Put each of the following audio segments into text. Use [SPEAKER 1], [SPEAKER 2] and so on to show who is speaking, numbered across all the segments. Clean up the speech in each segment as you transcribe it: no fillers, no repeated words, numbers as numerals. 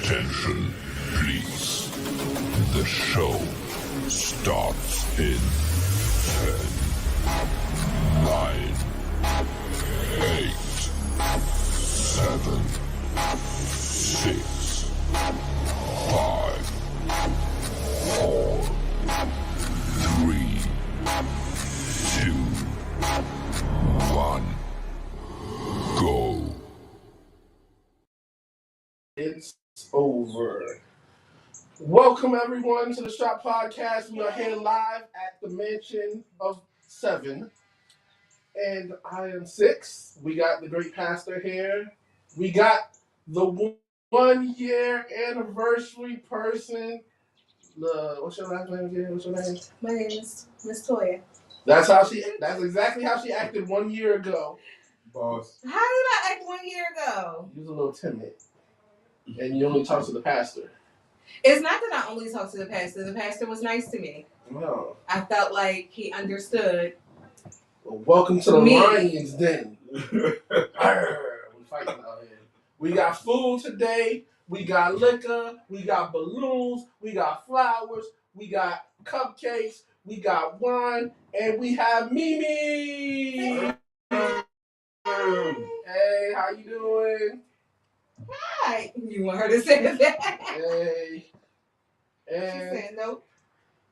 [SPEAKER 1] Attention, please. The show starts in 10, 9, 8, 7, 6, 5, 4, 3, 2, 1, go.
[SPEAKER 2] It's over. Welcome everyone to the Shop Podcast. We are here live at the Mansion of 7. And I am 6. We got the great pastor here. We got the 1 year anniversary person. What's your last name again? What's your name?
[SPEAKER 3] My name is Latoya.
[SPEAKER 2] That's exactly how she acted 1 year ago.
[SPEAKER 4] Boss.
[SPEAKER 3] How did I act 1 year ago?
[SPEAKER 2] You was a little timid. And you only talked to the pastor.
[SPEAKER 3] It's not that I only talked to the pastor. The pastor was nice to me.
[SPEAKER 2] No.
[SPEAKER 3] I felt like he understood.
[SPEAKER 2] Well, welcome to the
[SPEAKER 3] Me.
[SPEAKER 2] Lions Den. We're fighting out here. We got food today. We got liquor. We got balloons. We got flowers. We got cupcakes. We got wine. And we have Mimi. Hey, how you doing?
[SPEAKER 3] Hi. You want her to say that?
[SPEAKER 2] Hey.
[SPEAKER 3] She
[SPEAKER 2] And
[SPEAKER 3] said nope.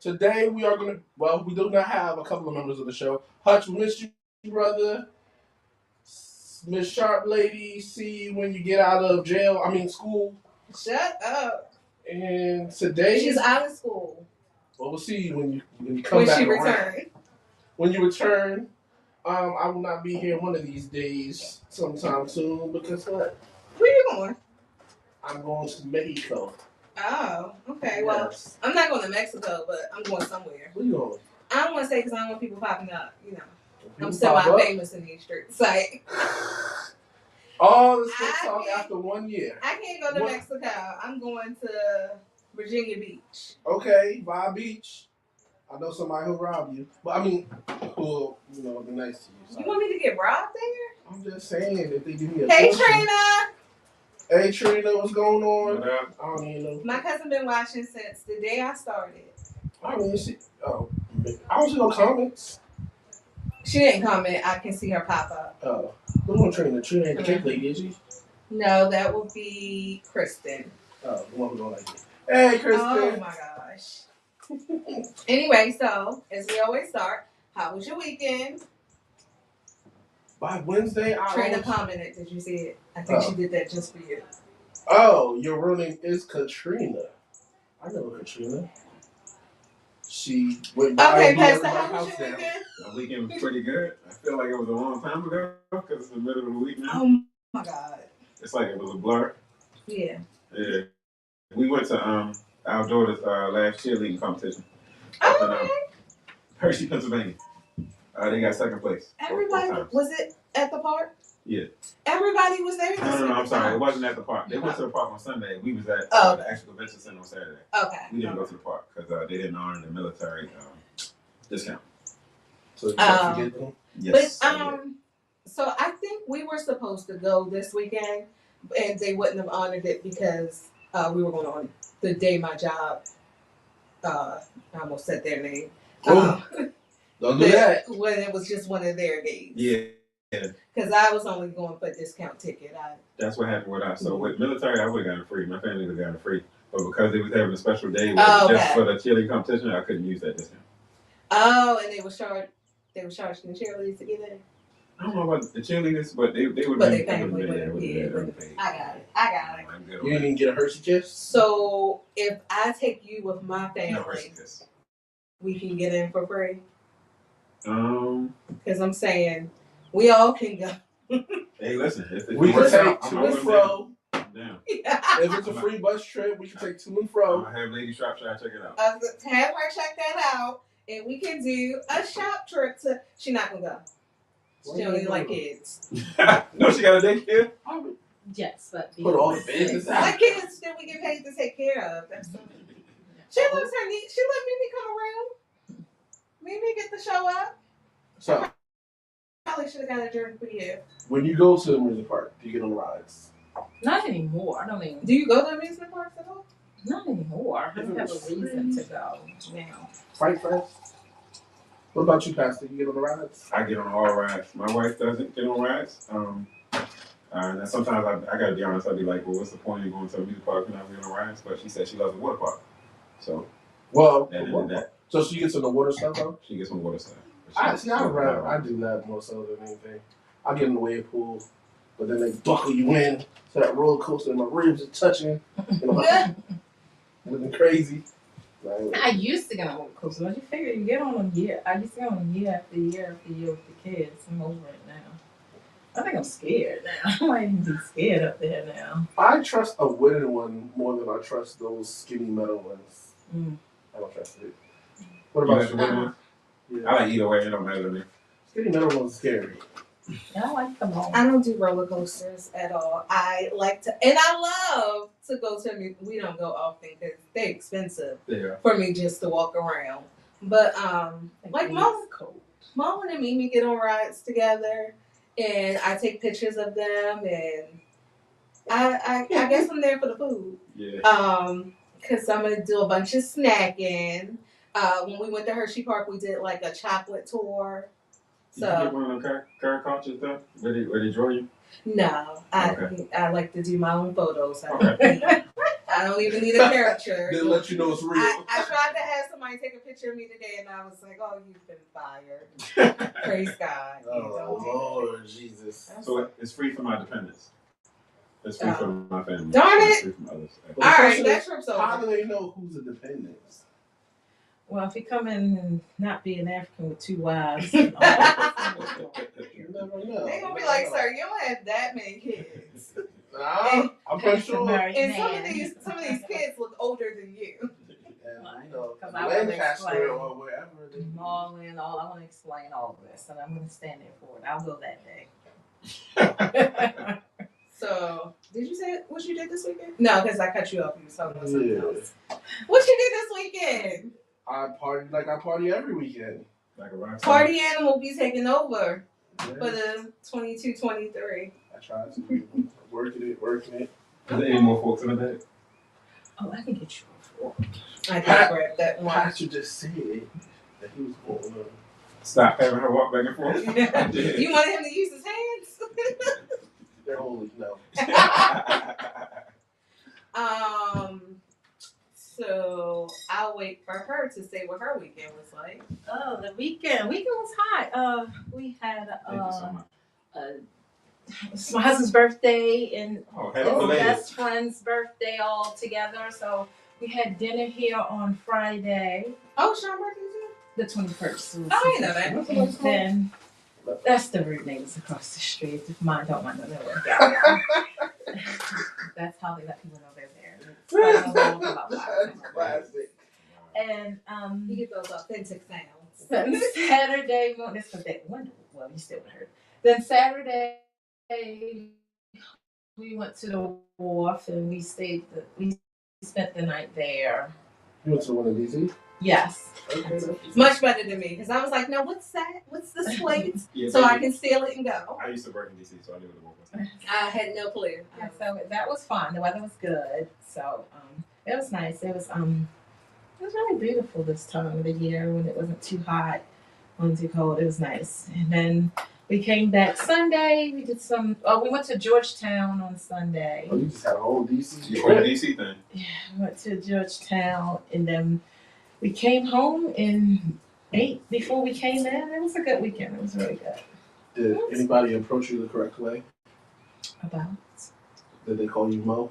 [SPEAKER 2] today we are going to, we do not have a couple of members of the show. Hutch, we missed you, brother. Miss Sharp Lady, see you when you get out of school.
[SPEAKER 3] Shut up.
[SPEAKER 2] And today
[SPEAKER 3] She's out of school.
[SPEAKER 2] Well, we'll see you when you come back.
[SPEAKER 3] When she
[SPEAKER 2] around.
[SPEAKER 3] returns.
[SPEAKER 2] When you return, I will not be here one of these days sometime soon because what?
[SPEAKER 3] Where you going?
[SPEAKER 2] I'm going to Mexico.
[SPEAKER 3] Oh, okay.
[SPEAKER 2] Yes.
[SPEAKER 3] Well, I'm not going to Mexico, but I'm going somewhere.
[SPEAKER 2] Where you going?
[SPEAKER 3] I don't want to say because I don't want people popping up, you know.
[SPEAKER 2] People
[SPEAKER 3] I'm
[SPEAKER 2] pop up?
[SPEAKER 3] semi-famous in these streets. Like,
[SPEAKER 2] All this talk after 1 year.
[SPEAKER 3] I can't go to Mexico. I'm going to Virginia Beach.
[SPEAKER 2] Okay, Vibe Beach. I know somebody who'll rob you. But who'll, be nice to you. So.
[SPEAKER 3] You want me to get robbed there?
[SPEAKER 2] I'm just saying, if they give me a
[SPEAKER 3] Hey,
[SPEAKER 2] portion.
[SPEAKER 3] Trina!
[SPEAKER 2] Hey, Trina, what's going on?
[SPEAKER 4] What up?
[SPEAKER 2] I don't even know.
[SPEAKER 3] My cousin been watching since the day I started.
[SPEAKER 2] I don't even see. Oh, I don't see no comments.
[SPEAKER 3] She didn't comment. I can see her pop up.
[SPEAKER 2] Oh, who's on Trina? Trina ain't the cake lady, is she?
[SPEAKER 3] No, that would be Kristen.
[SPEAKER 2] Oh, the one who don't like it. Hey, Kristen.
[SPEAKER 3] Oh, my gosh. Anyway, so, as we always start, how was your weekend?
[SPEAKER 2] By Wednesday,
[SPEAKER 3] Trina commented. Did you see it? I think she did that just for you.
[SPEAKER 2] Oh, your real name is Katrina. I know Katrina. She went by.
[SPEAKER 3] Okay,
[SPEAKER 2] and blew
[SPEAKER 3] Pastor,
[SPEAKER 2] everybody's
[SPEAKER 3] how was
[SPEAKER 2] house
[SPEAKER 3] your
[SPEAKER 2] down.
[SPEAKER 3] weekend?
[SPEAKER 4] My weekend was pretty good. I feel like it was a long time ago because it's the middle of the week now.
[SPEAKER 3] Oh, my God.
[SPEAKER 4] It's like it was a blur.
[SPEAKER 3] Yeah.
[SPEAKER 4] Yeah. We went to our daughter's last cheerleading competition.
[SPEAKER 3] Oh,
[SPEAKER 4] Up in,
[SPEAKER 3] okay.
[SPEAKER 4] Hershey, Pennsylvania. They got second place.
[SPEAKER 3] Everybody,
[SPEAKER 4] both times.
[SPEAKER 3] was it at the park?
[SPEAKER 4] Yeah.
[SPEAKER 3] Everybody was there?
[SPEAKER 4] No, I'm sorry. It wasn't at the park. They went to the park on Sunday. We was at
[SPEAKER 3] Oh.
[SPEAKER 4] the actual convention center on Saturday.
[SPEAKER 3] Okay.
[SPEAKER 4] We didn't go to the park because they didn't honor the military discount.
[SPEAKER 2] So you don't forget them?
[SPEAKER 4] Yes.
[SPEAKER 3] But so I think we were supposed to go this weekend, and they wouldn't have honored it because we were going on the day my job. I almost said their name.
[SPEAKER 2] Don't do that.
[SPEAKER 3] When it was just one of their days.
[SPEAKER 4] Yeah.
[SPEAKER 3] Because I was only going for a discount ticket.
[SPEAKER 4] That's what happened with us. So with military, I would have gotten it free. My family would have gotten it free. But because they was having a special day just for the cheerleading competition, I couldn't use that discount.
[SPEAKER 3] Oh, and they were charging the cheerleaders to get in?
[SPEAKER 4] I don't know about the cheerleaders, but they would
[SPEAKER 3] But
[SPEAKER 4] have
[SPEAKER 3] they
[SPEAKER 4] been
[SPEAKER 3] paid. I got it.
[SPEAKER 4] I'm good
[SPEAKER 2] You
[SPEAKER 4] on
[SPEAKER 2] didn't
[SPEAKER 4] that.
[SPEAKER 2] even get a Hershey kiss?
[SPEAKER 3] So if I take you with my family,
[SPEAKER 4] No Hershey kiss.
[SPEAKER 3] we can get in for free? Because I'm saying we all can go.
[SPEAKER 4] Hey, listen. If
[SPEAKER 2] We can
[SPEAKER 4] works
[SPEAKER 2] take
[SPEAKER 4] out,
[SPEAKER 2] to
[SPEAKER 4] I'm
[SPEAKER 2] and
[SPEAKER 4] down.
[SPEAKER 2] fro.
[SPEAKER 4] I'm down.
[SPEAKER 2] If it's a free bus trip, we can take to and
[SPEAKER 4] I'm
[SPEAKER 2] fro.
[SPEAKER 4] gonna have Lady Shropshire check it out.
[SPEAKER 3] Have her check that out, and we can do a shop trip to. She's not gonna go. She don't even like kids.
[SPEAKER 4] No, she got a daycare.
[SPEAKER 5] Yes, but
[SPEAKER 2] Put all the business
[SPEAKER 3] My
[SPEAKER 2] out.
[SPEAKER 3] kids that we get paid to take care of. That's she loves her needs. She let Mimi come around. Mimi get to show up.
[SPEAKER 2] So,
[SPEAKER 3] Probably should have got a drink for you.
[SPEAKER 2] when you go to the amusement park, do you get on the rides?
[SPEAKER 5] Not anymore. I don't even.
[SPEAKER 3] Do you go to amusement parks at all?
[SPEAKER 5] Not anymore. I don't have a reason to go now.
[SPEAKER 2] Fright Fest? What about you, Pastor? You get on the rides?
[SPEAKER 4] I get on all rides. My wife doesn't get on rides. And sometimes I gotta be honest. I'd be like, well, what's the point of going to a music park and not getting on rides? But she said she loves the water park. So,
[SPEAKER 2] well,
[SPEAKER 4] that.
[SPEAKER 2] So she gets on the water stuff though?
[SPEAKER 4] She gets on water stuff.
[SPEAKER 2] I do that more so than anything. I get in the wave pool, but then they buckle you in to that roller coaster and my ribs are touching. You know, looking crazy. Like,
[SPEAKER 5] I used to get on roller coasters. But you figure you get on them year. I used to get on them year after year after year with the kids. I'm over it now. I think I'm scared now. I might even be scared up there now.
[SPEAKER 2] I trust a wooden one more than I trust those skinny metal ones. I don't trust it. What about you?
[SPEAKER 4] Yeah. I like either way. It don't matter to me.
[SPEAKER 2] Skinny metal one's scary.
[SPEAKER 5] I like them all.
[SPEAKER 3] I don't do roller coasters at all. I like to, and I love to go to. We don't go often because they're expensive for me just to walk around. But like Mom and Mimi get on rides together, and I take pictures of them, and I guess I'm there for the food.
[SPEAKER 4] Yeah.
[SPEAKER 3] Because I'm gonna do a bunch of snacking. When we went to Hershey Park, we did like a chocolate tour. So
[SPEAKER 4] you get one of them caricature stuff? Where they draw you?
[SPEAKER 3] No, I like to do my own photos.
[SPEAKER 4] Okay.
[SPEAKER 3] I don't even need a caricature.
[SPEAKER 2] They'll let you know it's real.
[SPEAKER 3] I tried to have somebody take a picture of me today, and I was like, "Oh, you've been fired." Praise God.
[SPEAKER 2] Oh Lord Jesus!
[SPEAKER 4] So it's free for my dependents. It's free for my family.
[SPEAKER 3] Darn it!
[SPEAKER 4] It's free from others.
[SPEAKER 3] All right, that trip's over.
[SPEAKER 2] How do they know who's a dependent?
[SPEAKER 5] Well, if you come in and not be an African with 2 wives,
[SPEAKER 2] You never know.
[SPEAKER 3] They're gonna be like, "Sir, you don't have that many kids."
[SPEAKER 2] I'm pretty sure.
[SPEAKER 3] And some of these kids look older than you.
[SPEAKER 5] Because I want to explain or wherever Marlin, all I want to explain all of this, and I'm going to stand there for it. I'll go that day.
[SPEAKER 3] So, did you say what you did this weekend? No, because I cut you off. You were talking about something else. What you did this weekend?
[SPEAKER 2] I partied like I party every weekend.
[SPEAKER 4] Like a rock
[SPEAKER 3] Party Animal be taking over for the 22-23.
[SPEAKER 2] I tried to working it.
[SPEAKER 4] Is there any more folks in the bag?
[SPEAKER 5] Oh, I can get you a fork.
[SPEAKER 3] I can grab that one.
[SPEAKER 2] Pastor just said that he was going to
[SPEAKER 4] stop having her walk back and forth.
[SPEAKER 3] You wanted him to use his hands?
[SPEAKER 2] They're holy, no.
[SPEAKER 3] So I'll wait for her to say what her weekend was like.
[SPEAKER 5] Oh, the weekend. Weekend was hot. We had it's my husband's birthday and his best friend's birthday all together. So we had dinner here on Friday.
[SPEAKER 3] Oh, Sean's birthday too?
[SPEAKER 5] The 21st.
[SPEAKER 3] Oh, I know that.
[SPEAKER 5] And then that's the rude neighbors across the street. If mine don't mind, they'll work out. That's how they let people know they're there.
[SPEAKER 2] Classic.
[SPEAKER 5] And
[SPEAKER 3] you get those authentic sounds.
[SPEAKER 5] Saturday morning, this was that window. Well, you still would have heard. Then Saturday, we went to the wharf and we spent the night there.
[SPEAKER 2] You went to one in DC?
[SPEAKER 5] Yes.
[SPEAKER 2] Okay.
[SPEAKER 3] Much better than me, because I was like, "No, what's that? What's this place?" So I can steal it and go.
[SPEAKER 4] I used to work in DC, so I knew what the wharf was.
[SPEAKER 3] I had no clue.
[SPEAKER 5] So that was fun. The weather was good. So it was nice. It was really beautiful this time of the year when it wasn't too hot, wasn't too cold. It was nice. And then we came back Sunday. We did we went to Georgetown on Sunday.
[SPEAKER 2] Oh, you just had a whole DC
[SPEAKER 4] trip. Whole DC thing.
[SPEAKER 5] Yeah, we went to Georgetown and then we came home and ate before we came in. It was a good weekend. It was really good.
[SPEAKER 2] Did anybody approach you the correct way?
[SPEAKER 5] About?
[SPEAKER 2] Did they call you Mo?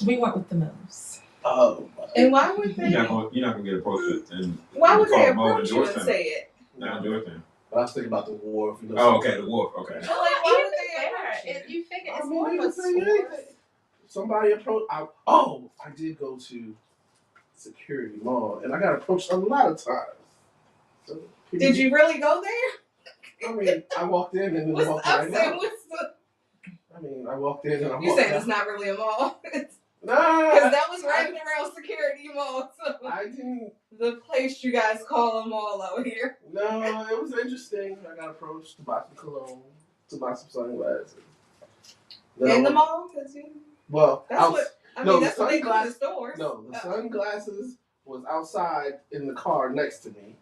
[SPEAKER 5] We went with the Mo's.
[SPEAKER 2] Oh.
[SPEAKER 3] And why would they?
[SPEAKER 4] You're not gonna get approached and
[SPEAKER 3] why would they approach you and say it?
[SPEAKER 4] Not Georgetown.
[SPEAKER 2] I was thinking about the wharf. You know,
[SPEAKER 4] oh, okay, the wharf. Okay.
[SPEAKER 3] Well, like, why would they approach you?
[SPEAKER 5] You figure it's
[SPEAKER 2] I mean,
[SPEAKER 5] more
[SPEAKER 2] they
[SPEAKER 5] of a
[SPEAKER 2] can say anything. Somebody approached. I did go to Security Mall, and I got approached a lot of times. So,
[SPEAKER 3] did you really go there?
[SPEAKER 2] I mean, I walked in and then walked right out. I walked in and I walked out.
[SPEAKER 3] You saying it's not really a mall?
[SPEAKER 2] Nah.
[SPEAKER 3] Because that was right around Security Mall. So
[SPEAKER 2] I didn't.
[SPEAKER 3] The place you guys call a mall out here.
[SPEAKER 2] No, it was interesting. I got approached to buy some cologne, to buy some sunglasses. Then
[SPEAKER 3] In
[SPEAKER 2] I
[SPEAKER 3] the
[SPEAKER 2] went-
[SPEAKER 3] mall? Cause
[SPEAKER 2] Well,
[SPEAKER 3] that's what I
[SPEAKER 2] no,
[SPEAKER 3] mean.
[SPEAKER 2] the
[SPEAKER 3] That's what they do in the
[SPEAKER 2] sunglasses.
[SPEAKER 3] stores.
[SPEAKER 2] No, the sunglasses was outside in the car next to me,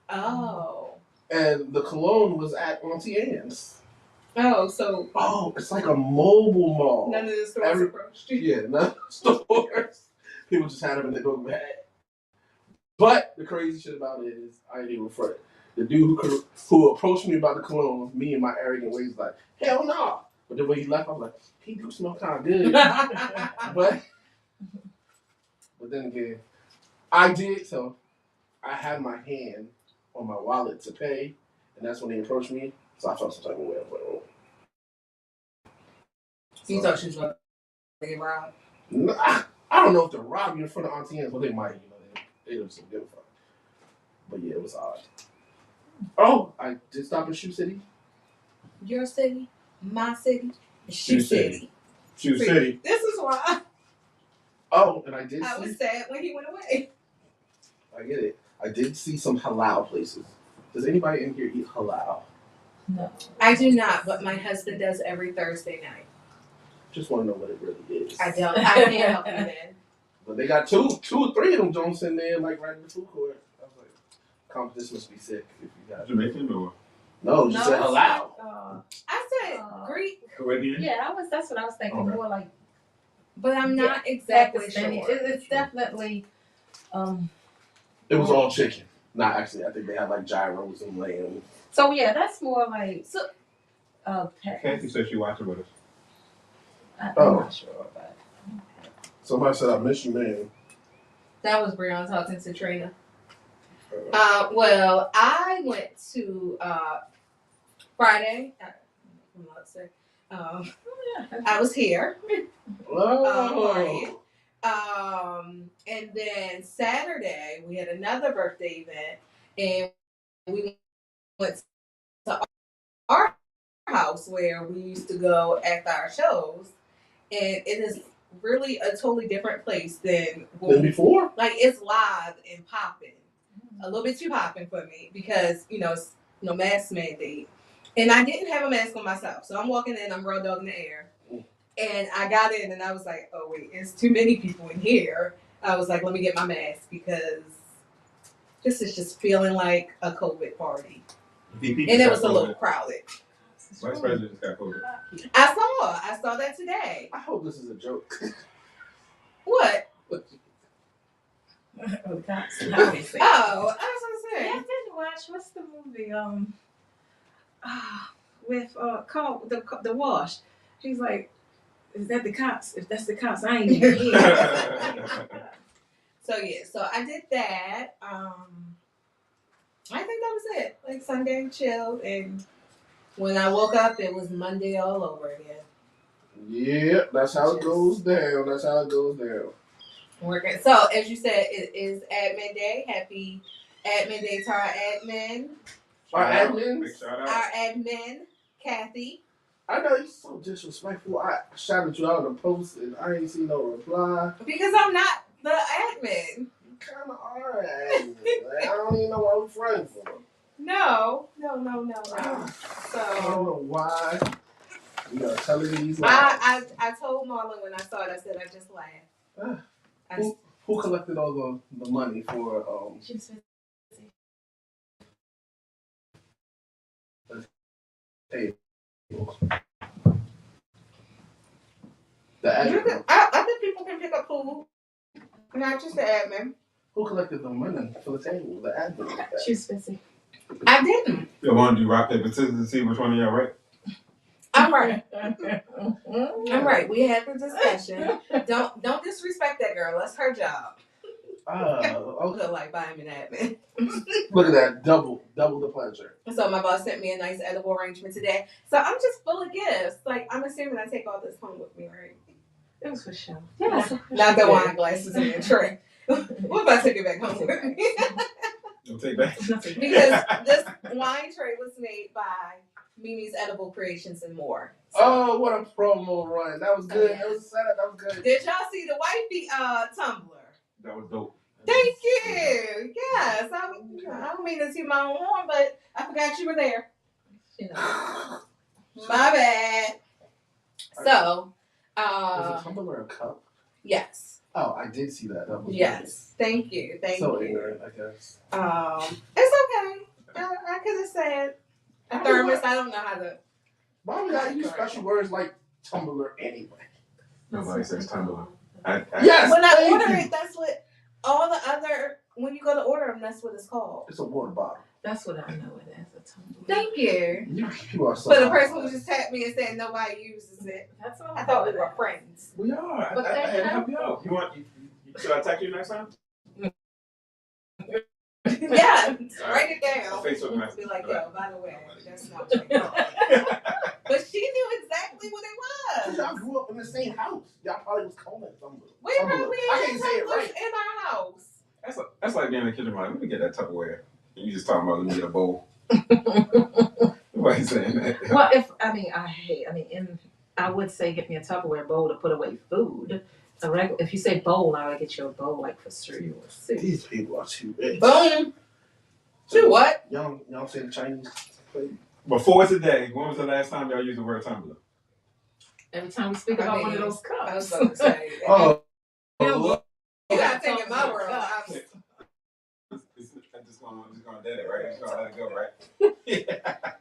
[SPEAKER 3] Oh.
[SPEAKER 2] and the cologne was at Auntie Anne's.
[SPEAKER 3] Oh, so
[SPEAKER 2] Oh, it's like a mobile mall.
[SPEAKER 3] none of the stores approached you.
[SPEAKER 2] Yeah, none of the stores. People just had them in their book bag. But the crazy shit about it is, I ain't even front. The dude who approached me about the cologne, me and my arrogant ways, like, hell no. But the way he left, I was like, he do smell kind of good. but then again, I did, so I had my hand on my wallet to pay, and that's when they approached me, so I felt some type of way. I was like, oh.
[SPEAKER 3] You thought she was going to get robbed?
[SPEAKER 2] No, I don't know if they're robbing you in front of Auntie Anne's, but they might, they don't give a fuck. But yeah, it was odd. Oh, I did stop in Shoe City.
[SPEAKER 3] Your city, my city,
[SPEAKER 4] Shoe City. Shoe
[SPEAKER 3] See,
[SPEAKER 4] City.
[SPEAKER 3] This is why
[SPEAKER 2] Oh, and I did
[SPEAKER 3] I
[SPEAKER 2] see.
[SPEAKER 3] was sad when he went away.
[SPEAKER 2] I get it. I did see some halal places. Does anybody in here eat halal?
[SPEAKER 5] No.
[SPEAKER 3] I do not, but my husband does every Thursday night.
[SPEAKER 2] Just want to know what it really is.
[SPEAKER 3] I don't. I can't help you then.
[SPEAKER 2] But they got two or three of them Jones in there, like right in the food court. I was like, competition must be sick if you got.
[SPEAKER 4] Jamaican or
[SPEAKER 2] No, you said halal.
[SPEAKER 3] I said Greek,
[SPEAKER 4] Caribbean?
[SPEAKER 5] Yeah, that's what I was thinking.
[SPEAKER 2] Okay.
[SPEAKER 5] More like
[SPEAKER 3] but I'm not exactly
[SPEAKER 5] Pakistani.
[SPEAKER 3] sure.
[SPEAKER 5] It's definitely.
[SPEAKER 2] It was all chicken. Not actually. I think they had like gyros and lamb.
[SPEAKER 5] So yeah, that's more like
[SPEAKER 4] Kathy said she watching with us.
[SPEAKER 5] I'm
[SPEAKER 2] Oh.
[SPEAKER 5] not sure, but
[SPEAKER 2] Somebody said I miss you, man.
[SPEAKER 3] That was Brianna talking to Trina. Well, I went to Friday. I'm not sick. I was here.
[SPEAKER 2] Oh.
[SPEAKER 3] And then Saturday we had another birthday event, and we went to our house where we used to go after our shows, and it is really a totally different place than
[SPEAKER 2] Than before?
[SPEAKER 3] like it's live and popping. A little bit too popping for me because it's no mask mandate. And I didn't have a mask on myself. So I'm walking in, I'm raw dog in the air. And I got in and I was like, oh wait, it's too many people in here. I was like, let me get my mask because this is just feeling like a COVID party.
[SPEAKER 4] VP
[SPEAKER 3] And it
[SPEAKER 4] just
[SPEAKER 3] was a
[SPEAKER 4] got
[SPEAKER 3] little
[SPEAKER 4] COVID.
[SPEAKER 3] crowded.
[SPEAKER 4] Vice President just got COVID.
[SPEAKER 3] I saw that today.
[SPEAKER 2] I hope this is a joke.
[SPEAKER 3] What?
[SPEAKER 5] the cops.
[SPEAKER 3] Oh, I was gonna say.
[SPEAKER 5] Yeah, I did watch. What's the movie? With called the Wash. He's like, is that the cops? If that's the cops, I ain't even here.
[SPEAKER 3] So I did that. I think that was it. Like Sunday, chilled, and when I woke up, it was Monday all over again.
[SPEAKER 2] Yeah, that's how it goes down. That's how it goes down.
[SPEAKER 3] Working. So as you said, it is Admin Day. Happy Admin Day to our admin.
[SPEAKER 2] Our
[SPEAKER 4] Shout out.
[SPEAKER 2] admins.
[SPEAKER 4] Big shout out.
[SPEAKER 3] Our admin, Kathy.
[SPEAKER 2] I know you're so disrespectful. I shouted you out in a post and I ain't seen no reply.
[SPEAKER 3] Because I'm not the admin.
[SPEAKER 2] You kind of are an admin. Like, I don't even know what I'm friends for.
[SPEAKER 3] No.
[SPEAKER 2] I don't
[SPEAKER 3] So
[SPEAKER 2] know why. You are telling me these lies.
[SPEAKER 3] I told Marlon when I saw it, I said I just laughed.
[SPEAKER 2] Who collected all the money for
[SPEAKER 5] She's busy.
[SPEAKER 2] the admin?
[SPEAKER 3] I think people can pick up food, not just the admin.
[SPEAKER 2] Who collected the money for the table? The admin.
[SPEAKER 5] She's busy.
[SPEAKER 3] I didn't.
[SPEAKER 4] You want to do rock, paper, scissors to see which one of y'all right?
[SPEAKER 3] I'm right. I'm right. We had the discussion. Don't disrespect that girl. That's her job.
[SPEAKER 2] Okay.
[SPEAKER 3] Look like buying an admin.
[SPEAKER 2] Look at that. Double the pleasure.
[SPEAKER 3] So my boss sent me a nice edible arrangement today. So I'm just full of gifts. Like I'm assuming I take all this home with me, right?
[SPEAKER 5] It was for sure. Yeah.
[SPEAKER 3] Not the wine glasses in the tray. What if I take it back home with me?
[SPEAKER 4] Don't take back.
[SPEAKER 3] Because this wine tray was made by Mimi's Edible Creations and more. So,
[SPEAKER 2] Oh, what a promo run. That was good. That was a setup. That was good.
[SPEAKER 3] did y'all see the wifey tumbler?
[SPEAKER 4] That was dope.
[SPEAKER 3] Thank you. Yes. I don't mean to toot my own horn, but I forgot you were there.
[SPEAKER 5] You know.
[SPEAKER 3] My bad. So,
[SPEAKER 2] Is it tumbler or a cup?
[SPEAKER 3] yes.
[SPEAKER 2] Oh, I did see that. That was
[SPEAKER 3] Yes. Thank you. Thank
[SPEAKER 2] so
[SPEAKER 3] you.
[SPEAKER 2] ignorant, I guess.
[SPEAKER 3] It's okay. I could have said a thermos. I don't know how to.
[SPEAKER 2] Why would I use special words like tumbler anyway?
[SPEAKER 4] Nobody says tumbler.
[SPEAKER 2] Yes.
[SPEAKER 3] When I
[SPEAKER 2] thank
[SPEAKER 3] order
[SPEAKER 2] you.
[SPEAKER 3] it, that's what all the other. When you go to order them, that's what it's called.
[SPEAKER 2] It's a water bottle.
[SPEAKER 5] That's what I know it as, a tumbler.
[SPEAKER 3] Thank you.
[SPEAKER 2] You are so.
[SPEAKER 3] For the person who just tapped me and said nobody uses it,
[SPEAKER 5] That's what
[SPEAKER 3] I thought we were friends.
[SPEAKER 4] We are.
[SPEAKER 5] But
[SPEAKER 4] I had to
[SPEAKER 5] they
[SPEAKER 4] help you out. You want? Should I text you next time?
[SPEAKER 3] Yeah, write it down.
[SPEAKER 4] Facebook message.
[SPEAKER 3] Be like, yo, by the way, that's not what they call it. But she knew exactly what it
[SPEAKER 2] Because
[SPEAKER 3] was.
[SPEAKER 2] y'all grew up in the same house. Y'all probably was calling it tumbler.
[SPEAKER 3] We probably
[SPEAKER 2] I
[SPEAKER 3] had
[SPEAKER 2] can't say it
[SPEAKER 3] tumblers
[SPEAKER 2] right.
[SPEAKER 3] in our house.
[SPEAKER 4] That's like being in the kitchen. Like, let me get that Tupperware. And you just talking about let me get a bowl. Nobody saying that.
[SPEAKER 5] Well, I would say get me a Tupperware bowl to put away food. If you say bowl, I would get you a bowl like for cereal or soup.
[SPEAKER 2] These people are too rich.
[SPEAKER 3] Boom. To what?
[SPEAKER 2] Y'all say the Chinese plate?
[SPEAKER 4] Before today, when was the last time y'all used the word tumbler?
[SPEAKER 5] Every time we speak about one of those cups.
[SPEAKER 3] I was about to say.
[SPEAKER 2] Oh.
[SPEAKER 3] You gotta take it my world.
[SPEAKER 4] I'm just gonna dead it, right? Just gonna let it go, right?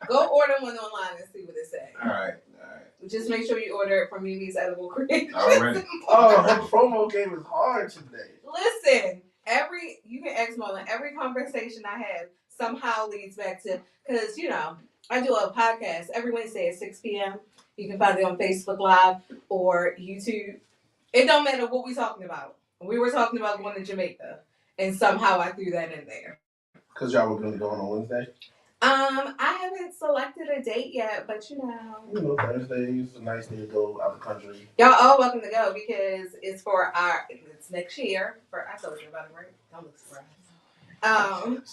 [SPEAKER 3] Go order one online and see what it says.
[SPEAKER 4] All right.
[SPEAKER 3] Just make sure you order it from Mimi's Edible Creations.
[SPEAKER 4] All right.
[SPEAKER 2] Oh, her promo game is hard today.
[SPEAKER 3] Listen, you can ask Mullen, every conversation I have somehow leads back to, because, I do a podcast every Wednesday at 6 p.m. You can find it on Facebook Live or YouTube. It don't matter what we're talking about. We were talking about going to Jamaica, and somehow I threw that in there.
[SPEAKER 2] Because y'all were going to go on Wednesday?
[SPEAKER 3] I haven't selected a date yet, but
[SPEAKER 2] Thursday is a nice day to go out the country.
[SPEAKER 3] y'all all welcome to go because it's next year. I told you about it, right? Don't look surprised.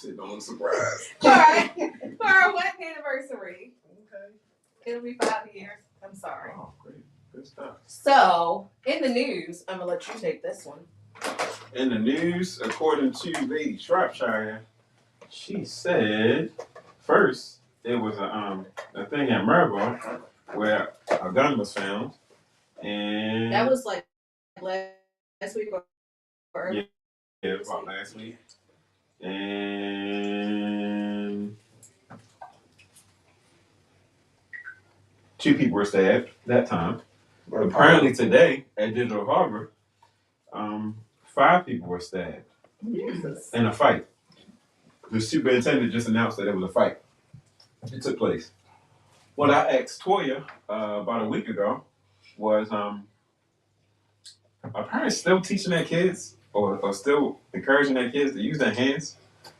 [SPEAKER 4] Shit, don't look surprised.
[SPEAKER 3] for our wedding anniversary.
[SPEAKER 2] Okay.
[SPEAKER 3] It'll be 5 years. I'm sorry.
[SPEAKER 4] Oh, great. Good stuff.
[SPEAKER 3] So, in the news, I'm gonna let you take this one.
[SPEAKER 4] In the news, according to Lady Shropshire, she said first it was a thing at Merville where a gun was found, and
[SPEAKER 3] That was like last week or
[SPEAKER 4] yeah, it was about last week, and 2 people were stabbed that time. Apparently today at Digital Harbor, 5 people were stabbed in a fight. The superintendent just announced that it was a fight. It took place. What I asked Toya about a week ago was, are parents still teaching their kids or still encouraging their kids to use their hands?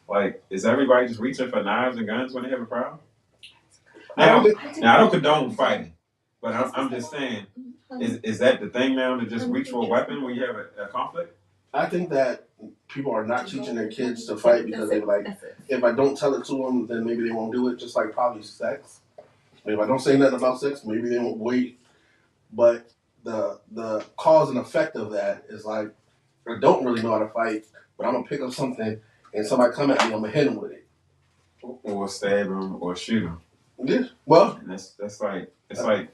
[SPEAKER 4] Like, is everybody just reaching for knives and guns when they have a problem? Now I don't condone fighting, but I'm just saying, is that the thing now to just reach for a weapon when you have a conflict?
[SPEAKER 2] I think that people are not teaching their kids to fight because they're like, if I don't tell it to them, then maybe they won't do it. Just like probably sex. If I don't say nothing about sex, maybe they won't wait. But the cause and effect of that is like, I don't really know how to fight, but I'm gonna pick up something and somebody come at me, I'm gonna hit them with it,
[SPEAKER 4] or stab them or shoot them.
[SPEAKER 2] Yeah. Well,
[SPEAKER 4] and that's like it's like,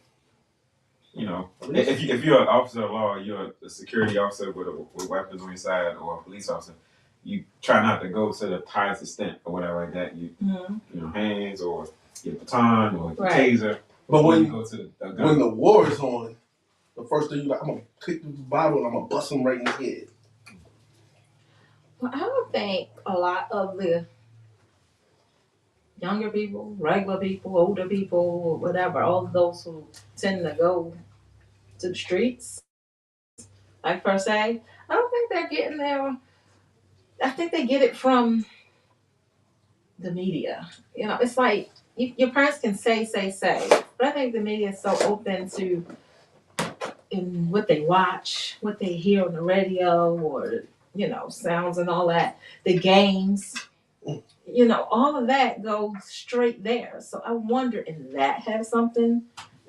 [SPEAKER 4] if you're an officer of law, you're a security officer with weapons on your side, or a police officer, you try not to go to the highest extent or whatever like that. Hands or your baton or your taser.
[SPEAKER 2] But when
[SPEAKER 4] you go to the gun.
[SPEAKER 2] When the war is on, the first thing I'm gonna pick the Bible and I'm gonna bust him right in the head.
[SPEAKER 5] Well, I would think a lot of the younger people, regular people, older people, whatever, all of those who tend to go to the streets, like per se, I don't think they're getting there. I think they get it from the media. It's like your parents can say, but I think the media is so open to in what they watch, what they hear on the radio, or sounds and all that, the games. All of that goes straight there. So I wonder if that has something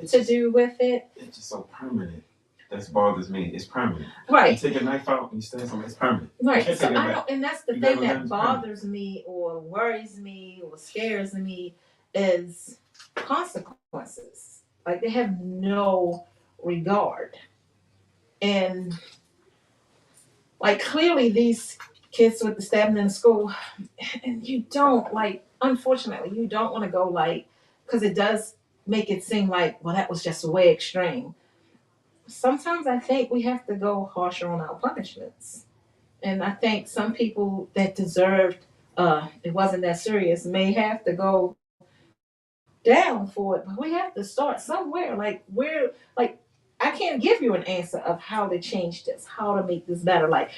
[SPEAKER 5] to do with it.
[SPEAKER 4] It's just so permanent. That bothers me. It's permanent.
[SPEAKER 5] Right.
[SPEAKER 4] You take a knife out and you stab something. It's permanent.
[SPEAKER 5] Right. So I don't, and that's the thing that bothers me or worries me or scares me is consequences. Like they have no regard. And like clearly these kids with the stabbing in school, and you don't like, unfortunately, you don't want to go like, because it does make it seem like, well, that was just way extreme. Sometimes I think we have to go harsher on our punishments. And I think some people that deserved it wasn't that serious may have to go down for it, but we have to start somewhere. Like where, like I can't give you an answer of how to change this, how to make this better. Like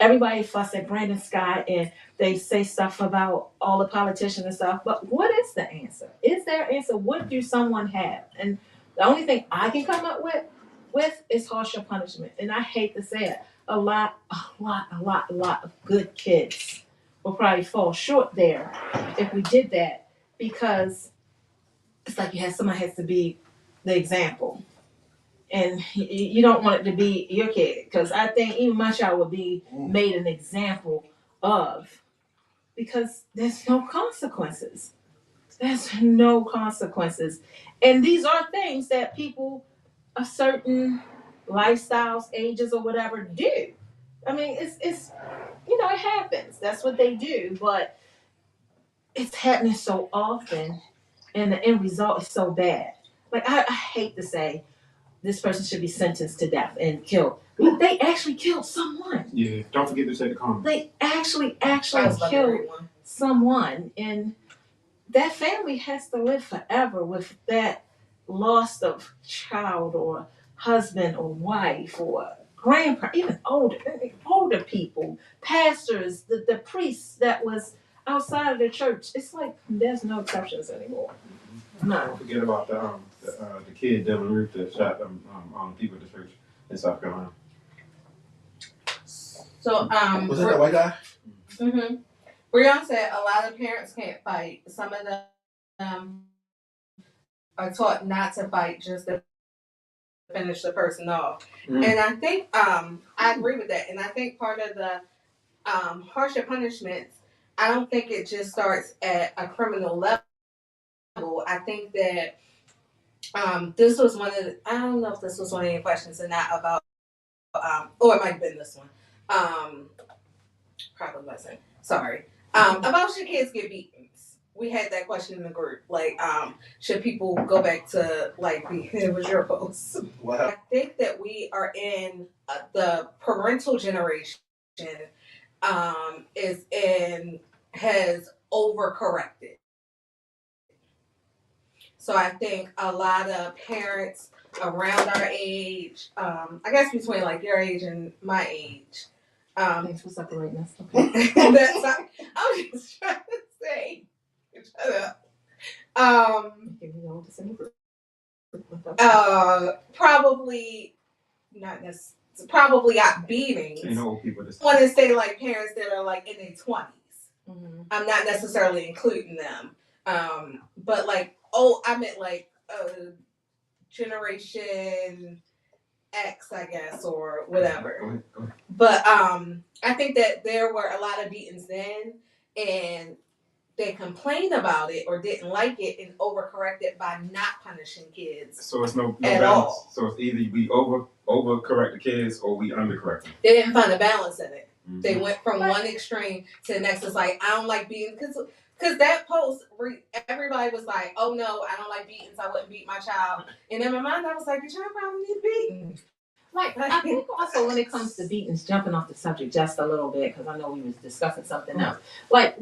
[SPEAKER 5] everybody fuss at Brandon Scott and they say stuff about all the politicians and stuff, but what is the answer? Is there an answer? What do someone have? And the only thing I can come up with is harsher punishment. And I hate to say it, a lot of good kids will probably fall short there if we did that, because it's like somebody has to be the example. And you don't want it to be your kid, because I think even my child would be made an example of, because there's no consequences. There's no consequences. And these are things that people of certain lifestyles, ages, or whatever do. I mean, it's it happens. That's what they do, but it's happening so often, and the end result is so bad. Like I hate to say this person should be sentenced to death and killed. But they actually killed someone.
[SPEAKER 4] Yeah, don't forget to say the comment.
[SPEAKER 5] They actually killed someone, and that family has to live forever with that loss of child or husband or wife or grandparent, even older people, pastors, the priests that was outside of the church. It's like there's no exceptions anymore. No.
[SPEAKER 4] Don't forget about the kid Devin Root that shot people at the church in South Carolina.
[SPEAKER 3] So
[SPEAKER 2] Was that white guy?
[SPEAKER 3] Mm-hmm. Brianna said a lot of parents can't fight. Some of them are taught not to fight, just to finish the person off. And I think I agree with that. And I think part of the harsher punishments, I don't think it just starts at a criminal level. I think that this was one of the, I don't know if this was one of your questions or not about, or it might have been this one. Probably wasn't. Sorry. About should kids get beatings? We had that question in the group. Like, should people go back to like it was your post?
[SPEAKER 2] What?
[SPEAKER 3] I think that we are in the parental generation. Has overcorrected. So I think a lot of parents around our age, I guess between like your age and my age.
[SPEAKER 5] Thanks for separating us. Okay.
[SPEAKER 3] I was just trying to say, shut up. Probably not necessarily. Probably got beatings.
[SPEAKER 4] You know, old people just
[SPEAKER 3] I want to say like parents that are like in their 20s.
[SPEAKER 5] Mm-hmm.
[SPEAKER 3] I'm not necessarily including them. But like, I meant like generation X, I guess, or whatever.
[SPEAKER 4] Go ahead.
[SPEAKER 3] But I think that there were a lot of beatings then, and they complained about it or didn't like it and overcorrected by not punishing kids.
[SPEAKER 4] So it's no
[SPEAKER 3] at
[SPEAKER 4] balance.
[SPEAKER 3] all.
[SPEAKER 4] So it's either we overcorrect the kids or we undercorrect them.
[SPEAKER 3] They didn't find a balance in it.
[SPEAKER 4] Mm-hmm.
[SPEAKER 3] They went from one extreme to the next. It's like, I don't like beating, because that post, everybody was like, oh no, I don't like beatings, I wouldn't beat my child. And in my mind, I was like, your child probably needs beating.
[SPEAKER 5] Like, I think also when it comes to beatings, jumping off the subject just a little bit, because I know we was discussing something else. Like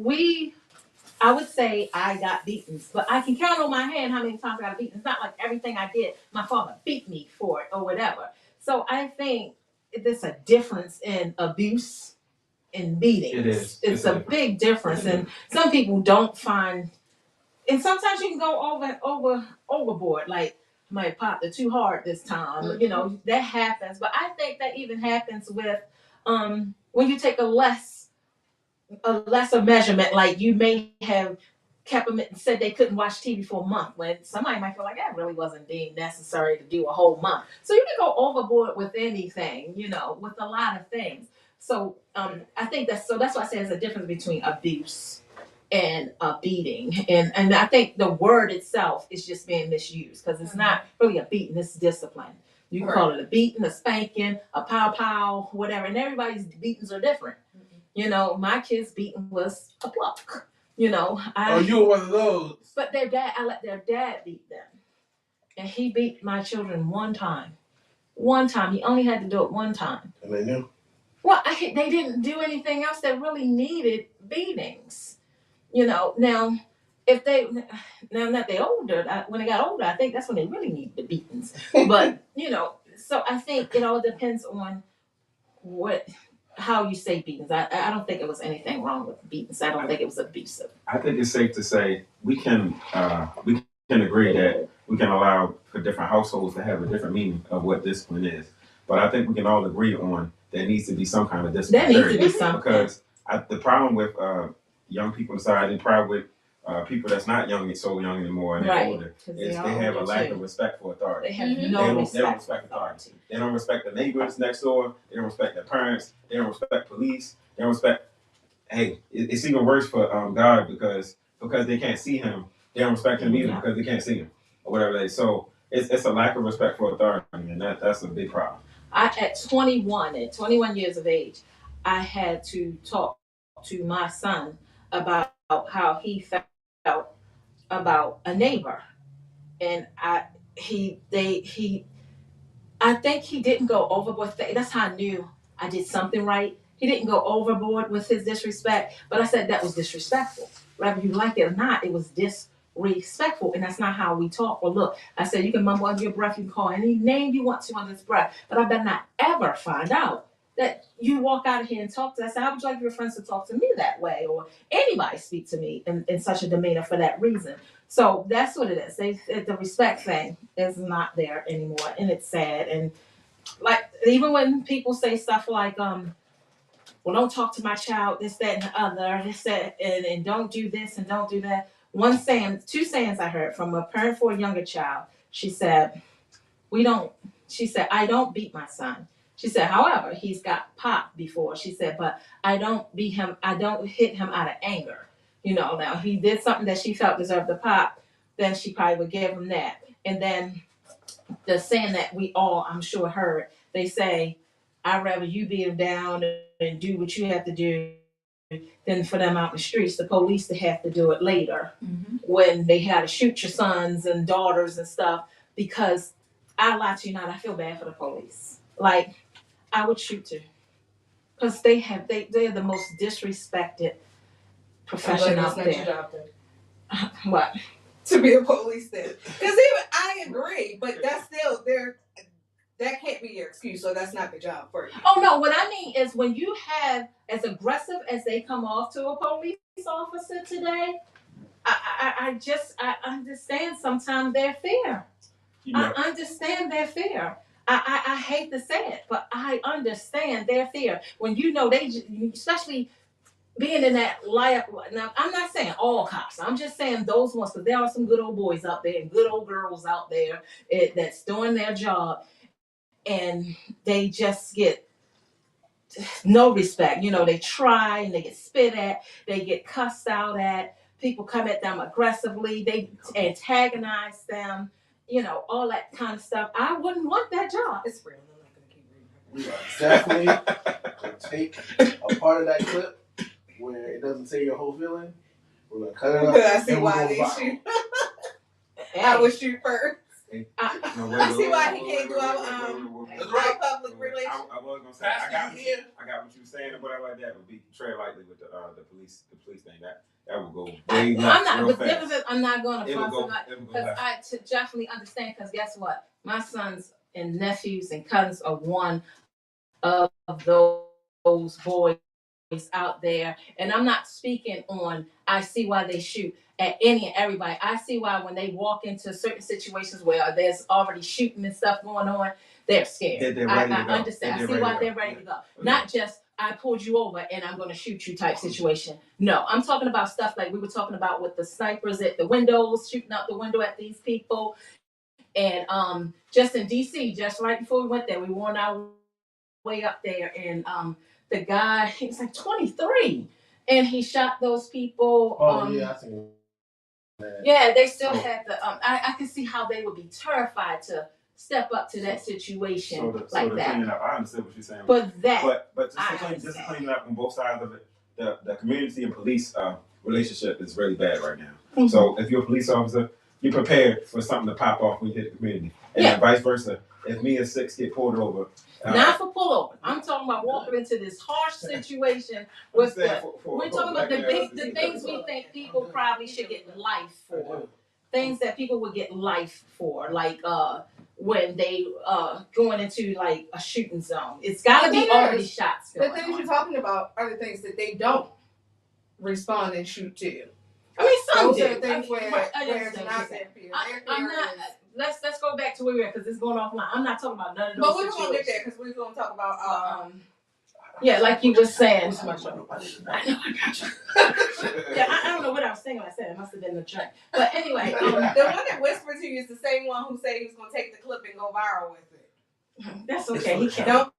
[SPEAKER 5] I would say I got beatings, but I can count on my hand how many times I got beaten. It's not like everything I did, my father beat me for it or whatever. So I think there's a difference in abuse and beatings.
[SPEAKER 4] It is.
[SPEAKER 5] It's a big difference, and some people don't find. And sometimes you can go overboard. Like, I might pop it too hard this time.
[SPEAKER 3] Mm-hmm.
[SPEAKER 5] You know, that happens. But I think that even happens with when you take a lesser measurement. Like, you may have kept them and said they couldn't watch TV for a month, when somebody might feel like that really wasn't deemed necessary to do a whole month. So you can go overboard with anything, with a lot of things. So I think that's why I say there's a difference between abuse and beating, and I think the word itself is just being misused, because it's not really a beating, it's discipline. You call it a beating, a spanking, a pow, whatever. And everybody's beatings are different. You know, my kid's beating was a pluck. You know,
[SPEAKER 2] you were one of those.
[SPEAKER 5] But I let their dad beat them. And he beat my children one time. One time. He only had to do it one time.
[SPEAKER 2] And they knew?
[SPEAKER 5] Well, they didn't do anything else that really needed beatings. You know, now that they're older, when they got older, I think that's when they really need the beatings. But, you know, so I think it all depends on how you say beatings. I don't think it was anything wrong with beatings. I don't think it was abusive.
[SPEAKER 4] I think it's safe to say we can agree that we can allow for different households to have a different meaning of what discipline is. But I think we can all agree on there needs to be some kind of discipline.
[SPEAKER 5] There needs to be something.
[SPEAKER 4] Because the problem with young people in society, probably with people that's not so young anymore and they're older, is they have a lack of respect for authority.
[SPEAKER 5] They have
[SPEAKER 4] They don't respect
[SPEAKER 5] authority.
[SPEAKER 4] They don't respect the neighbors next door. They don't respect their parents. They don't respect police. They don't respect. Hey, it's even worse for God because they can't see Him. They don't respect Him either because they can't see Him or whatever. So it's a lack of respect for authority, and that's a big problem.
[SPEAKER 5] At 21 years of age, I had to talk to my son about how he felt about a neighbor, and I think he didn't go overboard. That's how I knew I did something right. He didn't go overboard with his disrespect, but I said that was disrespectful. Whether you like it or not, it was disrespectful, and that's not how we talk or look. I said, you can mumble under your breath, you can call any name you want to under this breath, but I better not ever find out that you walk out of here and talk to us. I said, how would you like your friends to talk to me that way, or anybody speak to me in such a demeanor for that reason? So that's what it is. The respect thing is not there anymore, and it's sad. And like, even when people say stuff like, well, don't talk to my child, this, that, and the other, this, that, and don't do this and don't do that. Two sayings I heard from a parent for a younger child. She said, I don't beat my son. She said, however, he's got popped before. She said, but I don't hit him out of anger. You know, now if he did something that she felt deserved the pop, then she probably would give him that. And then the saying that we all, I'm sure, heard, they say, I'd rather you beat him down and do what you have to do than for them out in the streets, the police, to have to do it later when they had to shoot your sons and daughters and stuff. Because I lie to you not, I feel bad for the police. Like, I would shoot too, because they're the most disrespected profession out there. What?
[SPEAKER 3] To be a police then. Because even I agree, but that's still that can't be your excuse, so that's not the job for you.
[SPEAKER 5] Oh no, what I mean is when you have, as aggressive as they come off to a police officer today, I understand sometimes they're fair. Yeah. I understand their fear. I hate to say it, but I understand their fear. When you know especially being in that life. Now, I'm not saying all cops. I'm just saying those ones, because there are some good old boys out there and good old girls out there that's doing their job, and they just get no respect. You know, they try and they get spit at, they get cussed out at. People come at them aggressively. They antagonize them. You know, all that kind of stuff. I wouldn't want that job.
[SPEAKER 3] It's real. I'm not going to keep reading.
[SPEAKER 2] We are definitely going to take a part of that clip where it doesn't say your whole feeling. We're going to cut it up.
[SPEAKER 3] I see why they shoot. I would shoot first. I see why he can't do our public relations.
[SPEAKER 4] I was gonna say I got what you were saying or whatever like that. But be tread lightly with the police thing. That will go way left.
[SPEAKER 5] I'm not going to fuss because I definitely understand. Because guess what, my sons and nephews and cousins are one of those boys out there, and I'm not speaking on. I see why they shoot at any and everybody. I see why when they walk into certain situations where there's already shooting and stuff going on, they're scared. I understand. I see why they're ready to go. Not just I pulled you over and I'm going to shoot you type situation. No, I'm talking about stuff like we were talking about with the snipers at the windows, shooting out the window at these people. And just in DC, just right before we went there, we were on our way up there, and the guy, he was like 23, and he shot those people.
[SPEAKER 2] Yeah, I seen that.
[SPEAKER 5] Yeah, they still had the. I can see how they would be terrified to step up to that situation
[SPEAKER 4] So the
[SPEAKER 5] that.
[SPEAKER 4] cleaning up, I understand what you're saying.
[SPEAKER 5] But
[SPEAKER 4] But just to clean it up on both sides of it, the community and police relationship is really bad right now. Mm-hmm. So if you're a police officer, you're prepared for something to pop off when you hit the community, and then vice versa. If me and Six get pulled over,
[SPEAKER 5] not for pullover. I'm talking about walking into this harsh situation with we're talking about the things we think people probably should get life for. Things that people would get life for, like when they going into like a shooting zone. It's gotta be already shots.
[SPEAKER 3] The things you're talking about are the things that they don't respond and shoot to.
[SPEAKER 5] I mean, some
[SPEAKER 3] those
[SPEAKER 5] do.
[SPEAKER 3] are the things where it's not their fear.
[SPEAKER 5] I'm not. Let's go back to where we were because it's going offline. I'm not talking about none of those.
[SPEAKER 3] But we were gonna get there because we were gonna talk about
[SPEAKER 5] yeah, like you were saying.
[SPEAKER 3] I know,
[SPEAKER 5] I got you. Yeah, I don't know what I was saying when I said it. Must have been the drink. But anyway,
[SPEAKER 3] the one that whispered to you is the same one who said he was gonna take the clip and go viral with it.
[SPEAKER 5] That's okay. He can't.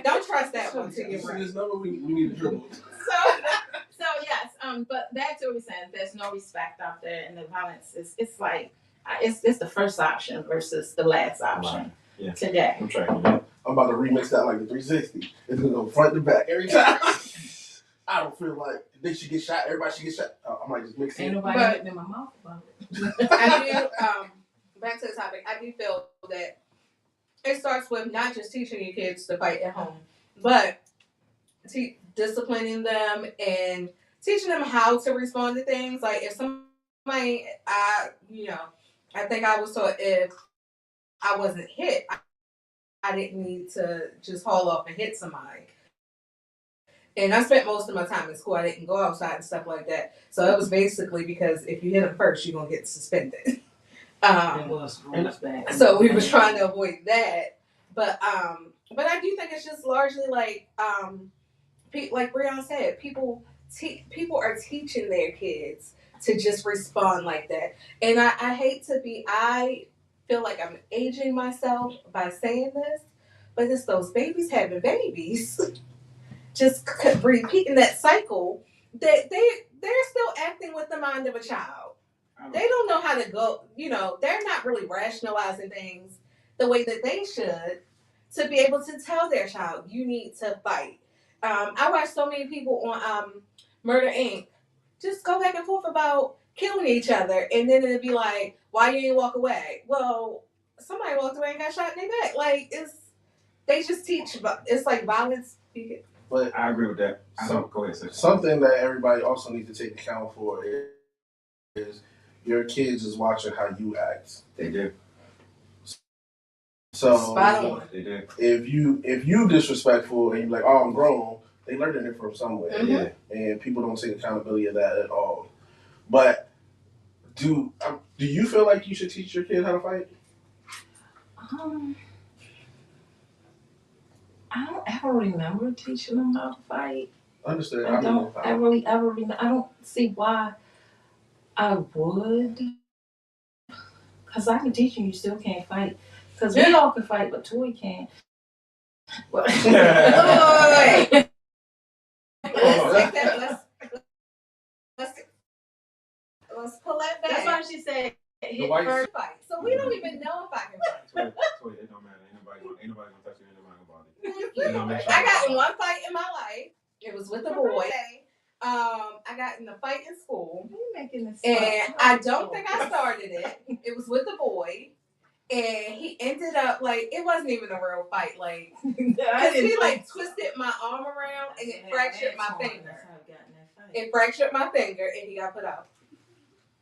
[SPEAKER 3] Don't trust that one to get right.
[SPEAKER 2] There's no we need to dribble.
[SPEAKER 5] So yes, but back to what we're saying. There's no respect out there, and the violence it's like it's the first option versus the last option today.
[SPEAKER 4] I'm tracking that.
[SPEAKER 2] I'm about to remix that like the 360. It's gonna go front to back every time. I don't feel like they should get shot. Everybody should get shot. I might just mix it.
[SPEAKER 5] Ain't nobody getting in my mouth about it.
[SPEAKER 3] I do. Back to the topic. I do feel that it starts with not just teaching your kids to fight at home, but disciplining them and teaching them how to respond to things. Like if somebody, I think I was taught if I wasn't hit, I didn't need to just haul off and hit somebody. And I spent most of my time in school. I didn't go outside and stuff like that. So it was basically because if you hit them first, you're gonna get suspended. So we was trying to avoid that. But I do think it's just largely like Brianna said, people are teaching their kids to just respond like that. And I hate to be, I feel like I'm aging myself by saying this, but it's those babies having babies, just repeating that cycle that they're still acting with the mind of a child. They don't know how to go, they're not really rationalizing things the way that they should to be able to tell their child, you need to fight. I watch so many people on Murder Inc. just go back and forth about killing each other, and then it'd be like, why you didn't walk away? Well, somebody walked away and got shot in their back. Like, they just teach, it's like violence.
[SPEAKER 2] But
[SPEAKER 4] I agree with that. Go ahead, sis.
[SPEAKER 2] Something that everybody also needs to take account for is your kids is watching how you act.
[SPEAKER 4] They do.
[SPEAKER 2] So
[SPEAKER 4] they do.
[SPEAKER 2] If you disrespectful and you're like, oh, I'm grown, they learning it from somewhere.
[SPEAKER 3] Mm-hmm.
[SPEAKER 2] Yeah. And people don't take accountability of that at all. But do you feel like you should teach your kid how to fight?
[SPEAKER 5] I don't ever remember teaching them how to fight.
[SPEAKER 2] Understood.
[SPEAKER 5] I don't really ever remember. I don't see why I would. Because I can teach you still can't fight. Because we all can fight, but Toy can't. Well, let's
[SPEAKER 3] pull that back.
[SPEAKER 5] That's why she said hit first fight. So we don't even know if I can fight.
[SPEAKER 4] Toy, it don't matter. Ain't nobody gonna touch you. Ain't nobody gonna bother you.
[SPEAKER 3] I got in one fight in my life. It was with a boy. I got in a fight in school. And I don't think I started it. It was with a boy. And he ended up like, it wasn't even a real fight. Like, because he like twisted my arm around and it fractured my finger. It fractured my finger and he got put out.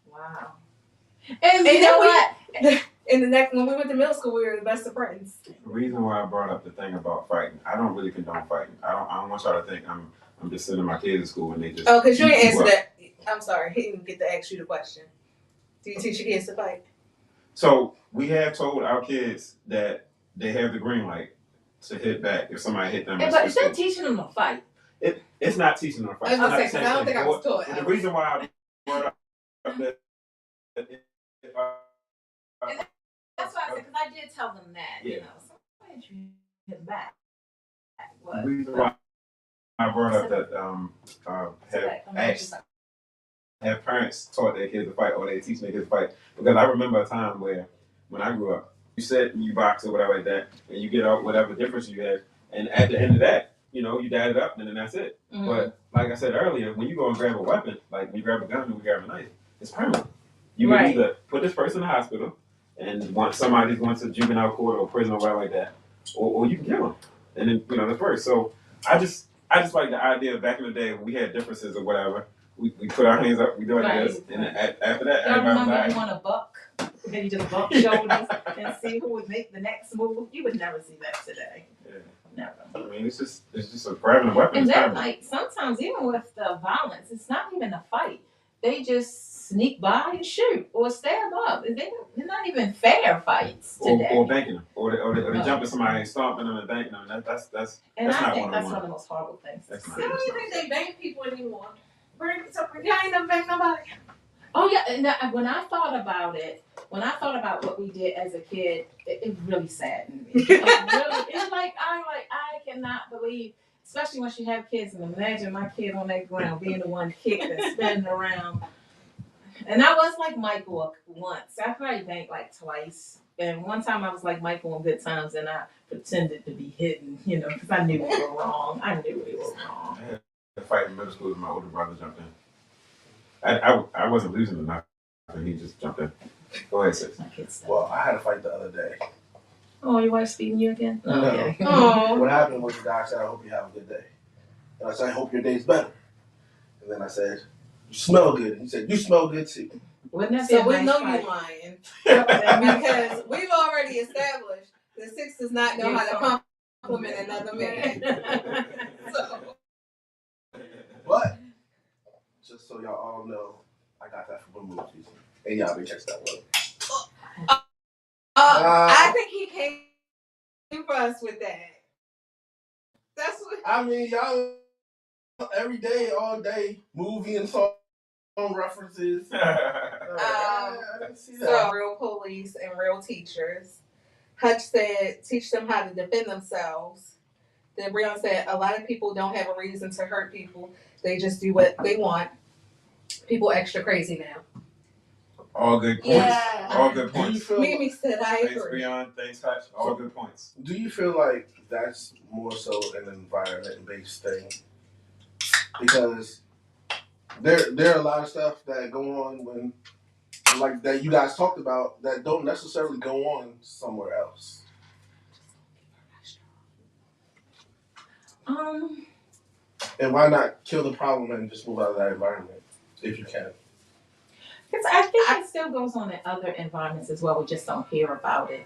[SPEAKER 5] Wow.
[SPEAKER 3] And you know what? When we went to middle school, we were the best of friends.
[SPEAKER 4] The reason why I brought up the thing about fighting, I don't really condone fighting. I don't want y'all to think I'm just sending my kids to school and they just.
[SPEAKER 3] Oh, because you didn't answer that. I'm sorry, he didn't get to ask you the question. Do you teach your kids to fight?
[SPEAKER 4] So we have told our kids that they have the green light to hit back if somebody hit them.
[SPEAKER 5] But it's not teaching them to fight.
[SPEAKER 4] It's not teaching them to fight.
[SPEAKER 3] I don't think I was taught.
[SPEAKER 4] The reason why I brought up that.
[SPEAKER 5] That's why I said, because I did tell them that, sometimes you hit back.
[SPEAKER 4] The reason why I brought up that have asked have parents taught their kids to fight or they teach their kids to fight. Because I remember a time where, when I grew up, you said you box or whatever like that, and you get out whatever difference you had, and at the end of that, you dad it up, and then that's it. Mm-hmm. But like I said earlier, when you go and grab a weapon, like when you grab a gun and we grab a knife, it's permanent. You can either put this person in the hospital, and once somebody's going to juvenile court or prison or whatever like that, or you can kill them, and then that's worse. So I just like the idea of back in the day when we had differences or whatever. We put our hands up, we do it like this, and after that,
[SPEAKER 5] I remember you want to buck, then you just buck shoulders and see who would make the next move. You would never see that today. Yeah. Never.
[SPEAKER 4] I mean, it's just a grabbing a weapon.
[SPEAKER 5] And then, like, sometimes even with the violence, it's not even a fight. They just sneak by and shoot or stab up. They're not even fair fights today.
[SPEAKER 4] Or banking them, or they jumping somebody and stomping them and banking them. That's
[SPEAKER 5] and I
[SPEAKER 4] not
[SPEAKER 5] think that's
[SPEAKER 4] one
[SPEAKER 5] of the most horrible things.
[SPEAKER 3] I don't even think they bank people anymore. Y'all ain't never banked nobody.
[SPEAKER 5] Oh yeah, and when I thought about what we did as a kid, it really saddened me. It's like I cannot believe, especially once you have kids, and imagine my kid on that ground being the one kicked and spinning around. And I was like Michael once. I probably banked like twice. And one time I was like Michael on Good Times, and I pretended to be hidden, because I knew we were wrong. I had
[SPEAKER 4] a fight in middle school with my older brother jumped in. I wasn't losing enough, and he just jumped in. Go ahead, sis.
[SPEAKER 2] Well, I had a fight the other day.
[SPEAKER 5] Oh, your wife's beating you again?
[SPEAKER 2] No.
[SPEAKER 5] Okay.
[SPEAKER 2] Oh. What happened was the guy said, I hope you have a good day. And I said, I hope your day's better. And then I said, you smell good. And he said, you smell good too.
[SPEAKER 3] Wouldn't that so we know you're lying. Because we've already established that Six does not know how to compliment another man.
[SPEAKER 2] But, just so y'all all know, I got that from a movie. And y'all be catch that one.
[SPEAKER 3] I think he came for us with that. That's what
[SPEAKER 2] I mean, y'all every day, all day, movie and song references. I didn't see that.
[SPEAKER 3] So, real police and real teachers. Hutch said, teach them how to defend themselves. Then Breon said, a lot of people don't have a reason to hurt people. They just do what they want. People extra crazy now.
[SPEAKER 4] All good points. Yeah. All good points.
[SPEAKER 3] Mimi said, I agree.
[SPEAKER 4] Thanks, Breon. Thanks, Hutch. All good points.
[SPEAKER 2] Do you feel like that's more so an environment-based thing? Because there are a lot of stuff that go on when, like that you guys talked about, that don't necessarily go on somewhere else. And why not kill the problem and just move out of that environment if you can?
[SPEAKER 5] Because I think it still goes on in other environments as well. We just don't hear about it.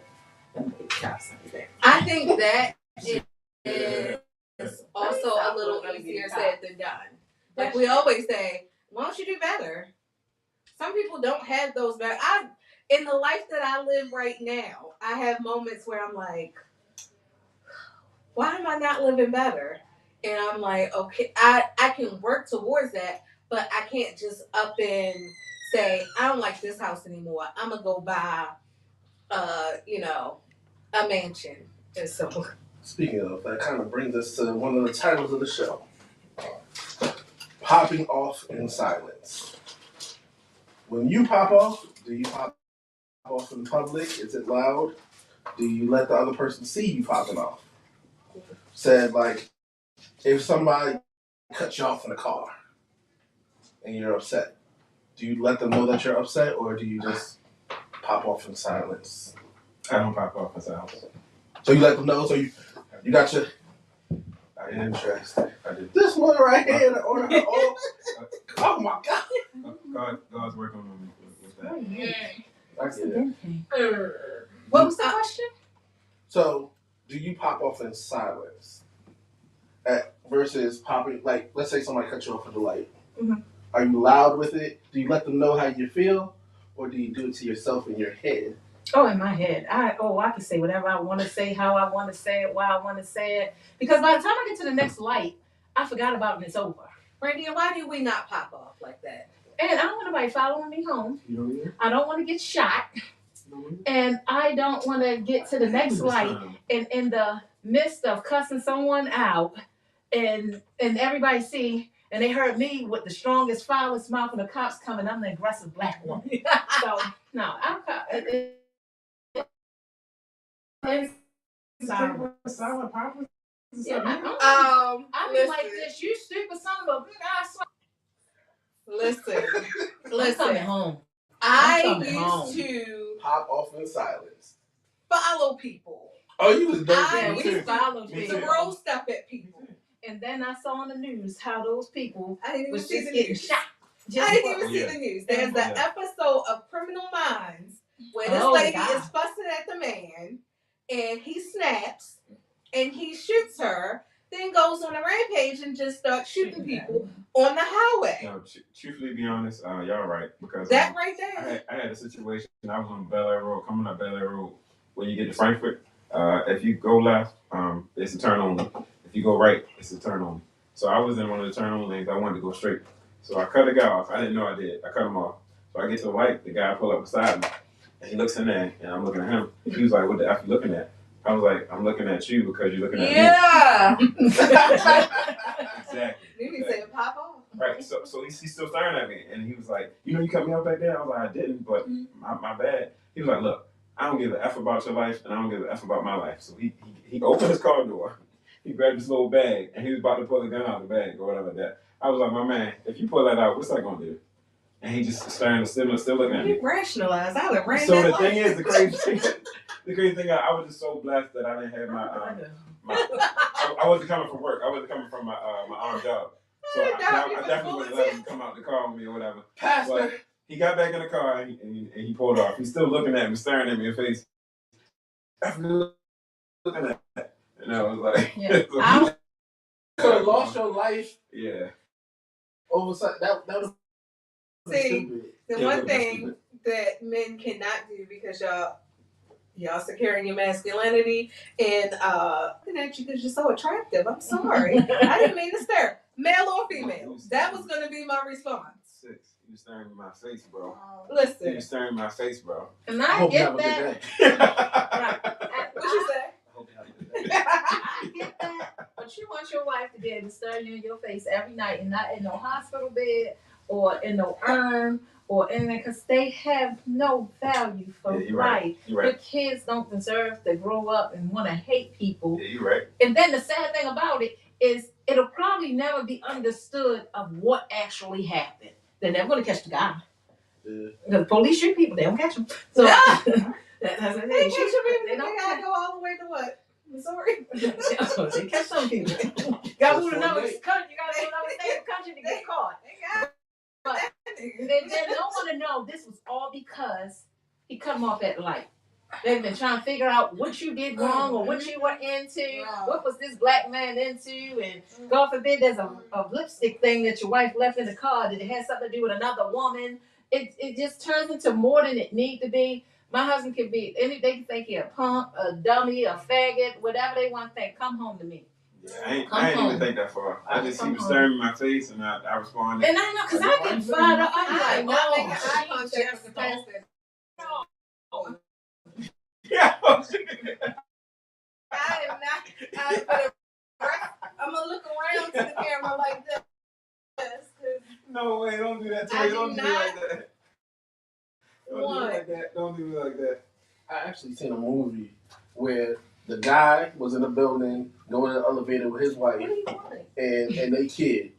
[SPEAKER 3] I think that is also a little easier said than done. Like we always say, why don't you do better? Some people don't have those better. In the life that I live right now, I have moments where I'm like, why am I not living better? And I'm like, okay, I can work towards that, but I can't just up and say, I don't like this house anymore. I'm going to go buy, a mansion. And so,
[SPEAKER 2] speaking of, that kind of brings us to one of the titles of the show. Popping off in silence. When you pop off, do you pop off in public? Is it loud? Do you let the other person see you popping off? Said, like, if somebody cuts you off in a car and you're upset, do you let them know that you're upset, or do you just pop off in silence?
[SPEAKER 4] I don't pop off in silence.
[SPEAKER 2] So you let them know, so you got your... I didn't interest. This one right here, the order. Oh my God.
[SPEAKER 4] God's working on me with that.
[SPEAKER 2] I get it.
[SPEAKER 3] What was the question?
[SPEAKER 2] So, do you pop off in silence versus popping? Like, let's say somebody cut you off at the light. Mm-hmm. Are you loud with it? Do you let them know how you feel, or do you do it to yourself in your head?
[SPEAKER 5] Oh, in my head. I can say whatever I want to say, how I want to say it, why I want to say it. Because by the time I get to the next light, I forgot about it and it's over.
[SPEAKER 3] Randy, why do we not pop off like that?
[SPEAKER 5] And I don't want nobody following me home. I don't want to get shot. And I don't want to get to the next light and in the midst of cussing someone out and everybody see And they heard me with the strongest, foulest mouth, and the cops coming. I'm the aggressive black woman. So no,
[SPEAKER 2] Silent Papa?
[SPEAKER 5] yeah, I be
[SPEAKER 3] listen,
[SPEAKER 5] like this. You stupid son of a bitch! I swear.
[SPEAKER 3] listen.
[SPEAKER 5] I'm coming home.
[SPEAKER 3] I
[SPEAKER 5] coming
[SPEAKER 3] used
[SPEAKER 5] home.
[SPEAKER 3] to
[SPEAKER 2] Pop off in silence.
[SPEAKER 3] follow people,
[SPEAKER 2] Oh, you was dirty.
[SPEAKER 3] I
[SPEAKER 5] Yeah,
[SPEAKER 2] Me
[SPEAKER 5] we
[SPEAKER 2] too.
[SPEAKER 5] followed
[SPEAKER 2] Me
[SPEAKER 5] you.
[SPEAKER 3] to
[SPEAKER 2] too.
[SPEAKER 3] roll stuff at people.
[SPEAKER 5] And then I saw on the news how those people
[SPEAKER 3] I didn't even
[SPEAKER 5] was
[SPEAKER 3] see
[SPEAKER 5] just
[SPEAKER 3] the
[SPEAKER 5] getting
[SPEAKER 3] news.
[SPEAKER 5] shot.
[SPEAKER 3] I didn't even
[SPEAKER 4] Oh,
[SPEAKER 3] see
[SPEAKER 4] yeah.
[SPEAKER 3] the news. There's the
[SPEAKER 4] Yeah.
[SPEAKER 3] episode of Criminal Minds where this
[SPEAKER 5] Oh,
[SPEAKER 3] lady
[SPEAKER 5] God.
[SPEAKER 3] is fussing at the man, and he snaps, and he shoots her. Then goes on a rampage and just starts shooting people on the highway.
[SPEAKER 4] No, truthfully, be honest, y'all right because
[SPEAKER 3] That right there.
[SPEAKER 4] I had a situation. I was on Bel Air Road, coming up Bel Air Road, when you get to Frankfurt. If you go left, it's a turn only. If you go right, it's a turn only. So I was in one of the turn only lanes. I wanted to go straight. So I cut the guy off. I didn't know I did. I cut him off. So I get to the light. The guy pull up beside me, and he looks in there, and I'm looking at him. He was like, "What the F you looking at?" I was like, "I'm looking at you because you're looking at me."
[SPEAKER 3] Yeah.
[SPEAKER 4] Exactly.
[SPEAKER 3] Maybe say pop off.
[SPEAKER 4] Right, so he's still staring at me, and he was like, "You cut me out back there." I was like, "I didn't, but my bad." He was like, "Look, I don't give a F about your life, and I don't give a F about my life." So he opened his car door, he grabbed his little bag, and he was about to pull the gun out of the bag or whatever like that. I was like, "My man, if you pull that out, what's that gonna do?" And he just staring, still looking at me.
[SPEAKER 3] You rationalize. I would ran
[SPEAKER 4] So
[SPEAKER 3] that
[SPEAKER 4] the thing
[SPEAKER 3] life.
[SPEAKER 4] is, the crazy thing, I was just so blessed that I didn't have I wasn't coming from work. I wasn't coming from my armed job. So I definitely would have let him come out the car with me or whatever.
[SPEAKER 2] Pastor.
[SPEAKER 4] But he got back in the car and he pulled off. He's still looking at me, staring at me in the face. Looking at that. And I was like,
[SPEAKER 5] Yeah.
[SPEAKER 2] You could have lost your life
[SPEAKER 4] yeah.
[SPEAKER 2] over something. That was
[SPEAKER 3] See,
[SPEAKER 2] stupid.
[SPEAKER 3] the
[SPEAKER 4] Yeah,
[SPEAKER 3] one
[SPEAKER 4] that's
[SPEAKER 3] thing
[SPEAKER 4] stupid.
[SPEAKER 3] that men cannot do because y'all securing your masculinity and looking at you because you're so attractive. I'm sorry. I didn't mean to stare. Male or female. That was gonna be my response.
[SPEAKER 4] 6. You was staring in my face, bro. You
[SPEAKER 3] Listen.
[SPEAKER 4] was staring in my face, bro.
[SPEAKER 5] And
[SPEAKER 2] I
[SPEAKER 5] I
[SPEAKER 2] hope you
[SPEAKER 5] get
[SPEAKER 2] have a good
[SPEAKER 5] that.
[SPEAKER 2] day.
[SPEAKER 5] Right.
[SPEAKER 3] What you say?
[SPEAKER 4] I hope you have a good day.
[SPEAKER 5] I get that. But you want your wife to be able to stare you in your face every night and not in no hospital bed or in no urn or anything because they have no value for
[SPEAKER 4] Yeah, you're
[SPEAKER 5] life.
[SPEAKER 4] right. You're right.
[SPEAKER 5] Your kids don't deserve to grow up and want to hate people.
[SPEAKER 4] Yeah, you're right.
[SPEAKER 5] And then the sad thing about it is it'll probably never be understood of what actually happened. They're never going to catch the guy.
[SPEAKER 2] Yeah.
[SPEAKER 5] The police shoot people, they don't catch them. So
[SPEAKER 3] Yeah.
[SPEAKER 5] that's what
[SPEAKER 3] They
[SPEAKER 5] they
[SPEAKER 3] catch
[SPEAKER 5] shoot.
[SPEAKER 3] them
[SPEAKER 5] They don't
[SPEAKER 3] gotta go all the way to what? Missouri?
[SPEAKER 5] They catch some people. Gotta move to another country. You gotta go to another state or country to get caught. But they don't want to know this was all because he cut him off at the light. They've been trying to figure out what you did wrong or what you were into. What was this black man into? And God forbid there's a lipstick thing that your wife left in the car. Did it have something to do with another woman? It just turns into more than it need to be. My husband could be they can think he a punk, a dummy, a faggot, whatever they want to think. Come home to me.
[SPEAKER 4] Yeah, I ain't even think that far. He was staring in my face and I responded.
[SPEAKER 5] And I know, because I get fired up. I
[SPEAKER 3] I'm
[SPEAKER 5] like,
[SPEAKER 3] not making
[SPEAKER 5] oh,
[SPEAKER 3] eye contact with the pastor.
[SPEAKER 4] Yeah.
[SPEAKER 3] I am not. I'm gonna look around to the camera like this. 'Cause
[SPEAKER 4] No way, don't do that to
[SPEAKER 3] I
[SPEAKER 4] me.
[SPEAKER 3] do
[SPEAKER 4] Don't do me
[SPEAKER 3] not
[SPEAKER 4] like that. Don't do me like that. Don't do me like that.
[SPEAKER 2] I actually seen a movie where the guy was in a building going in the elevator with his wife
[SPEAKER 3] What are you doing?
[SPEAKER 2] and they kid.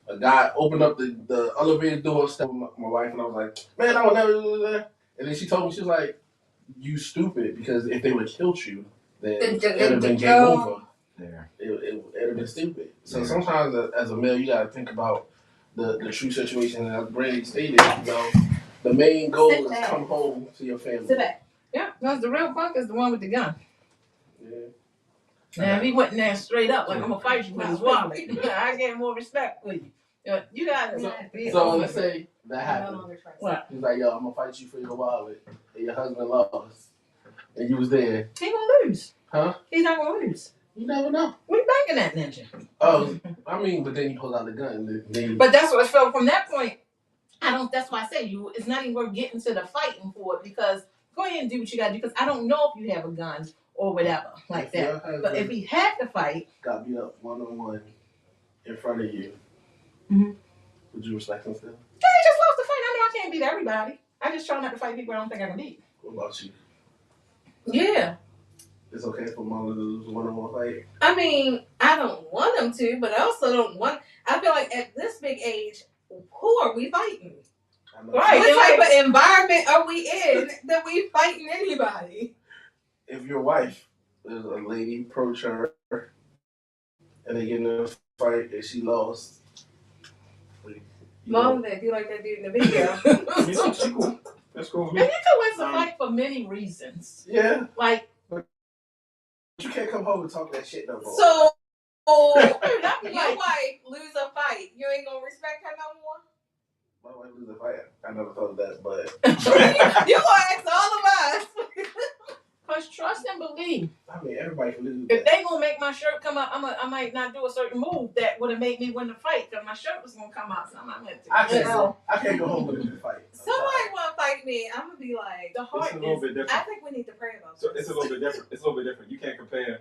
[SPEAKER 2] A guy opened up the elevator door, stepped with my wife, and I was like, man, I would never do that. And then she told me, she was like, you stupid, because if they would have killed you, then it would have been game over.
[SPEAKER 4] Yeah.
[SPEAKER 2] It would have been stupid. So sometimes as a male, you got to think about the true situation. And as Brandy stated, the main goal is come home to your family.
[SPEAKER 5] Sit back. Yeah, because the real punk is the one with the gun.
[SPEAKER 2] Yeah.
[SPEAKER 5] Now, if he went in there straight up, like, I'm going to fight you with his wallet, I get more respect for you. You got to.
[SPEAKER 2] So let's say that happened.
[SPEAKER 5] What?
[SPEAKER 2] He's like, yo, I'm going to fight you for your wallet. And your husband lost. And you was there.
[SPEAKER 5] He going to lose.
[SPEAKER 2] Huh?
[SPEAKER 5] He's not going to lose.
[SPEAKER 2] You never know.
[SPEAKER 5] We banking that ninja.
[SPEAKER 2] Oh, I mean, but then you pull out the gun. And then
[SPEAKER 5] But that's what I felt from that point. That's why I say it's not even worth getting to the fighting for it because go ahead and do what you got to do because I don't know if you have a gun or whatever like that. But if we had to fight.
[SPEAKER 2] Got beat up one-on-one in front of you.
[SPEAKER 5] Mm-hmm.
[SPEAKER 2] Would you respect him still?
[SPEAKER 5] Yeah, he just lost the fight. I know I can't beat everybody. I just try not to fight people I don't think I can beat.
[SPEAKER 2] What about you?
[SPEAKER 3] Yeah.
[SPEAKER 2] It's okay for mom to lose a one-on-one fight?
[SPEAKER 3] I mean, I don't want them to, but I also don't want. I feel like at this big age, who are we fighting?
[SPEAKER 5] Right.
[SPEAKER 3] What type of environment are we in that we fighting anybody?
[SPEAKER 2] If your wife is a lady approach her and they get in a fight and she lost,
[SPEAKER 3] Mom, Dad, you like that dude in the video?
[SPEAKER 4] She cool. That's cool with me.
[SPEAKER 5] And you can win some fight for many reasons.
[SPEAKER 2] Yeah.
[SPEAKER 5] Like,
[SPEAKER 2] but you can't come home and talk that shit no more.
[SPEAKER 3] So, your wife lose a fight, you ain't gonna respect her no more?
[SPEAKER 2] My wife lose a fight. I never thought of that, but
[SPEAKER 3] you gonna ask all of us.
[SPEAKER 5] Cause trust and believe.
[SPEAKER 2] I mean, everybody can lose.
[SPEAKER 5] If they gonna make my shirt come up, I might not do a certain move that would have made me win the fight because my shirt was gonna come out. So I'm not meant to.
[SPEAKER 2] I can't go home with a good fight.
[SPEAKER 3] Somebody wanna fight me, I'm gonna be like,
[SPEAKER 5] The heart
[SPEAKER 4] It's a little bit different.
[SPEAKER 3] I think we need to pray about
[SPEAKER 4] So
[SPEAKER 3] this.
[SPEAKER 4] it's a little bit different. It's a little bit different. You can't compare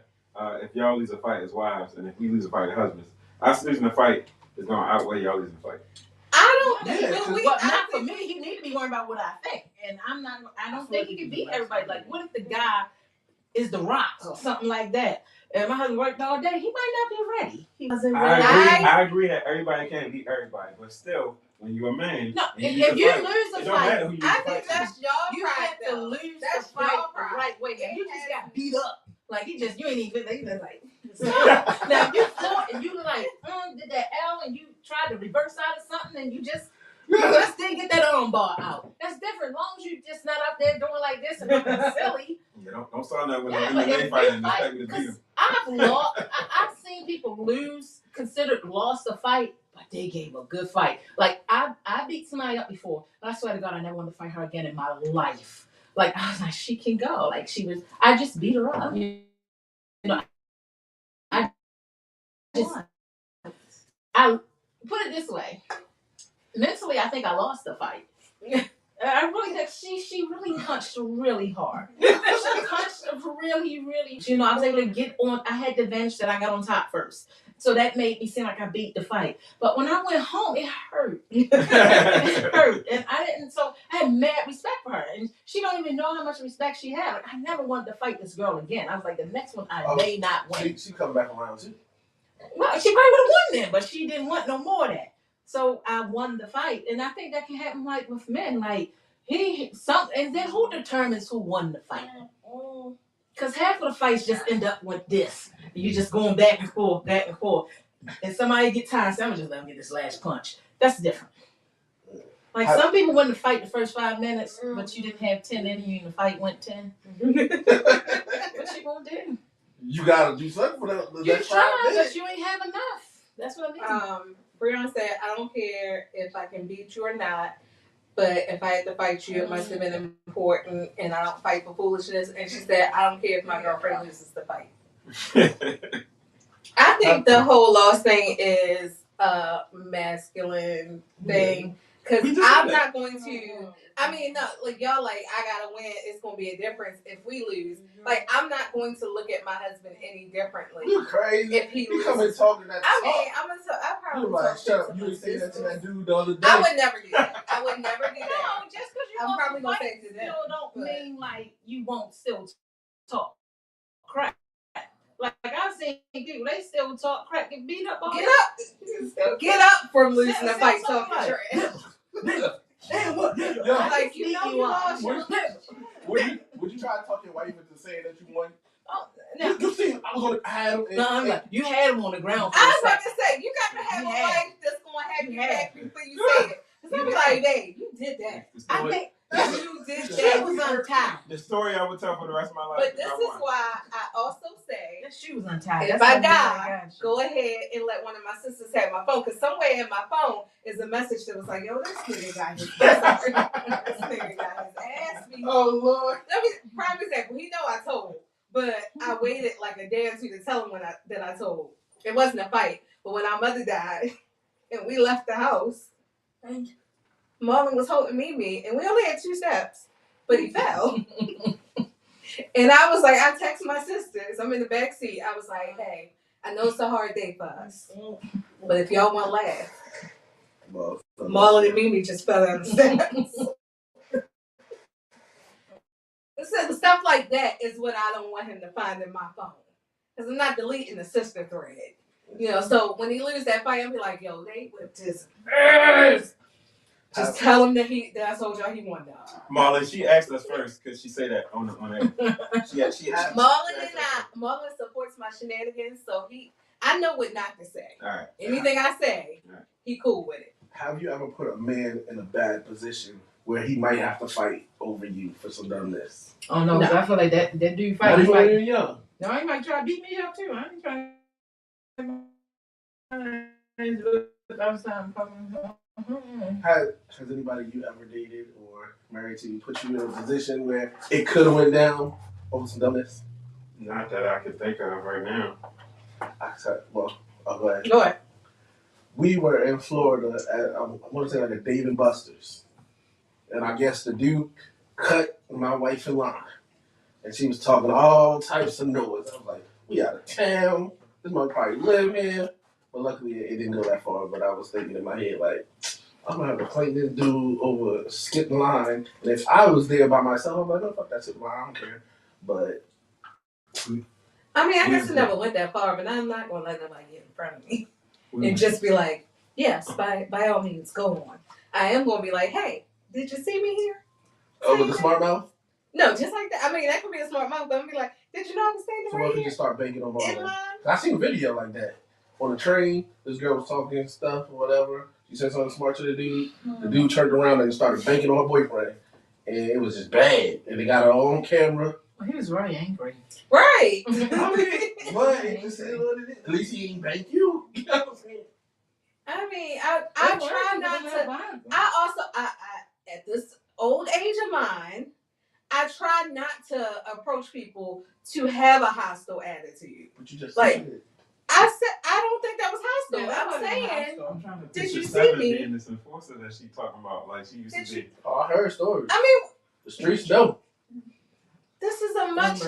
[SPEAKER 4] if y'all lose a fight as wives and if we lose a fight as husbands. Us losing a fight is gonna outweigh y'all losing a fight.
[SPEAKER 3] I don't
[SPEAKER 2] Yeah,
[SPEAKER 3] think
[SPEAKER 5] But not for me. He need to be worried about what I think, and I don't think he can beat everybody. Like, what if the guy is the Rock or something like that? And my husband worked all day. He might not be ready. He wasn't ready.
[SPEAKER 4] I agree that everybody can't beat everybody, but still, when you're a man,
[SPEAKER 5] No,
[SPEAKER 4] and
[SPEAKER 5] if you
[SPEAKER 4] fight,
[SPEAKER 5] lose a
[SPEAKER 4] it don't matter
[SPEAKER 5] fight,
[SPEAKER 4] who you
[SPEAKER 3] I
[SPEAKER 4] lose the
[SPEAKER 3] think
[SPEAKER 4] fight to.
[SPEAKER 3] that's y'all
[SPEAKER 5] you
[SPEAKER 3] pride,
[SPEAKER 5] have to
[SPEAKER 3] though.
[SPEAKER 5] lose
[SPEAKER 3] That's
[SPEAKER 5] the fight
[SPEAKER 3] your
[SPEAKER 5] the
[SPEAKER 3] pride.
[SPEAKER 5] right way.
[SPEAKER 3] It
[SPEAKER 5] You just
[SPEAKER 3] has-
[SPEAKER 5] got beat up. Like you ain't even like. Now if you fought and you like did that L and you tried to reverse out of something and you just didn't get that arm bar out. That's different. As long as you just not up there doing like this and looking silly.
[SPEAKER 4] Yeah, don't start that with an
[SPEAKER 5] But if
[SPEAKER 4] MMA
[SPEAKER 5] you
[SPEAKER 4] fight and
[SPEAKER 5] fight,
[SPEAKER 4] expect me to beat him.
[SPEAKER 5] I've seen people lose, considered lost a fight, but they gave a good fight. Like I beat somebody up before, but I swear to God, I never wanted to fight her again in my life. Like I was like, she can go. Like I just beat her up. You know, I put it this way. Mentally, I think I lost the fight. I really did. She really punched really hard. She punched really, really. You know, I was able to get on. I had the advantage that I got on top first, so that made me seem like I beat the fight. But when I went home, it hurt. It hurt, and I didn't. So I had mad respect for her, and she don't even know how much respect she had. Like, I never wanted to fight this girl again. I was like, the next one I may not win.
[SPEAKER 2] She come back around too.
[SPEAKER 5] Well, she probably would have won then, but she didn't want no more of that. So I won the fight, and I think that can happen like with men. Like and then who determines who won the fight? Because half of the fights just end up with this. You just going back and forth, and somebody get tired. So I'm just let them get this last punch. That's different. Like some people win the fight the first 5 minutes, but you didn't have 10 in you, and the fight went 10. What you gonna do?
[SPEAKER 2] You gotta do something for that.
[SPEAKER 5] You try, but you ain't have enough. That's what I mean.
[SPEAKER 3] Breonna said, I don't care if I can beat you or not, but if I had to fight you, it must have been important, and I don't fight for foolishness. And she said, I don't care if my girlfriend loses the fight. I think the whole loss thing is a masculine thing, because I'm not going to. I mean, no, like y'all, like I gotta win. It's gonna be a difference if we lose. Like I'm not going to look at my husband any differently.
[SPEAKER 2] You crazy?
[SPEAKER 3] If he
[SPEAKER 2] you come and talking that
[SPEAKER 3] I
[SPEAKER 2] talk.
[SPEAKER 3] mean, I probably
[SPEAKER 2] like,
[SPEAKER 3] talk
[SPEAKER 2] shut up.
[SPEAKER 3] to
[SPEAKER 2] You
[SPEAKER 3] my
[SPEAKER 2] ain't say that to
[SPEAKER 3] sisters.
[SPEAKER 2] that dude the other day.
[SPEAKER 3] I would never do that. I would never do that.
[SPEAKER 5] No, just because you
[SPEAKER 3] I'm
[SPEAKER 5] lost
[SPEAKER 3] probably
[SPEAKER 5] the
[SPEAKER 3] gonna
[SPEAKER 5] fight
[SPEAKER 3] say it to them,
[SPEAKER 5] still don't
[SPEAKER 3] but-
[SPEAKER 5] mean like you won't still talk crap. Like I've seen people, they still talk crap, get beat up all
[SPEAKER 3] Get up! Get up from losing the
[SPEAKER 5] Say
[SPEAKER 3] fight
[SPEAKER 5] something
[SPEAKER 3] talking
[SPEAKER 5] like-
[SPEAKER 3] trash.
[SPEAKER 2] Damn, what?
[SPEAKER 5] I'm
[SPEAKER 3] like, you know you lost your
[SPEAKER 2] Would you try to talk your wife into saying that you won?
[SPEAKER 5] Oh, now,
[SPEAKER 2] You see, I was gonna have him.
[SPEAKER 5] no, I'm like, you had him on the ground for
[SPEAKER 3] I
[SPEAKER 5] a
[SPEAKER 3] was about
[SPEAKER 5] second.
[SPEAKER 3] to say, you got to have
[SPEAKER 5] You
[SPEAKER 3] a
[SPEAKER 5] had
[SPEAKER 3] wife that's gonna have
[SPEAKER 5] You
[SPEAKER 3] you
[SPEAKER 5] had
[SPEAKER 3] back before you say it. Cause I'm like, babe, you did that.
[SPEAKER 5] I think
[SPEAKER 3] You did
[SPEAKER 5] she
[SPEAKER 3] that.
[SPEAKER 5] was untied.
[SPEAKER 4] The story I would tell for the rest of my life.
[SPEAKER 3] But this is why I also say,
[SPEAKER 5] That she was untied.
[SPEAKER 3] if
[SPEAKER 5] That's
[SPEAKER 3] I
[SPEAKER 5] how
[SPEAKER 3] die,
[SPEAKER 5] got you.
[SPEAKER 3] go ahead and let one of my sisters have my phone. Because somewhere in my phone is a message that was like, yo, this nigga got his ass. This nigga got his ass beat.
[SPEAKER 2] Oh Lord.
[SPEAKER 3] Let me, prime example, he know I told. But I waited like a day or two to tell him that I told. It wasn't a fight. But when our mother died and we left the house, and Marlon was holding me, and we only had 2 steps, but he fell. And I was like, I text my sisters. I'm in the back seat. I was like, hey, I know it's a hard day for us, but if y'all want to laugh,
[SPEAKER 2] Well,
[SPEAKER 3] Marlon and Mimi just fell out of sense. Stuff like that is what I don't want him to find in my phone. Because I'm not deleting the sister thread. You know, so when he loses that fight, I'll be like, yo, they whipped his ass. Just tell him that I told y'all he won though.
[SPEAKER 4] Marlon, she asked us first because she said that on air. she asked
[SPEAKER 3] Marlon supports my shenanigans, so I know what not to say.
[SPEAKER 4] All right.
[SPEAKER 3] Anything I say, he cool with it.
[SPEAKER 2] Have you ever put a man in a bad position where he might have to fight over you for some dumbness?
[SPEAKER 5] Oh no, I feel like that dude
[SPEAKER 2] Not
[SPEAKER 5] fight.
[SPEAKER 2] even when you're young.
[SPEAKER 5] No, he might try to beat me up too. I ain't trying
[SPEAKER 2] Has anybody you ever dated or married to put you in a position where it could have went down over some dumbness?
[SPEAKER 4] Not that I can think of right now.
[SPEAKER 2] Go ahead.
[SPEAKER 3] Go ahead.
[SPEAKER 2] We were in Florida at, I want to say like a Dave and Buster's. And I guess the dude cut my wife in line. And she was talking all types of noise. I was like, we out of town. This mother probably live here. But luckily it didn't go that far. But I was thinking in my head, like, I'm going to have to fight this dude over skipping line. And if I was there by myself, I'm like, no, fuck that shit, I don't care. But
[SPEAKER 3] I mean, I guess it never went that far, but I'm not going to let nobody get in front of me. And just be like, yes, by all means, go on. I am going to be like, hey, did you see me here?
[SPEAKER 2] Oh, with the smart mouth?
[SPEAKER 3] No, just like that. I mean, that could be a smart mouth, but I'm going to be like, did you know I was standing
[SPEAKER 2] So
[SPEAKER 3] right
[SPEAKER 2] what if
[SPEAKER 3] here?
[SPEAKER 2] you just start banking on
[SPEAKER 3] In
[SPEAKER 2] all
[SPEAKER 3] line?
[SPEAKER 2] I seen a video like that. On the train, this girl was talking stuff or whatever. She said something smart to the dude. The dude turned around and started banking on her boyfriend. And it was just bad. And they got her on camera.
[SPEAKER 5] He was very angry.
[SPEAKER 3] Right.
[SPEAKER 2] I mean, what? At least he ain't bank you. You know what I'm saying?
[SPEAKER 3] I mean, I try not to. I at this old age of mine, I try not to approach people to have a hostile attitude.
[SPEAKER 2] But you just
[SPEAKER 3] like
[SPEAKER 2] said it.
[SPEAKER 3] I don't think that was hostile.
[SPEAKER 5] Yeah,
[SPEAKER 3] I'm saying,
[SPEAKER 4] I'm trying to
[SPEAKER 3] did you
[SPEAKER 4] picture
[SPEAKER 3] see me?
[SPEAKER 4] being this enforcer that she talking about, like she used to be.
[SPEAKER 2] Oh, I heard stories.
[SPEAKER 3] I mean,
[SPEAKER 2] The streets know.
[SPEAKER 3] this is a much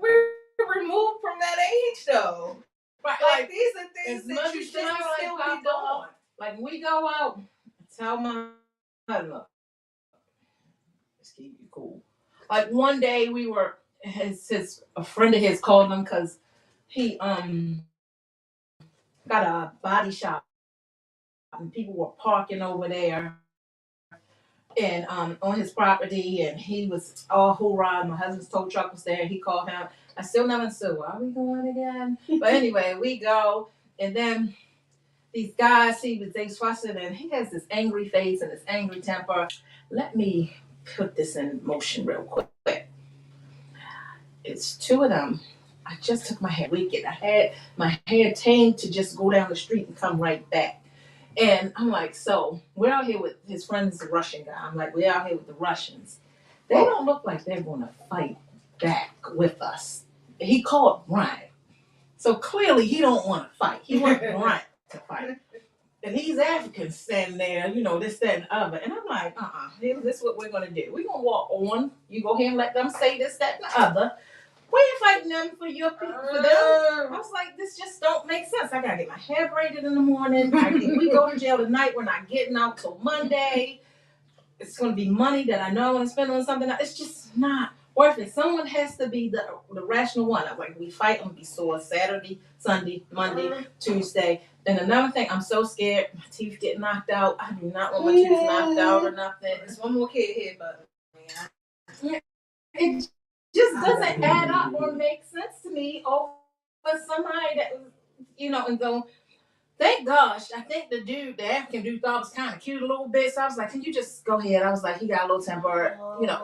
[SPEAKER 3] we're removed from that age though.
[SPEAKER 5] Right,
[SPEAKER 3] Like these are things that you should still be doing.
[SPEAKER 5] Like when we go out, tell my husband, let's keep you cool. Like one day we were a friend of his called him because he got a body shop and people were parking over there and on his property and he was all hoorah. My husband's tow truck was there. He called him. I still never said, "Why are we going again?" But anyway, we go and then these guys, they fussing and he has this angry face and this angry temper. Let me put this in motion real quick. It's two of them. I just took my hair wicked. I had my hair tamed to just go down the street and come right back. And I'm like, so we're out here with his friend's a Russian guy. I'm like, we're out here with the Russians. They don't look like they're going to fight back with us. He called Brian. So clearly he don't want to fight. He wants Brian to fight. And these Africans standing there, this, that, and the other. And I'm like, this is what we're going to do. We're going to walk on. You go ahead and let them say this, that, and the other. We ain't fighting them for your people, for them. I was like, this just don't make sense. I got to get my hair braided in the morning. We go to jail tonight. We're not getting out till Monday. It's going to be money that I know I'm going to spend on something. It's just not worth it. Someone has to be the rational one. I was like, we fight, I'm going to be sore Saturday, Sunday, Monday, Tuesday. And another thing, I'm so scared. My teeth get knocked out. I do not want my teeth knocked out or nothing.
[SPEAKER 3] There's one more kid here, but
[SPEAKER 5] it just doesn't add up or make sense to me over somebody that, and so thank gosh, I think the African dude thought it was kind of cute a little bit. So I was like, can you just go ahead? I was like, he got a little temper.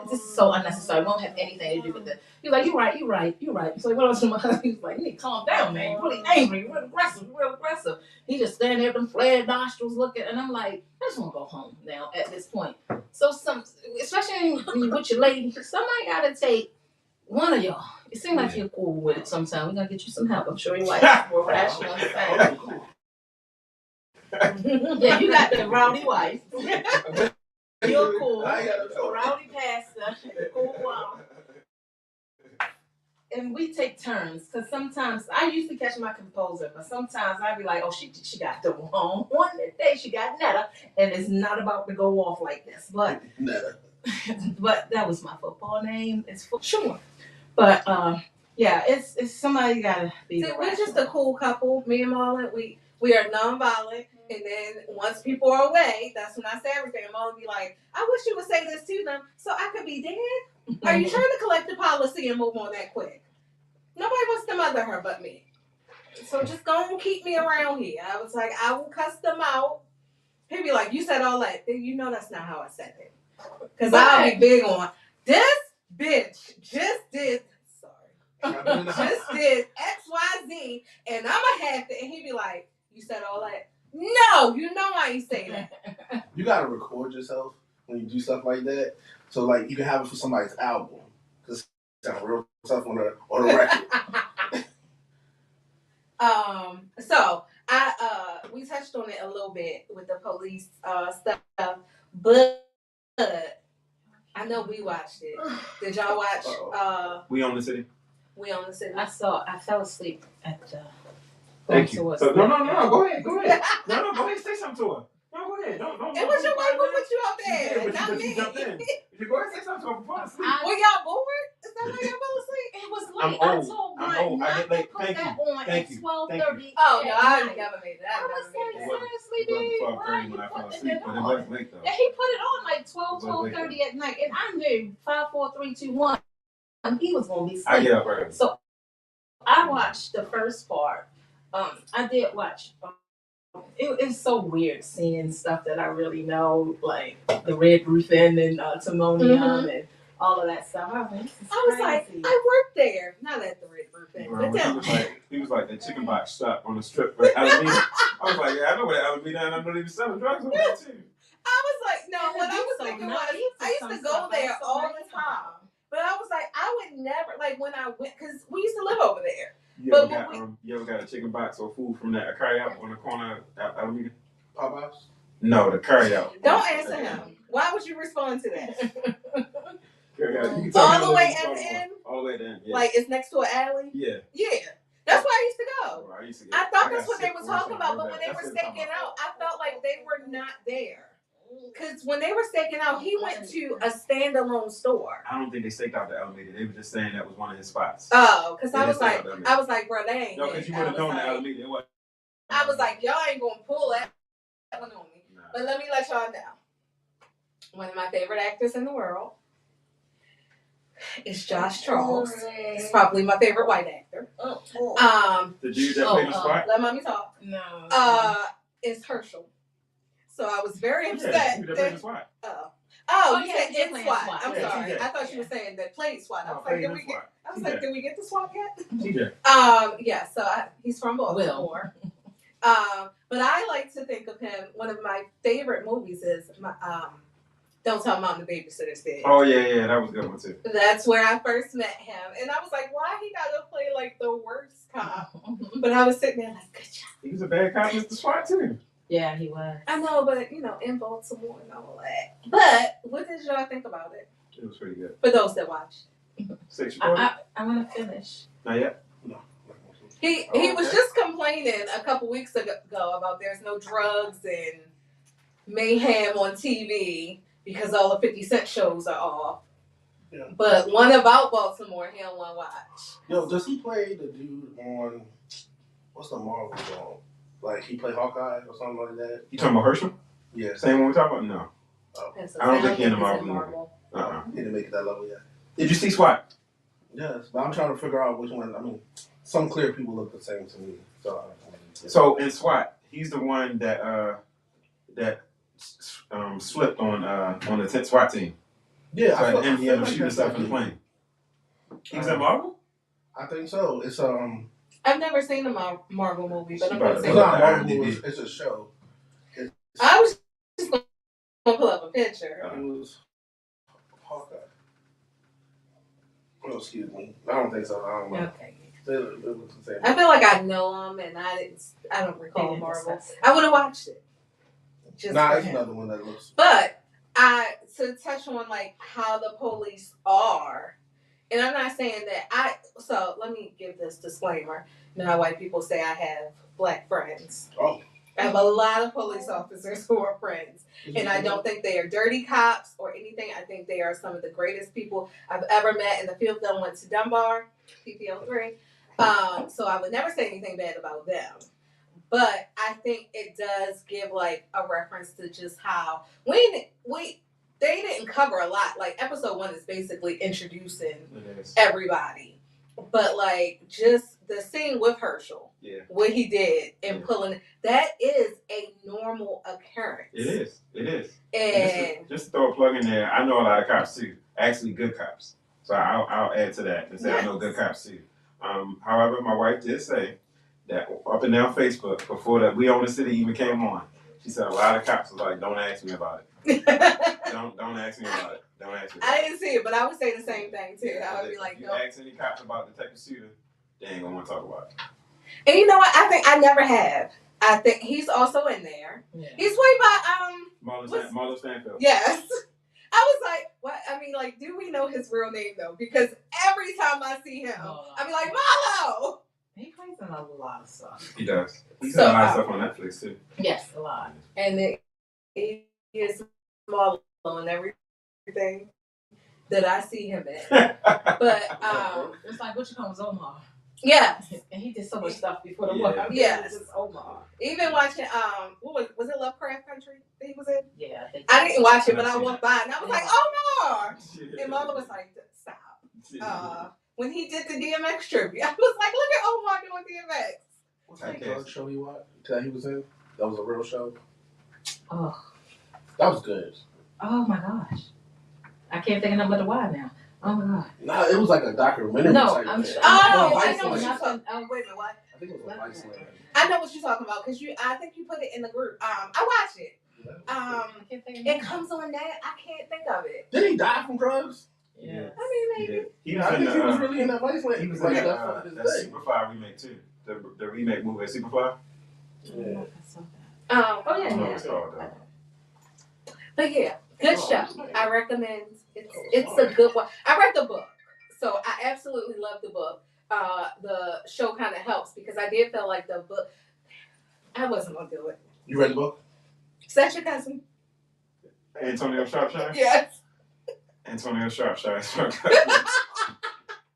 [SPEAKER 5] This is so unnecessary. It won't have anything to do with it. He was like, you're right. So what else? He was like, you need to calm down, man. You're really angry, you're real aggressive. He just standing there with them flared nostrils looking. And I'm like, I just want to go home now at this point. So especially when you're with your lady, somebody got to take one of y'all. It seems like you're cool with it sometimes. We're going to get you some help. I'm sure your wife is more rational and yeah, you got the rowdy wife. You're cool. Rowdy pastor. Cool. and we take turns because sometimes I used to catch my composure, but sometimes I'd be like, oh, she got the wrong one today. She got Netta, and it's not about to go off like this. But
[SPEAKER 2] Netta.
[SPEAKER 5] but that was my football name. It's for sure. But yeah, it's somebody gotta be.
[SPEAKER 3] See, we're just a cool couple. Me and Marlon, we are nonviolent. And then once people are away, that's when I say everything. And Marlon be like, I wish you would say this to them so I could be dead. Are you trying to collect the policy and move on that quick? Nobody wants to mother her but me. So just go and keep me around here. I was like, I will cuss them out. He'd be like, you said all that. You know that's not how I said it. Because I'll be big on, this bitch just did, just did X, Y, Z, and I'ma have to, and he'd be like, you said all that? No, you know I ain't say that.
[SPEAKER 2] You gotta record yourself when you do stuff like that, so like you can have it for somebody's album. Cause it sounds real tough on a record.
[SPEAKER 3] So we touched on it a little bit with the police stuff, but I know we watched it. Did y'all watch?
[SPEAKER 4] We Own the City.
[SPEAKER 3] We Own the City.
[SPEAKER 5] I fell asleep at the.
[SPEAKER 4] Thank you. So, no, go ahead. No, go ahead, say something to her. No, go ahead. Don't.
[SPEAKER 3] It was your wife who put you up there,
[SPEAKER 4] Yeah,
[SPEAKER 3] not
[SPEAKER 4] but
[SPEAKER 3] me.
[SPEAKER 4] you jumped in. If you go ahead, say something to her before I sleep.
[SPEAKER 3] Were y'all bored? Is that why y'all fell asleep?
[SPEAKER 5] It was
[SPEAKER 4] I'm
[SPEAKER 5] late.
[SPEAKER 4] old.
[SPEAKER 5] I told
[SPEAKER 4] I'm
[SPEAKER 5] Brian
[SPEAKER 4] old. I
[SPEAKER 5] not
[SPEAKER 4] get
[SPEAKER 5] to
[SPEAKER 4] late.
[SPEAKER 5] put
[SPEAKER 4] Thank
[SPEAKER 5] that
[SPEAKER 4] you.
[SPEAKER 5] on
[SPEAKER 4] Thank
[SPEAKER 5] at
[SPEAKER 4] you.
[SPEAKER 5] 12:30.
[SPEAKER 3] Oh no, I
[SPEAKER 5] night.
[SPEAKER 3] never made that.
[SPEAKER 5] I was like,
[SPEAKER 4] It wasn't-
[SPEAKER 5] seriously,
[SPEAKER 4] It wasn't
[SPEAKER 5] dude,
[SPEAKER 4] 12:30
[SPEAKER 5] why
[SPEAKER 4] when I
[SPEAKER 5] you
[SPEAKER 4] fell
[SPEAKER 5] putting
[SPEAKER 4] asleep,
[SPEAKER 5] it
[SPEAKER 4] but it
[SPEAKER 5] on?
[SPEAKER 4] wasn't late though.
[SPEAKER 5] And he put it on like 12,
[SPEAKER 4] It was late,
[SPEAKER 5] 12:30 at night, and I knew 5, 4, 3, 2, 1. He was gonna be
[SPEAKER 4] I
[SPEAKER 5] asleep.
[SPEAKER 4] get up early.
[SPEAKER 5] So I watched the first part. I did watch. It's so weird seeing stuff that I really know, like the Red Roof Inn and Timonium and all of that stuff. I was like,
[SPEAKER 3] I worked there. Not at the Red Roof Inn,
[SPEAKER 4] Bro,
[SPEAKER 3] but
[SPEAKER 4] he was like the chicken box shop on the strip for Alameda. I was like, yeah, I know where Alameda, and I know they be selling drugs over there too.
[SPEAKER 3] I was like, no,
[SPEAKER 5] And
[SPEAKER 3] what I
[SPEAKER 5] it
[SPEAKER 3] was
[SPEAKER 5] so
[SPEAKER 3] thinking
[SPEAKER 5] nice
[SPEAKER 3] was, I used
[SPEAKER 5] and
[SPEAKER 3] to
[SPEAKER 5] some
[SPEAKER 3] go
[SPEAKER 5] stuff
[SPEAKER 3] there
[SPEAKER 5] that's so
[SPEAKER 3] all
[SPEAKER 5] nice
[SPEAKER 3] the
[SPEAKER 5] about
[SPEAKER 3] time. But I was like, I would never, like when I went, because we used to live over there.
[SPEAKER 4] You ever got a chicken box or food from that carry out on the corner of Alameda?
[SPEAKER 2] Popeyes?
[SPEAKER 4] No, the carry out.
[SPEAKER 3] Don't answer him. Why would you respond to that?
[SPEAKER 4] Carry out. You can tell me
[SPEAKER 3] All the way
[SPEAKER 4] how
[SPEAKER 3] at
[SPEAKER 4] to
[SPEAKER 3] the end?
[SPEAKER 4] All the way at the end. Yeah.
[SPEAKER 3] Like it's next to an alley?
[SPEAKER 4] Yeah.
[SPEAKER 3] Yeah. That's where I used to go.
[SPEAKER 4] Bro, I used to
[SPEAKER 3] I
[SPEAKER 4] get-
[SPEAKER 3] thought
[SPEAKER 4] got
[SPEAKER 3] that's what they
[SPEAKER 4] sick
[SPEAKER 3] were
[SPEAKER 4] on
[SPEAKER 3] talking
[SPEAKER 4] something
[SPEAKER 3] about,
[SPEAKER 4] real
[SPEAKER 3] but when
[SPEAKER 4] bad.
[SPEAKER 3] they
[SPEAKER 4] That's
[SPEAKER 3] were
[SPEAKER 4] what I'm
[SPEAKER 3] staking
[SPEAKER 4] talking
[SPEAKER 3] out,
[SPEAKER 4] about.
[SPEAKER 3] I felt like they were not there. Because when they were staking out, he went to a standalone store.
[SPEAKER 4] I don't think they staked out the Alameda. They were just saying that was one of his spots.
[SPEAKER 3] Oh, because
[SPEAKER 4] They
[SPEAKER 3] I
[SPEAKER 4] didn't
[SPEAKER 3] was
[SPEAKER 4] stake
[SPEAKER 3] like,
[SPEAKER 4] out the Alameda.
[SPEAKER 3] bro, they ain't
[SPEAKER 4] No,
[SPEAKER 3] it.
[SPEAKER 4] because you would have
[SPEAKER 3] I was
[SPEAKER 4] known the
[SPEAKER 3] like-
[SPEAKER 4] Alameda. It was.
[SPEAKER 3] I was like, y'all ain't gonna pull that one on me.
[SPEAKER 4] Nah.
[SPEAKER 3] But let me let y'all know. One of my favorite actors in the world is Josh Charles. He's probably my favorite white actor.
[SPEAKER 4] The dude that played the spot?
[SPEAKER 3] Let mommy talk.
[SPEAKER 5] No.
[SPEAKER 3] Is Herschel. So I was very
[SPEAKER 4] Yeah,
[SPEAKER 3] upset.
[SPEAKER 4] the dude that played the spot.
[SPEAKER 3] You
[SPEAKER 5] yeah,
[SPEAKER 3] said
[SPEAKER 5] he did
[SPEAKER 3] in
[SPEAKER 5] play
[SPEAKER 3] SWAT.
[SPEAKER 5] SWAT.
[SPEAKER 3] I'm
[SPEAKER 4] Yeah,
[SPEAKER 3] sorry.
[SPEAKER 4] TJ.
[SPEAKER 3] I thought you were saying that played SWAT. I
[SPEAKER 4] No,
[SPEAKER 3] was like,
[SPEAKER 4] played
[SPEAKER 3] did
[SPEAKER 4] in
[SPEAKER 3] we
[SPEAKER 4] SWAT.
[SPEAKER 3] get? Did we get the SWAT yet?
[SPEAKER 4] TJ.
[SPEAKER 3] Yeah. So he's from Baltimore. But I like to think of him. One of my favorite movies is Don't Tell Mom the Babysitter's Dead.
[SPEAKER 4] Oh yeah, that was a good one too.
[SPEAKER 3] That's where I first met him, and I was like, why he gotta play like the worst cop? But I was sitting there like, good job.
[SPEAKER 4] He was a bad cop with the SWAT too.
[SPEAKER 5] Yeah, he was.
[SPEAKER 3] I know, but in Baltimore and all that. But what did y'all think about it?
[SPEAKER 4] It was pretty good.
[SPEAKER 3] For those that watched,
[SPEAKER 4] 6
[SPEAKER 5] I'm gonna finish.
[SPEAKER 4] Not yet.
[SPEAKER 3] he was just complaining a couple weeks ago about there's no drugs and mayhem on TV because all the 50 Cent shows are off.
[SPEAKER 2] Yeah.
[SPEAKER 3] But one about Baltimore, he don't want to watch.
[SPEAKER 2] Yo, does he play the dude on what's the Marvel song? Like he played Hawkeye or something like that?
[SPEAKER 4] You talking about Herschel?
[SPEAKER 2] Yeah.
[SPEAKER 4] Same one we talking about? No. I don't think he in the Marvel movie.
[SPEAKER 2] He didn't make it that level yet.
[SPEAKER 4] Did you see SWAT?
[SPEAKER 2] Yes, but I'm trying to figure out which one. I mean, some clear people look the same to me.
[SPEAKER 4] So in SWAT, he's the one that slipped on the 10th SWAT team.
[SPEAKER 2] Yeah,
[SPEAKER 4] So
[SPEAKER 2] I
[SPEAKER 4] at the end he ended up shooting
[SPEAKER 2] that's
[SPEAKER 4] stuff in the
[SPEAKER 2] him.
[SPEAKER 4] plane. He was in Marvel?
[SPEAKER 2] I think so. It's
[SPEAKER 3] I've never seen a Marvel movie, but I'm
[SPEAKER 4] She
[SPEAKER 3] gonna
[SPEAKER 4] about
[SPEAKER 3] say
[SPEAKER 2] it's not a Marvel
[SPEAKER 4] IMDb.
[SPEAKER 2] movie. It's a show.
[SPEAKER 3] I was just gonna pull up a picture.
[SPEAKER 2] It was Hawkeye. Oh, excuse me. I don't think so. I don't know.
[SPEAKER 3] Okay.
[SPEAKER 2] It was the same.
[SPEAKER 3] I feel like I know him, and I don't recall Marvel. I would have watched it. Just
[SPEAKER 2] Nah,
[SPEAKER 3] for
[SPEAKER 2] it's
[SPEAKER 3] him.
[SPEAKER 2] another one that looks.
[SPEAKER 3] But to touch on like how the police are, and I'm not saying that so let me give this disclaimer. You know how white people say I have black friends.
[SPEAKER 2] Oh.
[SPEAKER 3] I have a lot of police officers who are friends. And I don't think they are dirty cops or anything. I think they are some of the greatest people I've ever met. And the few of them went to Dunbar, PPO3. So I would never say anything bad about them. But I think it does give like a reference to just how they didn't cover a lot. Like episode 1 is basically introducing everybody. But like just the scene with Herschel, what he did and pulling, that is a normal occurrence.
[SPEAKER 4] It is.
[SPEAKER 3] And
[SPEAKER 4] just to throw a plug in there, I know a lot of cops too. Actually, good cops. So I'll add to that and say I know good cops too. However, my wife did say that up and down Facebook before that We Own the City even came on, she said a lot of cops was like, "Don't ask me about it. don't ask me about it. Don't ask me."
[SPEAKER 3] I didn't see it, but I would say the same thing too. I would be like,
[SPEAKER 4] if you
[SPEAKER 3] no.
[SPEAKER 4] ask any cops about Detective Shooter, they ain't gonna want to talk about it.
[SPEAKER 3] And you know what? I think I never have. I think he's also in there. Yeah. He's played by
[SPEAKER 4] Marlo Stanfield.
[SPEAKER 3] Yes. I was like, what? I mean, like, do we know his real name though? Because every time I see him, I be like, Marlo.
[SPEAKER 5] He plays in a lot of stuff.
[SPEAKER 4] He does. He's done a lot of stuff on Netflix too.
[SPEAKER 5] Yes, a lot.
[SPEAKER 3] And he is Marlo and everything that I see him in. But
[SPEAKER 5] it's like what you call Omar.
[SPEAKER 3] Yes.
[SPEAKER 5] And he did so much stuff before the book.
[SPEAKER 3] Yes.
[SPEAKER 5] It's Omar.
[SPEAKER 3] Even watching what was it Lovecraft Country that he was in?
[SPEAKER 5] Yeah.
[SPEAKER 3] I didn't watch it, but I walked by and I was like, Omar. And Mother was like, stop. When he did the DMX tribute, I was like, look at Omar doing DMX.
[SPEAKER 2] What's that drug show he watched? That he was in? That was a real show?
[SPEAKER 5] Oh.
[SPEAKER 2] That was good.
[SPEAKER 5] Oh my gosh. I can't think of nothing but the why now. Oh my god.
[SPEAKER 2] Nah, it was like a documentary.
[SPEAKER 5] No,
[SPEAKER 2] type
[SPEAKER 5] I'm
[SPEAKER 2] thing.
[SPEAKER 5] sure.
[SPEAKER 3] I know what you're talking about. Wait a minute, what?
[SPEAKER 2] I think it was a Viceland.
[SPEAKER 3] I know what you're talking about because I think you put it in the group. I watched it.
[SPEAKER 5] I can't think of
[SPEAKER 3] It comes on that. I can't think of it.
[SPEAKER 2] Did he die from drugs?
[SPEAKER 4] Yeah.
[SPEAKER 3] I mean, maybe.
[SPEAKER 4] He was
[SPEAKER 2] I
[SPEAKER 4] in
[SPEAKER 2] think
[SPEAKER 4] the,
[SPEAKER 2] he was really in that Viceland.
[SPEAKER 4] He was
[SPEAKER 2] like
[SPEAKER 4] in
[SPEAKER 2] that
[SPEAKER 4] the Superfly remake too. The remake movie of Superfly.
[SPEAKER 2] Yeah.
[SPEAKER 5] Oh yeah.
[SPEAKER 4] I don't know what it's called though.
[SPEAKER 3] But yeah, good show. I recommend. It's a good one. I read the book, so I absolutely love the book. The show kind of helps because I did feel like the book. I wasn't gonna do it.
[SPEAKER 2] You read the book?
[SPEAKER 3] Is that your cousin?
[SPEAKER 4] Antonio Sharpshire?
[SPEAKER 3] Yes.
[SPEAKER 4] Antonio Sharpshire.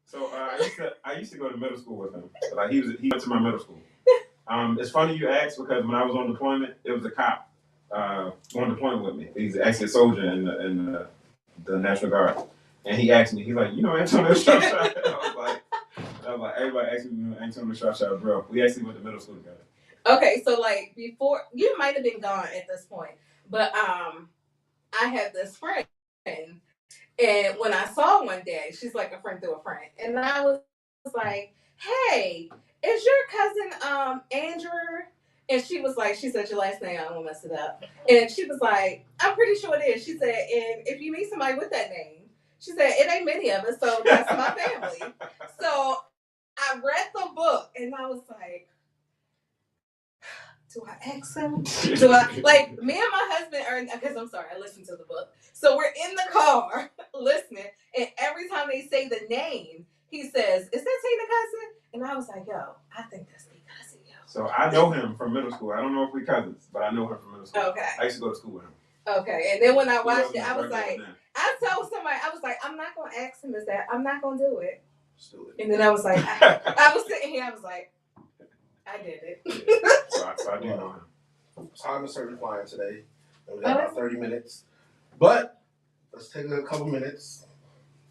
[SPEAKER 4] So I used to go to middle school with him. Like he went to my middle school. It's funny you asked because when I was on deployment, it was a cop on deployment with me. He's actually a soldier in the National Guard, and he asked me. He's like, you know Antonio Sharpshire? I was like, everybody asked me, you know Antonio Sharpshire, bro. We actually went to middle school together.
[SPEAKER 3] Okay, so like before, you might have been gone at this point, but I had this friend, and when I saw one day, she's like a friend through a friend, and I was like, "Hey, is your cousin Andrew?" And she said your last name, I don't want to mess it up. And she was like, "I'm pretty sure it is." She said, "And if you meet somebody with that name," she said, "it ain't many of us, so that's my family." So I read the book, and I was like, do I ask him? Do I, like, me and my husband are, because I'm sorry, I listened to the book. So we're in the car listening, and every time they say the name, he says, "Is that Tina cousin?" And I was like, yo, I think that's Tina cousin, yo.
[SPEAKER 4] So I know him from middle school. I don't know if we're cousins, but I know him from middle school.
[SPEAKER 3] Okay.
[SPEAKER 4] I used to go to school with him.
[SPEAKER 3] Okay, and then when I watched it, I was like, I told somebody, I was like, I'm not going to ask him I'm not going to do it. And then I was like, I was sitting here, I was like, I did it.
[SPEAKER 4] So I do know him.
[SPEAKER 2] Time is certainly flying today. And we got about 30 minutes. But let's take a couple minutes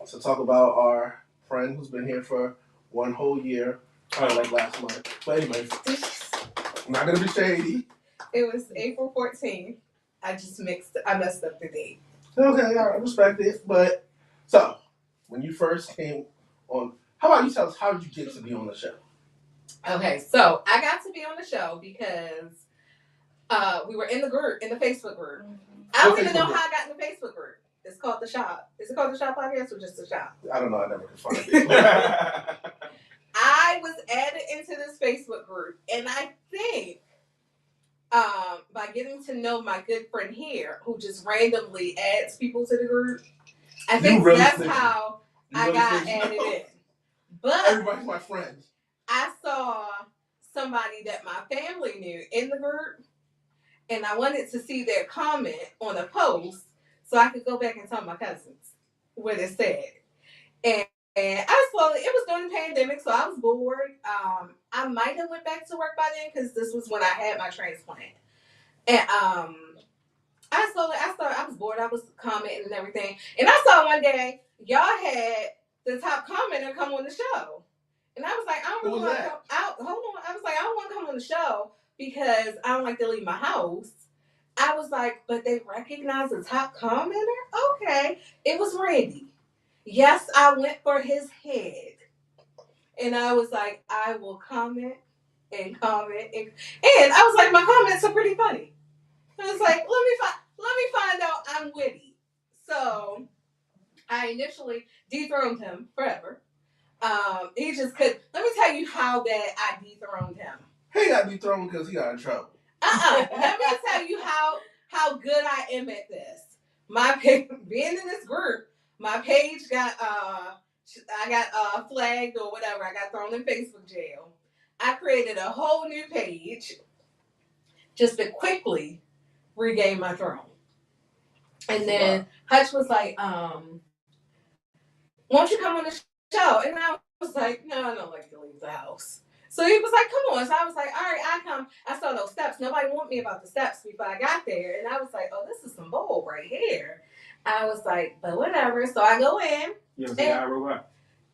[SPEAKER 2] to talk about our friend who's been here for one whole year, kind of like last month. But anyway, I'm not going to be shady.
[SPEAKER 3] It was April 14th. I messed up the date.
[SPEAKER 2] Okay, I respect it. But, so, when you first came on, how about you tell us, how did you get to be on the show?
[SPEAKER 3] Okay, so I got to be on the show because we were in the group, in the Facebook group. I don't even know how I got in the Facebook group. It's called The Shop. Is it called The Shop Podcast or just The Shop?
[SPEAKER 2] I don't know. I never could find it.
[SPEAKER 3] I was added into this Facebook group, and I think by getting to know my good friend here, who just randomly adds people to the group, I think that's how I got added in. But
[SPEAKER 2] Everybody's my friend.
[SPEAKER 3] I saw somebody that my family knew in the group, and I wanted to see their comment on a post so I could go back and tell my cousins what it said. And I slowly, it was during the pandemic, so I was bored. I might have went back to work by then because this was when I had my transplant. And I was bored. I was commenting and everything. And I saw one day y'all had the top commenter come on the show. And I was like, I don't really want to come out. Hold on. I was like, I don't want to come on the show because I don't like to leave my house. I was like, but they recognize the top commenter? Okay. It was Randy. Yes, I went for his head. And I was like, I will comment and comment. And I was like, my comments are pretty funny. I was like, let me find out I'm witty. So I initially dethroned him forever. He just could. Let me tell you how bad I dethroned him.
[SPEAKER 2] He got dethroned because he got in trouble.
[SPEAKER 3] Let me tell you how good I am at this. My page, being in this group, my page got I got flagged or whatever. I got thrown in Facebook jail. I created a whole new page just to quickly regain my throne. And then Hutch was like, won't you come on the show? And I was like, no, I don't like to leave the house. So he was like, come on. So I was like, all right, I come. I saw those steps. Nobody warned me about the steps before I got there. And I was like, oh, this is some bull right here. I was like, but whatever. So I go in.
[SPEAKER 4] You ever see iRobot?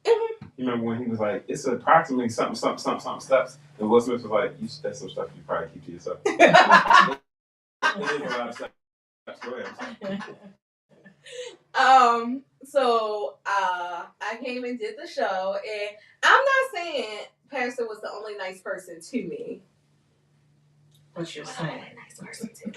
[SPEAKER 4] Mm-hmm. You remember when he was like, it's approximately something steps. And Will Smith was like, that's some stuff you probably keep to yourself. It is a lot of steps. Go ahead.
[SPEAKER 3] So I came and did the show, and I'm not saying Pastor was the only nice person to me. What you're saying, nice person to me.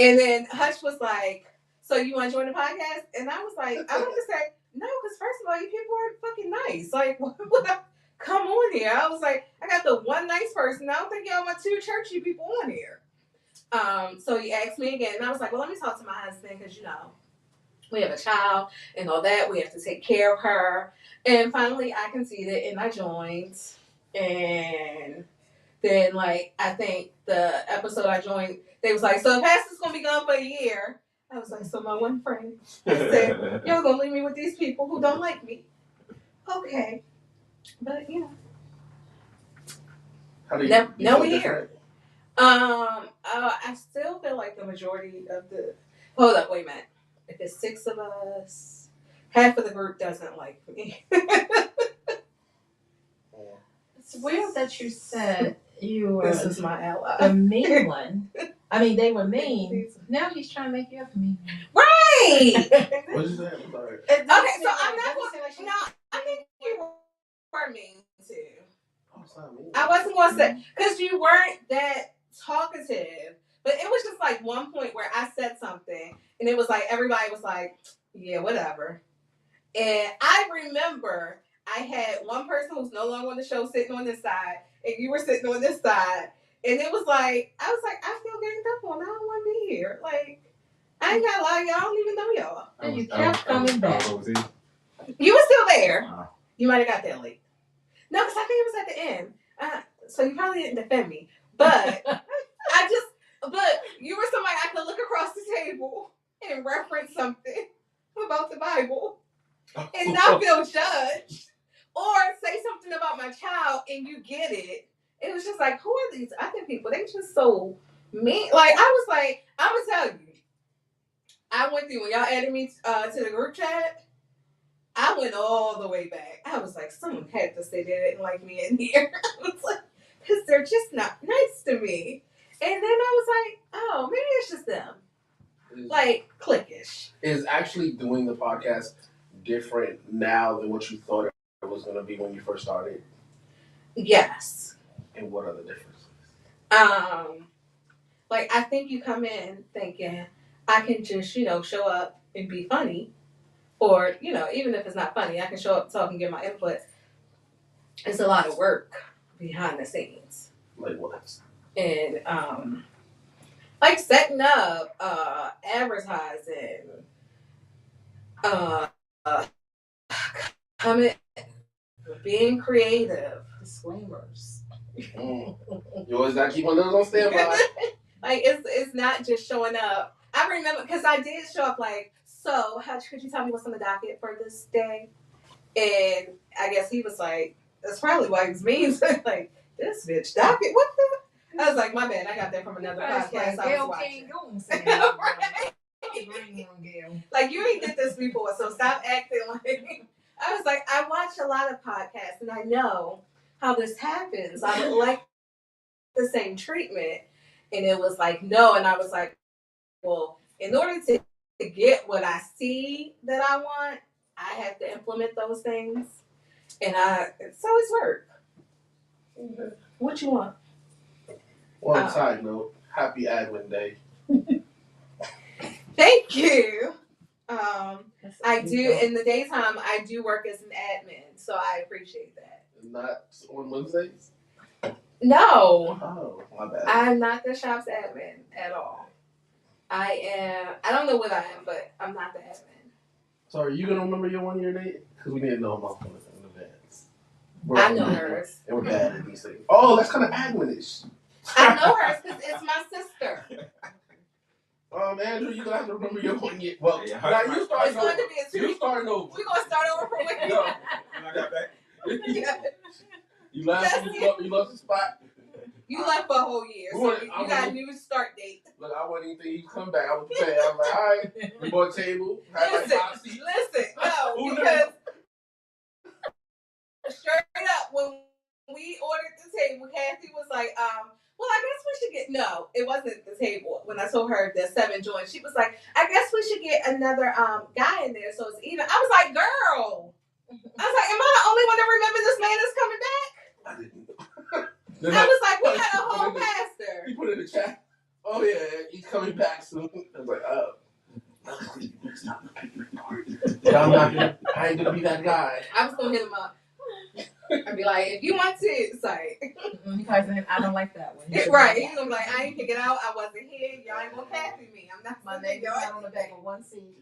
[SPEAKER 3] And then Hutch was like, "So you want to join the podcast?" And I was like, "I want to say no, because first of all, you people aren't fucking nice. Like, what would I come on here?" I was like, "I got the one nice person. I don't think y'all want two churchy people on here." So he asked me again, and I was like, well, let me talk to my husband because, we have a child and all that. We have to take care of her. And finally, I conceded and I joined. And then, I think the episode I joined, they was like, so the pastor's going to be gone for a year. I was like, so my one friend said, you're going to leave me with these people who don't like me. Okay. But,
[SPEAKER 2] How do you
[SPEAKER 3] now we're here. I still feel like the majority of the. Hold up, wait a minute. If it's 6 of us, half of the group doesn't like me.
[SPEAKER 5] It's weird that you said you were
[SPEAKER 3] This is my ally.
[SPEAKER 5] the mean one. I mean, they were mean. Now he's trying to make you up mean.
[SPEAKER 3] Right!
[SPEAKER 2] What did you say? I'm sorry.
[SPEAKER 3] Okay, so I'm not going to. No, I think you were mean too. I wasn't going to say. Because you weren't that talkative. But it was just like one point where I said something and it was like everybody was like, yeah, whatever. And I remember I had one person who's no longer on the show sitting on this side and you were sitting on this side. And it was like, I was like, I feel ganged up on. I don't want to be here. Like, I ain't got to lie. Y'all I don't even know y'all.
[SPEAKER 5] And you kept coming back.
[SPEAKER 3] You were still there. You might have got there late. No, because I think it was at the end. So you probably didn't defend me. But but you were somebody I could look across the table and reference something about the Bible and not feel judged. Or say something about my child and you get it. It was just like, who are these other people? They just so mean. Like, I was like, I'm going to tell you. I went through, when y'all added me to the group chat, I went all the way back. I was like, someone had to say they didn't like me in here. I was like, because they're just not nice to me. And then I was like, oh, maybe it's just them. Like, cliquish.
[SPEAKER 2] Is actually doing the podcast different now than what you thought it was going to be when you first started?
[SPEAKER 3] Yes.
[SPEAKER 2] And what are the differences?
[SPEAKER 3] I think you come in thinking, I can just, show up and be funny. Or, even if it's not funny, I can show up, talk, and get my input. It's a lot of work behind the scenes.
[SPEAKER 2] Like what?
[SPEAKER 3] And, setting up, advertising, Coming, being creative.
[SPEAKER 5] Disclaimers.
[SPEAKER 2] You always gotta keep one of those on standby.
[SPEAKER 3] Like it's not just showing up. I remember because I did show up like, so how could you tell me what's on the docket for this day? And I guess he was like, that's probably why he was mean. Like, this bitch docket, what the? I was like, my bad, I got that from another podcast I was watching. Like, you ain't get this before, so stop acting like. I was like, I watch a lot of podcasts and I know how this happens. I would like the same treatment. And it was like, no. And I was like, well, in order to get what I see that I want, I have to implement those things. And so it's work.
[SPEAKER 2] Okay.
[SPEAKER 3] What you want?
[SPEAKER 2] One side note, happy admin day.
[SPEAKER 3] Thank you. I do, in the daytime, I do work as an admin, so I appreciate that.
[SPEAKER 2] Not on Wednesdays?
[SPEAKER 3] No.
[SPEAKER 2] Oh, my bad.
[SPEAKER 3] I'm not the shop's admin at all. I don't know what I am, but I'm not the admin.
[SPEAKER 2] So are you going to remember your 1 year date? Because we didn't know about in advance.
[SPEAKER 3] I know hers.
[SPEAKER 2] And we're bad at these things. Oh, that's kind of admin-ish.
[SPEAKER 3] I know hers because it's my sister.
[SPEAKER 2] Andrew, you're going to have to remember your 1 year. Well,
[SPEAKER 4] Yeah,
[SPEAKER 2] now you starting
[SPEAKER 3] It's going to
[SPEAKER 2] over.
[SPEAKER 3] be a 2.
[SPEAKER 2] You starting over.
[SPEAKER 3] We're going to start over from where
[SPEAKER 2] No.
[SPEAKER 4] When I got back.
[SPEAKER 2] You left, you lost the spot.
[SPEAKER 3] You left for a whole year, so you got a new start date.
[SPEAKER 2] Look, I wasn't even thinking he'd come back. I was prepared. I was like, all right, we bought a table.
[SPEAKER 3] Listen, no, because straight up, when we ordered the table, Kathy was like, well, I guess we should get, no, it wasn't the table. When I told her the 7 joints, she was like, I guess we should get another guy in there so it's even. I was like, girl. I was like, am I the only one that remember this man is coming back?
[SPEAKER 2] I didn't.
[SPEAKER 3] I was like, we got a whole pastor.
[SPEAKER 2] He put in the chat, oh yeah, he's coming back soon. I was like, oh. But I ain't gonna be that guy.
[SPEAKER 3] I was gonna hit him up. I'd be like, if you want to, it's like.
[SPEAKER 5] I don't like that one.
[SPEAKER 3] Right. He's gonna be like, I ain't pick it out. I wasn't here. Y'all ain't gonna Kathy me. I'm not
[SPEAKER 5] My name is not on the back of one seat.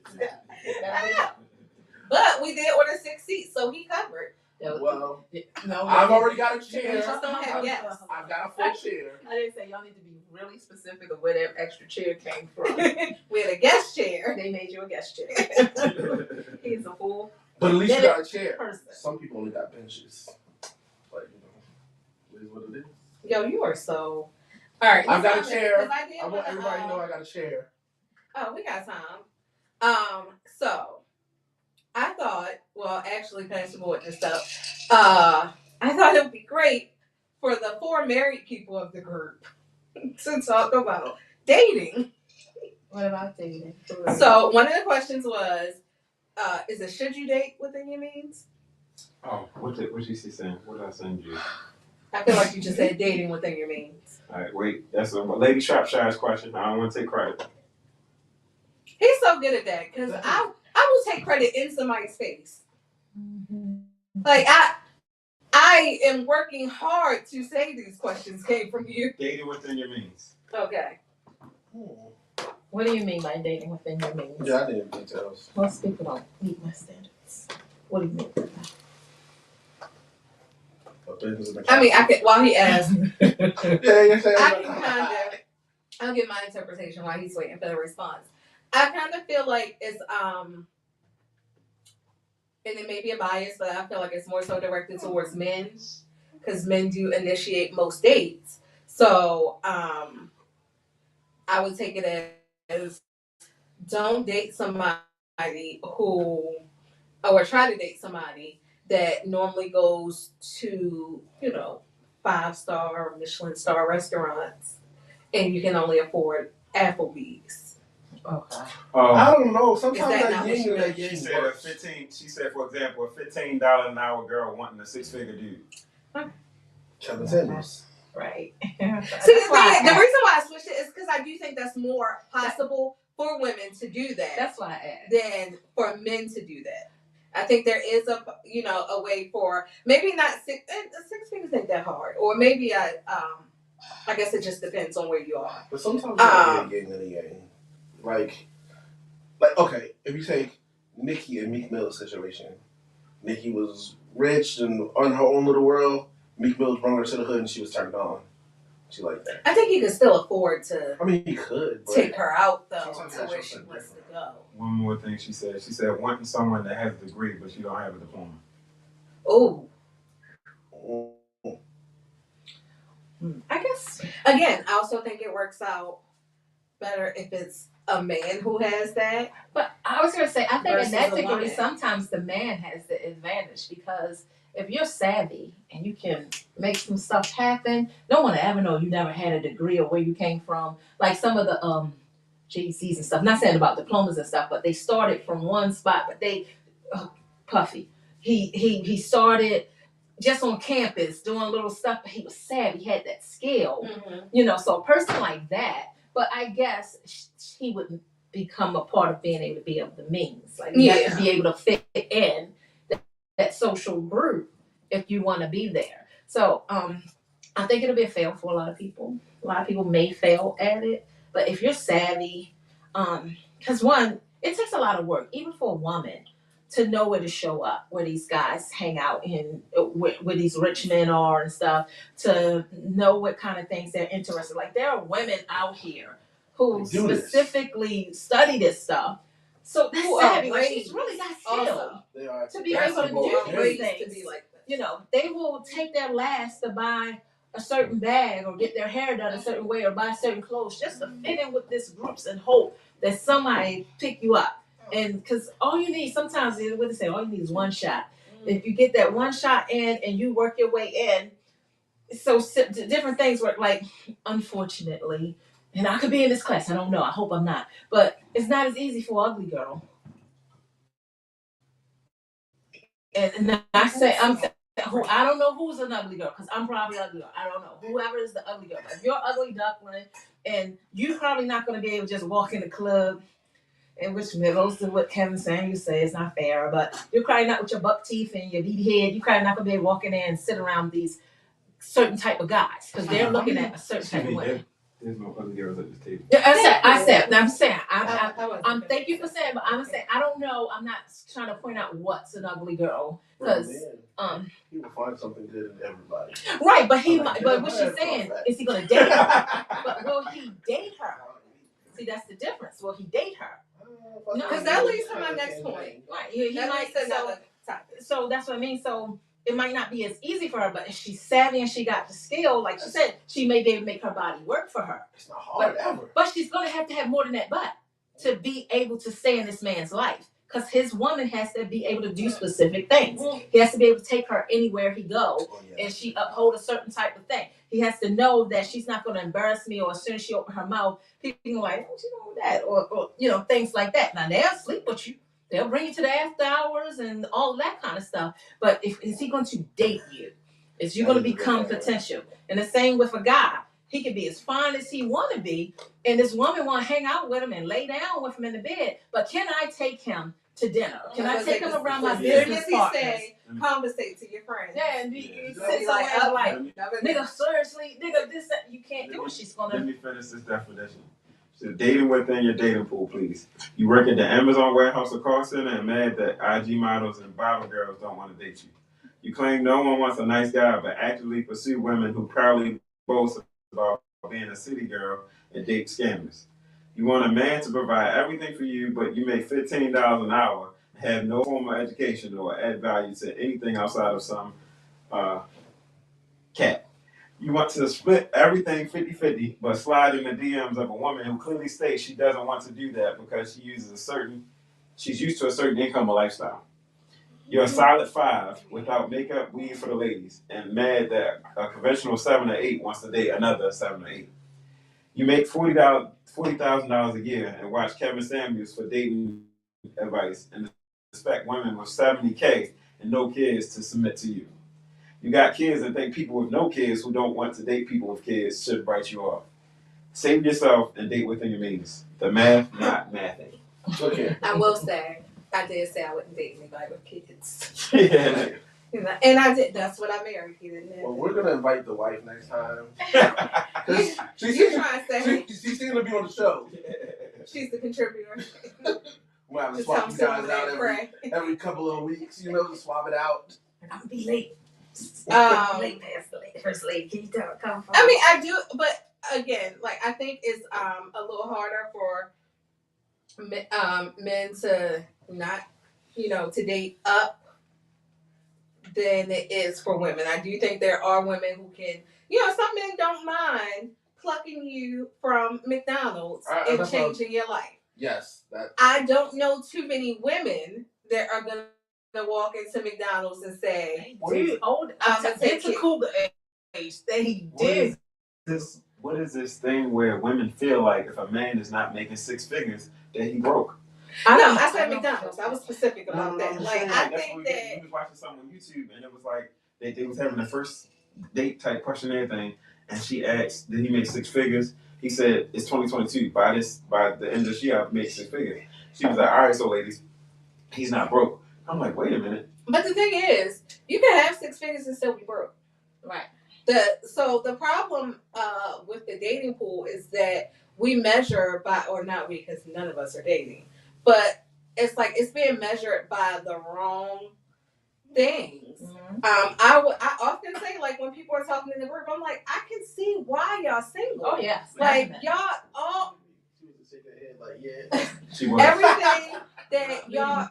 [SPEAKER 3] But we did order 6 seats, so he covered.
[SPEAKER 2] Well,
[SPEAKER 5] no,
[SPEAKER 2] I've already got a chair.
[SPEAKER 3] Just don't have yes.
[SPEAKER 2] I've got a full chair.
[SPEAKER 5] I didn't say y'all need to be really specific of where that extra chair came from.
[SPEAKER 3] We had a guest chair.
[SPEAKER 5] They made you a guest chair. He's a full.
[SPEAKER 2] But at least you got a chair.
[SPEAKER 5] Person.
[SPEAKER 2] Some people only got benches. But it is what it is.
[SPEAKER 3] Yo, you are so. All right.
[SPEAKER 2] I've got a chair.
[SPEAKER 3] I
[SPEAKER 2] want everybody to know I got a chair.
[SPEAKER 3] Oh, we got time. So I thought, well, actually, Pastor Boyd and stuff. I thought it would be great for the 4 married people of the group to talk about dating.
[SPEAKER 5] What about dating?
[SPEAKER 3] So one of the questions was, is it should you date within your means?
[SPEAKER 4] Oh, what you see saying? What did I send you?
[SPEAKER 3] I feel like you just said dating within your means.
[SPEAKER 4] All right, wait. That's a Lady Shropshire's question. I don't want to take credit.
[SPEAKER 3] He's so good at that because I will take credit in somebody's face.
[SPEAKER 5] Mm-hmm.
[SPEAKER 3] Like I am working hard to say these questions came from you.
[SPEAKER 4] Dating within your means.
[SPEAKER 3] Okay.
[SPEAKER 5] What do you mean by dating within your means?
[SPEAKER 2] Yeah, I need details.
[SPEAKER 5] Most people don't meet my standards. What do you mean by that?
[SPEAKER 3] I mean, I could. While he asked,
[SPEAKER 2] I
[SPEAKER 3] I'll give my interpretation while he's waiting for the response. I kind of feel like it's and it may be a bias, but I feel like it's more so directed towards men because men do initiate most dates. So I would take it as don't date somebody who, or try to date somebody that normally goes to, 5-star or Michelin star restaurants and you can only afford Applebee's.
[SPEAKER 5] Okay.
[SPEAKER 2] I don't know. Sometimes
[SPEAKER 3] that
[SPEAKER 2] that
[SPEAKER 3] not
[SPEAKER 2] yin
[SPEAKER 3] what
[SPEAKER 2] or that
[SPEAKER 4] She
[SPEAKER 2] yang
[SPEAKER 4] said a
[SPEAKER 2] works.
[SPEAKER 4] 15. She said, for example, a $15 an hour girl wanting a 6-figure dude.
[SPEAKER 2] Kevin Samuels.
[SPEAKER 5] Right.
[SPEAKER 3] See, the reason why I switched it is because I do think that's more possible for women to do that.
[SPEAKER 5] That's why I asked.
[SPEAKER 3] Than for men to do that. I think there is a way for maybe not 6 figures ain't that hard, or maybe I guess it just depends on where you are.
[SPEAKER 2] But sometimes you gotta be a yin and a yang. Like okay, if you take Nicki and Meek Mill's situation, Nicki was rich and on her own little world. Meek Mill brought her to the hood and she was turned on. She liked that.
[SPEAKER 3] I think he could still afford to
[SPEAKER 2] I mean, he could, but
[SPEAKER 3] take her out though
[SPEAKER 2] sometimes
[SPEAKER 3] to
[SPEAKER 2] that's
[SPEAKER 3] where she
[SPEAKER 2] something
[SPEAKER 3] wants to
[SPEAKER 2] different.
[SPEAKER 3] go.
[SPEAKER 4] One more thing she said. She said wanting someone that has a degree, but she don't have a diploma.
[SPEAKER 3] Oh,
[SPEAKER 5] I guess.
[SPEAKER 3] again, I also think it works out better if it's a man who has that.
[SPEAKER 5] But I was gonna say, I think in
[SPEAKER 3] Versus
[SPEAKER 5] that
[SPEAKER 3] a
[SPEAKER 5] degree,
[SPEAKER 3] woman.
[SPEAKER 5] sometimes the man has the advantage because if you're savvy and you can make some stuff happen, no one will ever know you never had a degree or where you came from. Like some of the JCs and stuff. Not saying about diplomas and stuff, but they started from one spot. But they, Puffy, he started just on campus doing little stuff, but he was savvy. He had that skill, So a person like that. But I guess he wouldn't become a part of being able to be of the means. Like you have to be able to fit in that social group if you want to be there. So I think it'll be a fail for a lot of people. A lot of people may fail at it, but if you're savvy, because one, it takes a lot of work, even for a woman, to know where to show up, where these guys hang out in, where these rich men are and stuff, to know what kind of things they're interested. Like there are women out here who specifically study this stuff. So that's savvy. Like she's really got skill to be able to do these things.
[SPEAKER 3] To be like this.
[SPEAKER 5] They will take their last to buy a certain bag or get their hair done a certain way or buy certain clothes just to fit in with this groups and hope that somebody pick you up. And because all you need sometimes is what they say, all you need is one shot. If you get that one shot in and you work your way in, so different things work. Like, unfortunately, and I could be in this class, I don't know, I hope I'm not, but it's not as easy for an ugly girl. And I say, I don't know who's an ugly girl, because I'm probably ugly girl. I don't know. Whoever is the ugly girl. If you're ugly duckling, and you're probably not going to be able to just walk in the club, and which most of what Kevin Samuels says is not fair, but you're probably not with your buck teeth and your beady head. You're probably not going to be able to walk in there and sit around these certain type of guys, because they're looking at a certain type of women.
[SPEAKER 4] There's no ugly girls at this table.
[SPEAKER 5] I'm saying, I'm thank you for saying, but I'm saying, I don't know, I'm not trying to point out what's an ugly girl, because,
[SPEAKER 2] he will find something good in everybody.
[SPEAKER 5] Right, but but what she's saying, is he gonna date her? But will he date her? See, that's the difference. Will he date her?
[SPEAKER 3] No, because that leads to my next point.
[SPEAKER 5] Right, he might, so that's what I mean, so it might not be as easy for her, but if she's savvy and she got the skill, like she said, she may be able to make her body work for her.
[SPEAKER 2] It's not hard ever.
[SPEAKER 5] But she's going to have more than that butt to be able to stay in this man's life. Because his woman has to be able to do specific things. He has to be able to take her anywhere he goes, and she uphold a certain type of thing. He has to know that she's not going to embarrass me, or as soon as she opens her mouth, people are like, "What's wrong with that?" Or things like that. Now they'll sleep with you. They'll bring you to the after hours and all of that kind of stuff. But is he going to date you? Is you going to become potential? And the same with a guy. He can be as fine as he want to be, and this woman want to hang out with him and lay down with him in the bed. But can I take him to dinner? Can I take him around my business partners?
[SPEAKER 3] Conversate to your friends.
[SPEAKER 5] Yeah, and you sit like, nigga, seriously, nigga, this, that, you can't do what she's going to.
[SPEAKER 4] Let me finish this definition. So dating within your dating pool, please. You work at the Amazon warehouse or call center and mad that IG models and bottle girls don't want to date you. You claim no one wants a nice guy, but actively pursue women who proudly boast about being a city girl and date scammers. You want a man to provide everything for you, but you make $15 an hour, have no formal education, or add value to anything outside of some cat. You want to split everything 50-50, but slide in the DMs of a woman who clearly states she doesn't want to do that because she's used to a certain income or lifestyle. You're a solid 5 without makeup, weed for the ladies, and mad that a conventional 7 or 8 wants to date another 7 or 8. You make $40,000 a year and watch Kevin Samuels for dating advice and expect women with $70K and no kids to submit to you. You got kids and think people with no kids who don't want to date people with kids should write you off. Save yourself and date within your means. The math, not mathing.
[SPEAKER 2] Okay.
[SPEAKER 3] I will say, I did say I wouldn't date anybody with kids.
[SPEAKER 4] Yeah.
[SPEAKER 3] And I did. That's what I married. He didn't.
[SPEAKER 2] Well, we're gonna invite the wife next time.
[SPEAKER 3] You're trying to say
[SPEAKER 2] she's gonna be on the show.
[SPEAKER 3] she's the contributor.
[SPEAKER 2] We'll have to
[SPEAKER 3] Just
[SPEAKER 2] swap you
[SPEAKER 3] tell
[SPEAKER 2] guys
[SPEAKER 3] them
[SPEAKER 2] out
[SPEAKER 3] to pray.
[SPEAKER 2] every couple of weeks, you know, to swap it out.
[SPEAKER 5] I'm gonna be late. Late past the late first lady. Can you tell her come from?
[SPEAKER 3] I mean, I do, but again, like I think it's a little harder for men to not, to date up than it is for women. I do think there are women who can, some men don't mind plucking you from McDonald's and changing your life.
[SPEAKER 2] Yes, that.
[SPEAKER 3] I don't know too many women that are gonna walk into McDonald's and say,
[SPEAKER 5] "Dude, old, it's a cougar age that he did."
[SPEAKER 4] What is this thing where women feel like if a man is not making six figures, that he broke?
[SPEAKER 3] I said McDonald's. I was specific about that. Like, I think that
[SPEAKER 4] we was watching something on YouTube, and it was like they was having the first date type questionnaire thing, and she asked, "Did he make six figures?" He said, "It's 2022. By the end of this year, I'll make six figures." She was like, "All right, so ladies, he's not broke." I'm like, "Wait a minute."
[SPEAKER 3] But the thing is, you can have six figures and still be broke.
[SPEAKER 5] Right.
[SPEAKER 3] So the problem with the dating pool is that we measure by, or not we, because none of us are dating, but it's like it's being measured by the wrong things.
[SPEAKER 5] Mm-hmm.
[SPEAKER 3] I often say, like, when people are talking in the group, I'm like, I can see why y'all single.
[SPEAKER 5] Oh yes.
[SPEAKER 3] Like y'all all
[SPEAKER 2] Like, yeah.
[SPEAKER 4] She was.
[SPEAKER 3] everything that y'all,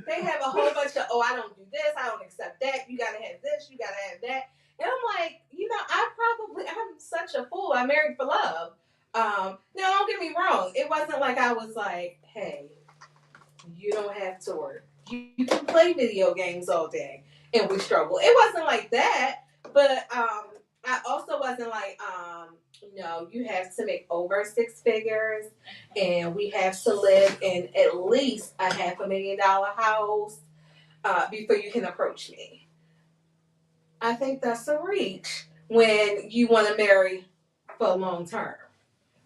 [SPEAKER 3] they have a whole bunch of, I don't do this, I don't accept that, you gotta have this, you gotta have that. And I'm like, I'm such a fool. I married for love. Now, don't get me wrong. It wasn't like I was like, hey, you don't have to work. You can play video games all day. And we struggle. It wasn't like that. But I also wasn't like, you have to make over six figures. And we have to live in at least a $500,000 house before you can approach me. I think that's a reach when you want to marry for long term.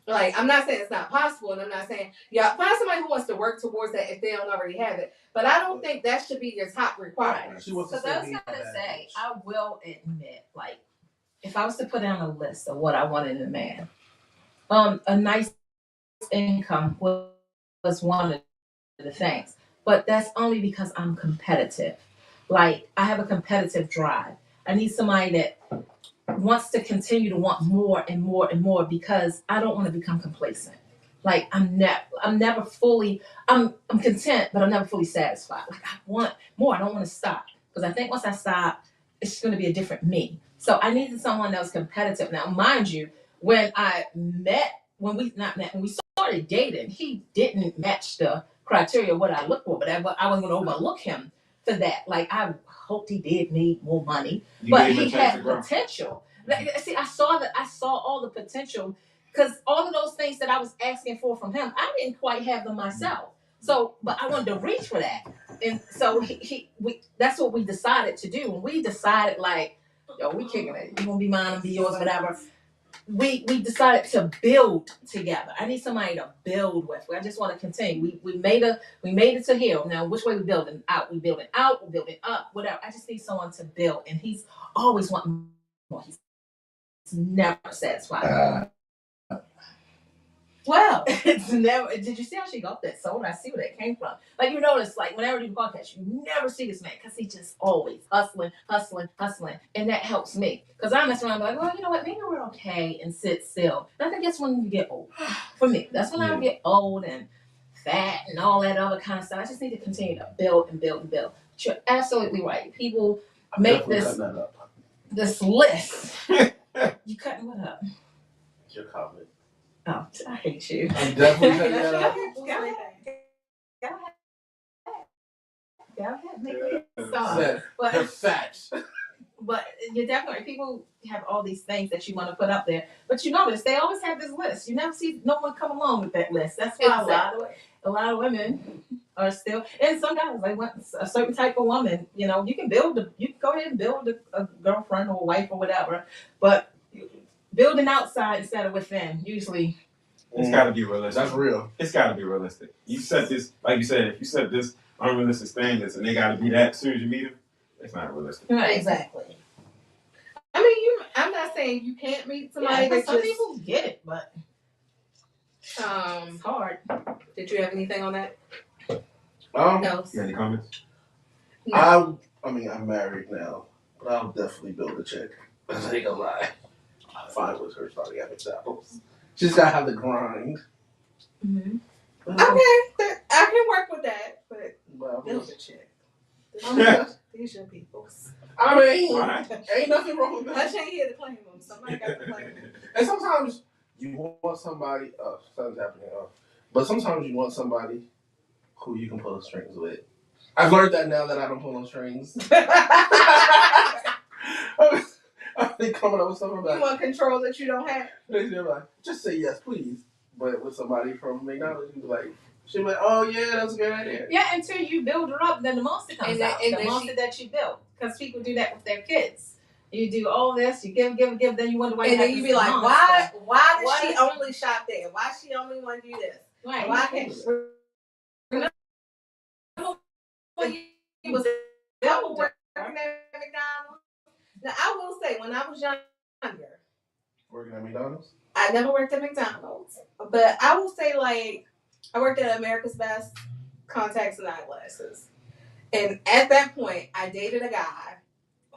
[SPEAKER 3] Like, I'm not saying it's not possible, and I'm not saying, find somebody who wants to work towards that if they don't already have it. But I don't think that should be your top requirement.
[SPEAKER 2] She wants
[SPEAKER 5] So
[SPEAKER 2] to
[SPEAKER 5] that's not to say, I will admit, like, if I was to put down a list of what I wanted in a man, a nice income was one of the things. But that's only because I'm competitive. Like, I have a competitive drive. I need somebody that wants to continue to want more and more and more because I don't want to become complacent. Like, I'm never fully, I'm content, but I'm never fully satisfied. Like, I want more. I don't want to stop because I think once I stop, it's going to be a different me. So I needed someone that was competitive. Now, mind you, when we started dating, he didn't match the criteria of what I looked for, but I wasn't going to overlook him for that. Like, I hoped he did need more money, but he had potential. See, I saw all the potential because all of those things that I was asking for from him, I didn't quite have them myself. So, but I wanted to reach for that, and so that's what we decided to do. When we decided, like, yo, we kicking it. You gonna be mine, I'll be yours, whatever. We decided to build together. I need somebody to build with. I just want to continue. We made it to here. Now, which way we building out? We building out. We building up. Whatever. I just need someone to build, and he's always wanting more. He's never satisfied.
[SPEAKER 3] Well,
[SPEAKER 5] it's never. Did you see how she got that soda? I see where that came from. Like, you notice, like, whenever you podcast, you never see this man because he just always hustling, and that helps me because I mess around like, well, you know what? Maybe we're okay and sit still. And I think that's when you get old. For me, that's when I get old and fat and all that other kind of stuff. I just need to continue to build and build and build. But you're absolutely right. People make this list. You cutting what up?
[SPEAKER 2] Your comment.
[SPEAKER 5] Oh, I hate you.
[SPEAKER 2] I'm definitely cutting that up.
[SPEAKER 5] Go ahead. Make it stop.
[SPEAKER 2] But facts.
[SPEAKER 5] But you're definitely, people have all these things that you want to put up there. But you notice they always have this list. You never see no one come along with that list. That's why a lot of women are still, and some guys, they want a certain type of woman. You know, you can go ahead and build a girlfriend or a wife or whatever. But building outside instead of within, usually.
[SPEAKER 4] It's got to be realistic.
[SPEAKER 2] That's real.
[SPEAKER 4] It's got to be realistic. You set this, like you said, if you set this unrealistic standards and they got to be that as soon as you meet them, it's not realistic.
[SPEAKER 3] Right. Exactly. I mean, I'm not saying you can't meet somebody.
[SPEAKER 5] Yeah, some people get it, but
[SPEAKER 3] it's
[SPEAKER 5] hard.
[SPEAKER 3] Did you have anything on that? else.
[SPEAKER 4] You got any comments?
[SPEAKER 3] No.
[SPEAKER 2] I mean, I'm married now, but I'll definitely build a chick. I ain't gonna lie. I'm fine with her starting at McDonald's. She's gotta have the grind.
[SPEAKER 3] Mm-hmm. Okay, I can work with that, but build a chick. These your peoples.
[SPEAKER 2] I mean,
[SPEAKER 4] Why?
[SPEAKER 2] ain't nothing wrong with
[SPEAKER 3] I
[SPEAKER 2] that.
[SPEAKER 3] ain't here to claim them. Somebody got to claim them.
[SPEAKER 2] And sometimes you want somebody. Something's happening. But sometimes you want somebody who you can pull the strings with. I've learned that now that I don't pull no strings. I've been coming up with something
[SPEAKER 3] You
[SPEAKER 2] about.
[SPEAKER 3] want control that you don't have?
[SPEAKER 2] They're like, just say yes, please. But with somebody from McDonald's, you be like, she'll be like, oh yeah, that's a good idea.
[SPEAKER 5] Yeah, until you build her up, then the monster comes out.
[SPEAKER 3] And
[SPEAKER 5] the monster that you built. Because people do that with their kids. You do all this, you give, then you wonder why.
[SPEAKER 3] And then you be like, why does she only shop there? Why she only want to do this?
[SPEAKER 5] Right.
[SPEAKER 3] Why can't she? When you was double working at McDonald's. Now I will say, when I was younger,
[SPEAKER 2] Working at McDonald's?
[SPEAKER 3] I never worked at McDonald's, but I will say, like, I worked at America's Best Contacts and Eyeglasses, and at that point, I dated a guy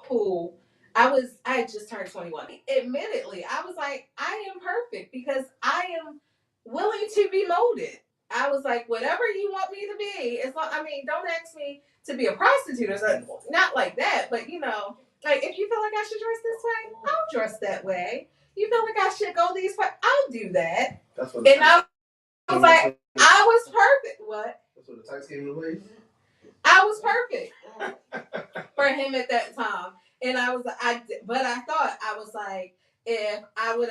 [SPEAKER 3] who I had just turned 21. Admittedly, I was like, I am perfect because I am willing to be molded. I was like, whatever you want me to be, as long, I mean, don't ask me to be a prostitute or something, not like that, but you know, like if you feel like I should dress this way, I'll dress that way. You feel like I should go these way, I'll do that.
[SPEAKER 2] That's what.
[SPEAKER 3] And I was like, I was perfect. What?
[SPEAKER 2] That's what the text came in place.
[SPEAKER 3] I was perfect for him at that time, and but I thought I was like, if I would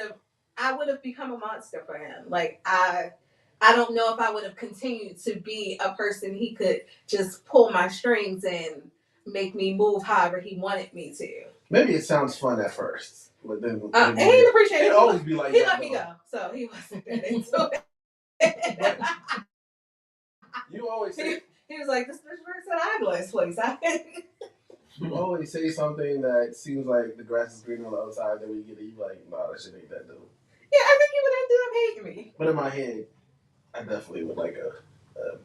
[SPEAKER 3] have become a monster for him. Like I don't know if I would have continued to be a person he could just pull my strings and make me move however he wanted me to.
[SPEAKER 2] Maybe it sounds fun at first, but then
[SPEAKER 3] And he didn't appreciate it.
[SPEAKER 2] It'd always be like
[SPEAKER 3] he
[SPEAKER 2] that.
[SPEAKER 3] let me go, so he wasn't that into it.
[SPEAKER 2] You always say.
[SPEAKER 3] He was like, this bitch works at eyeglass place.
[SPEAKER 2] You always say something that seems like the grass is green on the other side, then when you get it, you like, nah, that shit ain't that dope.
[SPEAKER 3] Yeah, I think he would end up hating me.
[SPEAKER 2] But in my head, I definitely would like a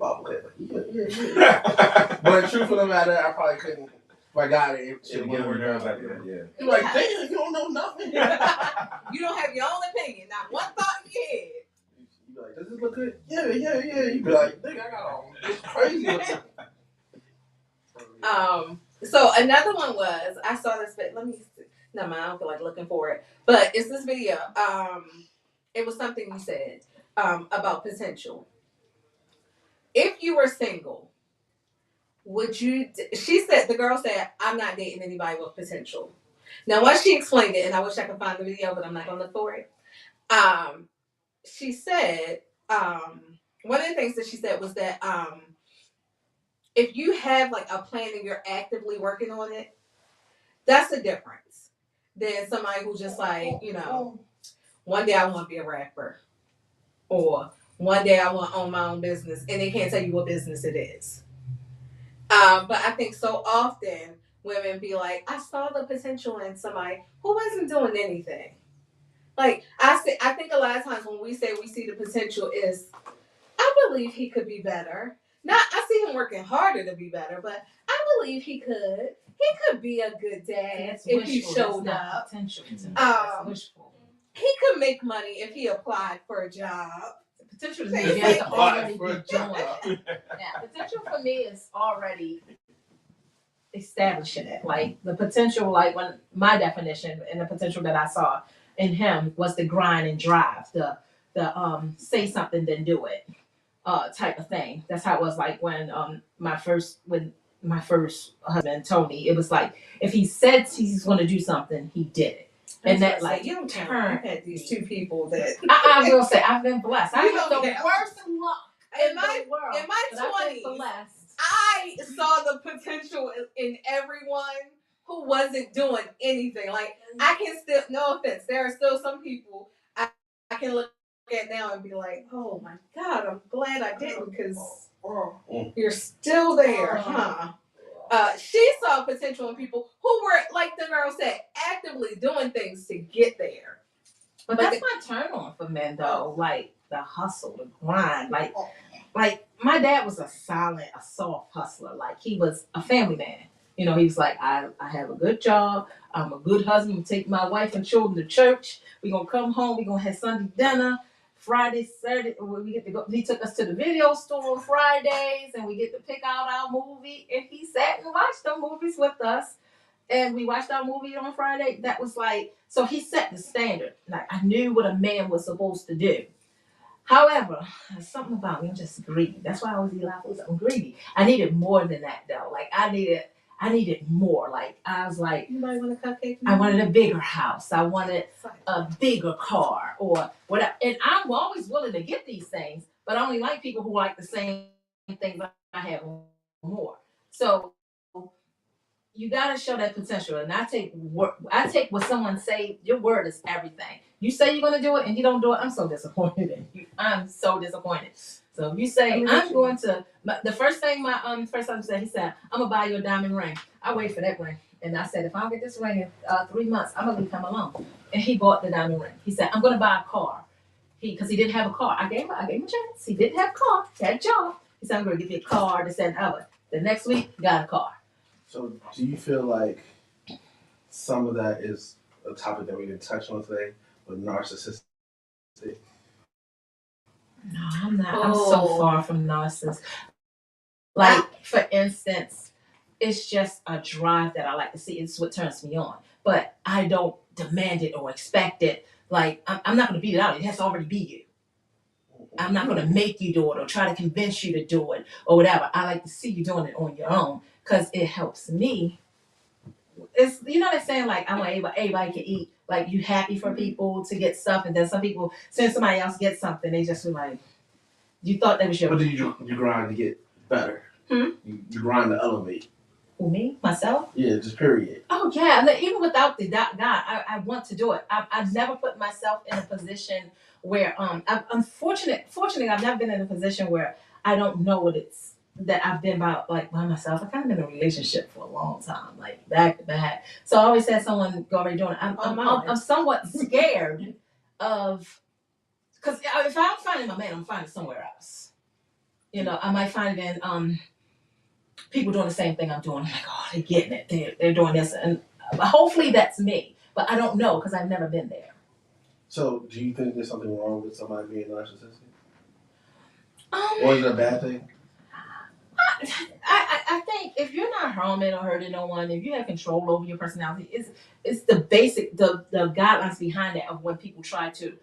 [SPEAKER 2] bobblehead. Yeah. But truth of the matter, I probably couldn't. If I got it, it wouldn't work out.
[SPEAKER 4] like that. Yeah.
[SPEAKER 2] You're like, damn, you don't know nothing.
[SPEAKER 3] You don't have your own opinion. Not one thought in your head.
[SPEAKER 2] You be like, does this look good? Yeah. You be like, nigga, I got all this crazy looking.
[SPEAKER 3] So another one was, I saw this, but let me see. No, man, I don't feel like looking for it. But it's this video. It was something you said about potential. If you were single, would you? The girl said, I'm not dating anybody with potential. Now, once she explained it, and I wish I could find the video, but I'm not gonna look for it. She said, one of the things that she said was that if you have like a plan and you're actively working on it, that's the difference than somebody who's just like, you know, one day I want to be a rapper, or one day I want to own my own business, and they can't tell you what business it is. But I think so often women be like, I saw the potential in somebody who wasn't doing anything. Like I think a lot of times when we say we see the potential is, I believe he could be better. Not, I see him working harder to be better, but I believe he could. He could be a good dad if he showed up.
[SPEAKER 5] Potential. Wishful.
[SPEAKER 3] He could make money if he applied for a job.
[SPEAKER 5] Potential is you have to already be doing. Yeah, potential for me is already establishing it. Like the potential, like when my definition and the potential that I saw in him was the grind and drive, the say something then do it type of thing. That's how it was like when my first husband Tony. It was like if he said he's going to do something, he did it. And that like
[SPEAKER 3] you had these two people that
[SPEAKER 5] I will say I've been blessed. I have the
[SPEAKER 3] count.
[SPEAKER 5] worst luck in the world.
[SPEAKER 3] In my 20s, I saw the potential in everyone who wasn't doing anything. Like I can still, no offense, there are still some people I can look at now and be like, oh my God, I'm glad I didn't, because you're still there, huh? She saw potential in people who were, like the girl said, actively doing things to get there.
[SPEAKER 5] But that's my turn on for men though, like the hustle, the grind. Like like my dad was a soft hustler. Like he was a family man. You know, he was like, I have a good job. I'm a good husband. We take my wife and children to church. We're gonna come home. We're gonna have Sunday dinner. Friday, Saturday, we get to go. He took us to the video store on Fridays, and we get to pick out our movie. And he sat and watched the movies with us. And we watched our movie on Friday. That was like, so he set the standard. Like I knew what a man was supposed to do. However, there's something about me. I'm just greedy. That's why I always eat a lot of food. I'm greedy. I needed more than that though. Like I needed more. Like I was like,
[SPEAKER 3] You might want a cupcake.
[SPEAKER 5] I wanted a bigger house. I wanted a bigger car or whatever. And I'm always willing to get these things, but I only like people who like the same things I have more. So you gotta show that potential. And I take what someone say. Your word is everything. You say you're gonna do it and you don't do it. I'm so disappointed in you. I'm so disappointed. So if you say I'm going to, the first thing my first husband said, he said, I'm gonna buy you a diamond ring. I wait for that ring, and I said if I don't get this ring in 3 months, I'm gonna leave him alone. And he bought the diamond ring. He said I'm gonna buy a car. Because he didn't have a car. I gave him a chance. He didn't have a car. He had a job. He said I'm gonna give you a car. This and other. The next week, he got a car.
[SPEAKER 2] So, do you feel like some of that is a topic that we didn't touch on today, with narcissistic?
[SPEAKER 5] No, I'm not. I'm so far from narcissist. Like, for instance, it's just a drive that I like to see. It's what turns me on. But I don't demand it or expect it. Like, I'm not going to beat it out. It has to already be you. I'm not going to make you do it or try to convince you to do it or whatever. I like to see you doing it on your own because it helps me. It's, you know what I'm saying? Like, I want everybody can eat. Like, you happy for people to get stuff, and then some people, since somebody else gets something, they just feel like, you thought that was your...
[SPEAKER 2] What do you grind to get better? You grind to elevate.
[SPEAKER 5] Who, me? Myself?
[SPEAKER 2] Yeah, just period.
[SPEAKER 5] Oh, yeah. Even without the God, I want to do it. I've never put myself in a position where, fortunately, I've never been in a position where I don't know what it's, that I've been by myself. I've kind of been in a relationship for a long time, like back to back. So I always had someone go already doing it. I'm somewhat scared of, because if I'm finding my man, I'm finding somewhere else. You know, I might find it in people doing the same thing I'm doing. I'm like, oh, they're getting it. They're doing this, and hopefully that's me. But I don't know because I've never been there.
[SPEAKER 2] So, do you think there's something wrong with somebody being narcissistic, or is it a bad thing?
[SPEAKER 5] I think if you're not harming or hurting no one, if you have control over your personality, it's the basic the guidelines behind that of when people try to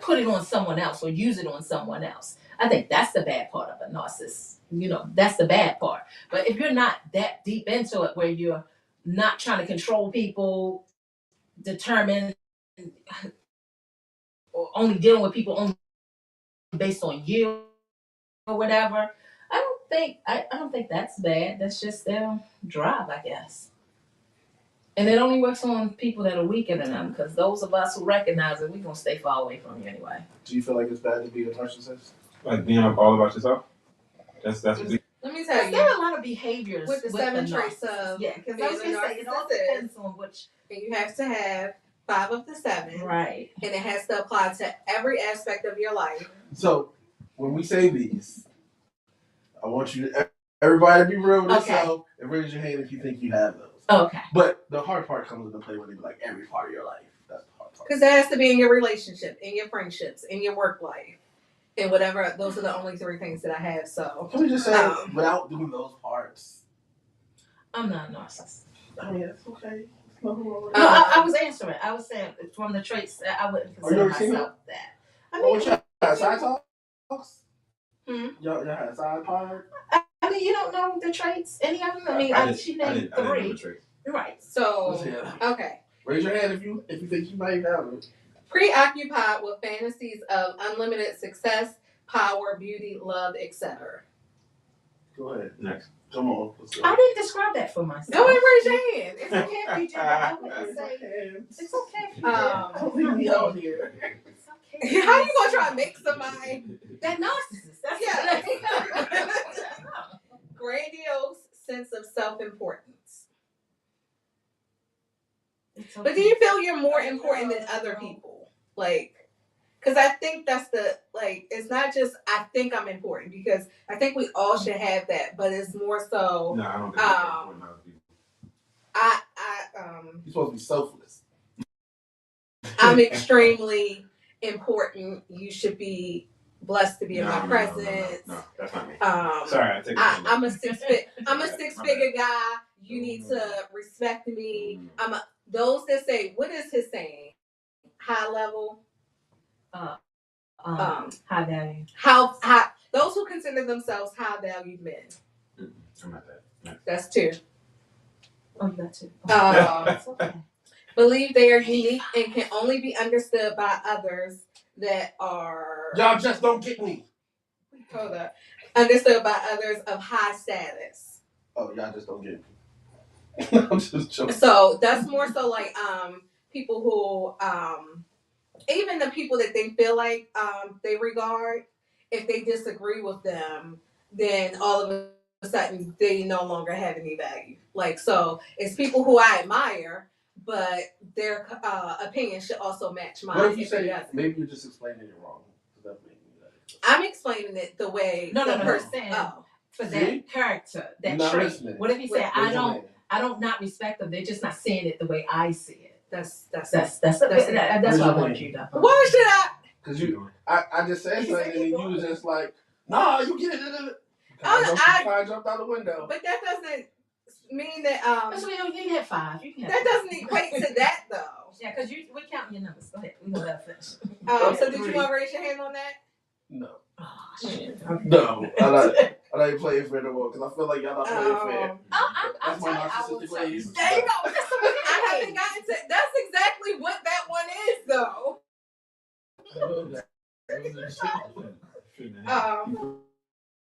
[SPEAKER 5] put it on someone else or use it on someone else. I think that's the bad part of a narcissist. You know, that's the bad part. But if you're not that deep into it where you're not trying to control people, determine or only dealing with people only based on you or whatever, I don't think that's bad. That's just their drive, I guess. And it only works on people that are weaker than them, because those of us who recognize it, we're gonna stay far away from you anyway.
[SPEAKER 2] Do you feel like it's bad to be a narcissist?
[SPEAKER 4] Like being all about yourself? That's
[SPEAKER 3] Let me tell you.
[SPEAKER 5] There are a lot of behaviors
[SPEAKER 3] with the 7 traits of
[SPEAKER 5] because I was gonna say it all depends on which.
[SPEAKER 3] And you have to have 5 of the 7,
[SPEAKER 5] right?
[SPEAKER 3] And it has to apply to every aspect of your life.
[SPEAKER 2] So when we say these, I want you to everybody to be real with yourself and raise your hand if you think you have those.
[SPEAKER 5] Okay.
[SPEAKER 2] But the hard part comes into play when they be like every part of your life. That's the hard part.
[SPEAKER 3] Because that has to be in your relationship, in your friendships, in your work life, and whatever. Those are the only 3 things that I have. So
[SPEAKER 2] can we just say without doing those parts?
[SPEAKER 5] I'm not a narcissist.
[SPEAKER 2] I mean, that's okay.
[SPEAKER 5] No, I was answering. I was saying from the traits I wouldn't consider myself that. I mean,
[SPEAKER 2] what y'all had side talks? Y'all had side pod?
[SPEAKER 5] I mean, you don't know the traits, any of them. I mean, she named 3. Right.
[SPEAKER 3] So okay.
[SPEAKER 2] Raise your hand if you think you might have it.
[SPEAKER 3] Preoccupied with fantasies of unlimited success, power, beauty, love, etc.
[SPEAKER 2] Go ahead.
[SPEAKER 4] Next.
[SPEAKER 2] Come on.
[SPEAKER 5] I didn't describe that for myself.
[SPEAKER 3] Go ahead and raise your hand.
[SPEAKER 5] It's okay if you do. I wouldn't say it's okay if you do.
[SPEAKER 2] Don't leave me out here.
[SPEAKER 5] It's okay.
[SPEAKER 3] How you gonna try to make somebody
[SPEAKER 5] that narcissist? That's
[SPEAKER 3] grandiose sense of self-importance.
[SPEAKER 5] Okay.
[SPEAKER 3] But do you feel you're more important than other people? Like, Because I think that's it's not just I think I'm important, because I think we all should have that, but it's more so.
[SPEAKER 4] No, I don't think that's important.
[SPEAKER 2] You're supposed to be selfless.
[SPEAKER 3] I'm extremely important. You should be blessed to be in my presence.
[SPEAKER 4] No, that's not me.
[SPEAKER 3] Sorry,
[SPEAKER 4] I take it.
[SPEAKER 3] I'm a six figure guy. You need to respect me. Those that say, what is his saying? High level.
[SPEAKER 5] High value.
[SPEAKER 3] How those who consider themselves high valued men.
[SPEAKER 4] I'm not that. No.
[SPEAKER 3] That's two.
[SPEAKER 5] Oh, you got two.
[SPEAKER 3] That's
[SPEAKER 5] okay.
[SPEAKER 3] Believe they are unique and can only be understood by others that are.
[SPEAKER 2] Y'all just don't get me.
[SPEAKER 3] Hold up. Understood by others of high status.
[SPEAKER 2] Oh, y'all just don't get me. I'm just joking.
[SPEAKER 3] So that's more so like people who even the people that they feel like they regard, if they disagree with them, then all of a sudden they no longer have any value. Like, so it's people who I admire, but their opinion should also match mine.
[SPEAKER 2] What if you say maybe you're just explaining it wrong?
[SPEAKER 3] I'm explaining it the way
[SPEAKER 5] No.
[SPEAKER 3] person.
[SPEAKER 5] For that character, that trait.
[SPEAKER 2] Listening.
[SPEAKER 5] What if he said, I don't not respect them. They're just not saying it the way I see it. That's what I want you to.
[SPEAKER 3] Why should I?
[SPEAKER 2] Because I just said something and you was just like, nah, you get it. I jumped out the window.
[SPEAKER 3] But that doesn't mean that.
[SPEAKER 5] So you can have five. You can have
[SPEAKER 3] that doesn't equate to that though.
[SPEAKER 5] Yeah, because we're counting your numbers. Go ahead. We know that finish.
[SPEAKER 3] So did you want to raise your hand on that?
[SPEAKER 2] No.
[SPEAKER 5] Oh, shit. Okay.
[SPEAKER 2] No. I don't even play it fair no more because I feel like y'all not playing fair. That's my narcissistic ways.
[SPEAKER 5] There you go.
[SPEAKER 3] I haven't gotten to. That's exactly what that one is, though.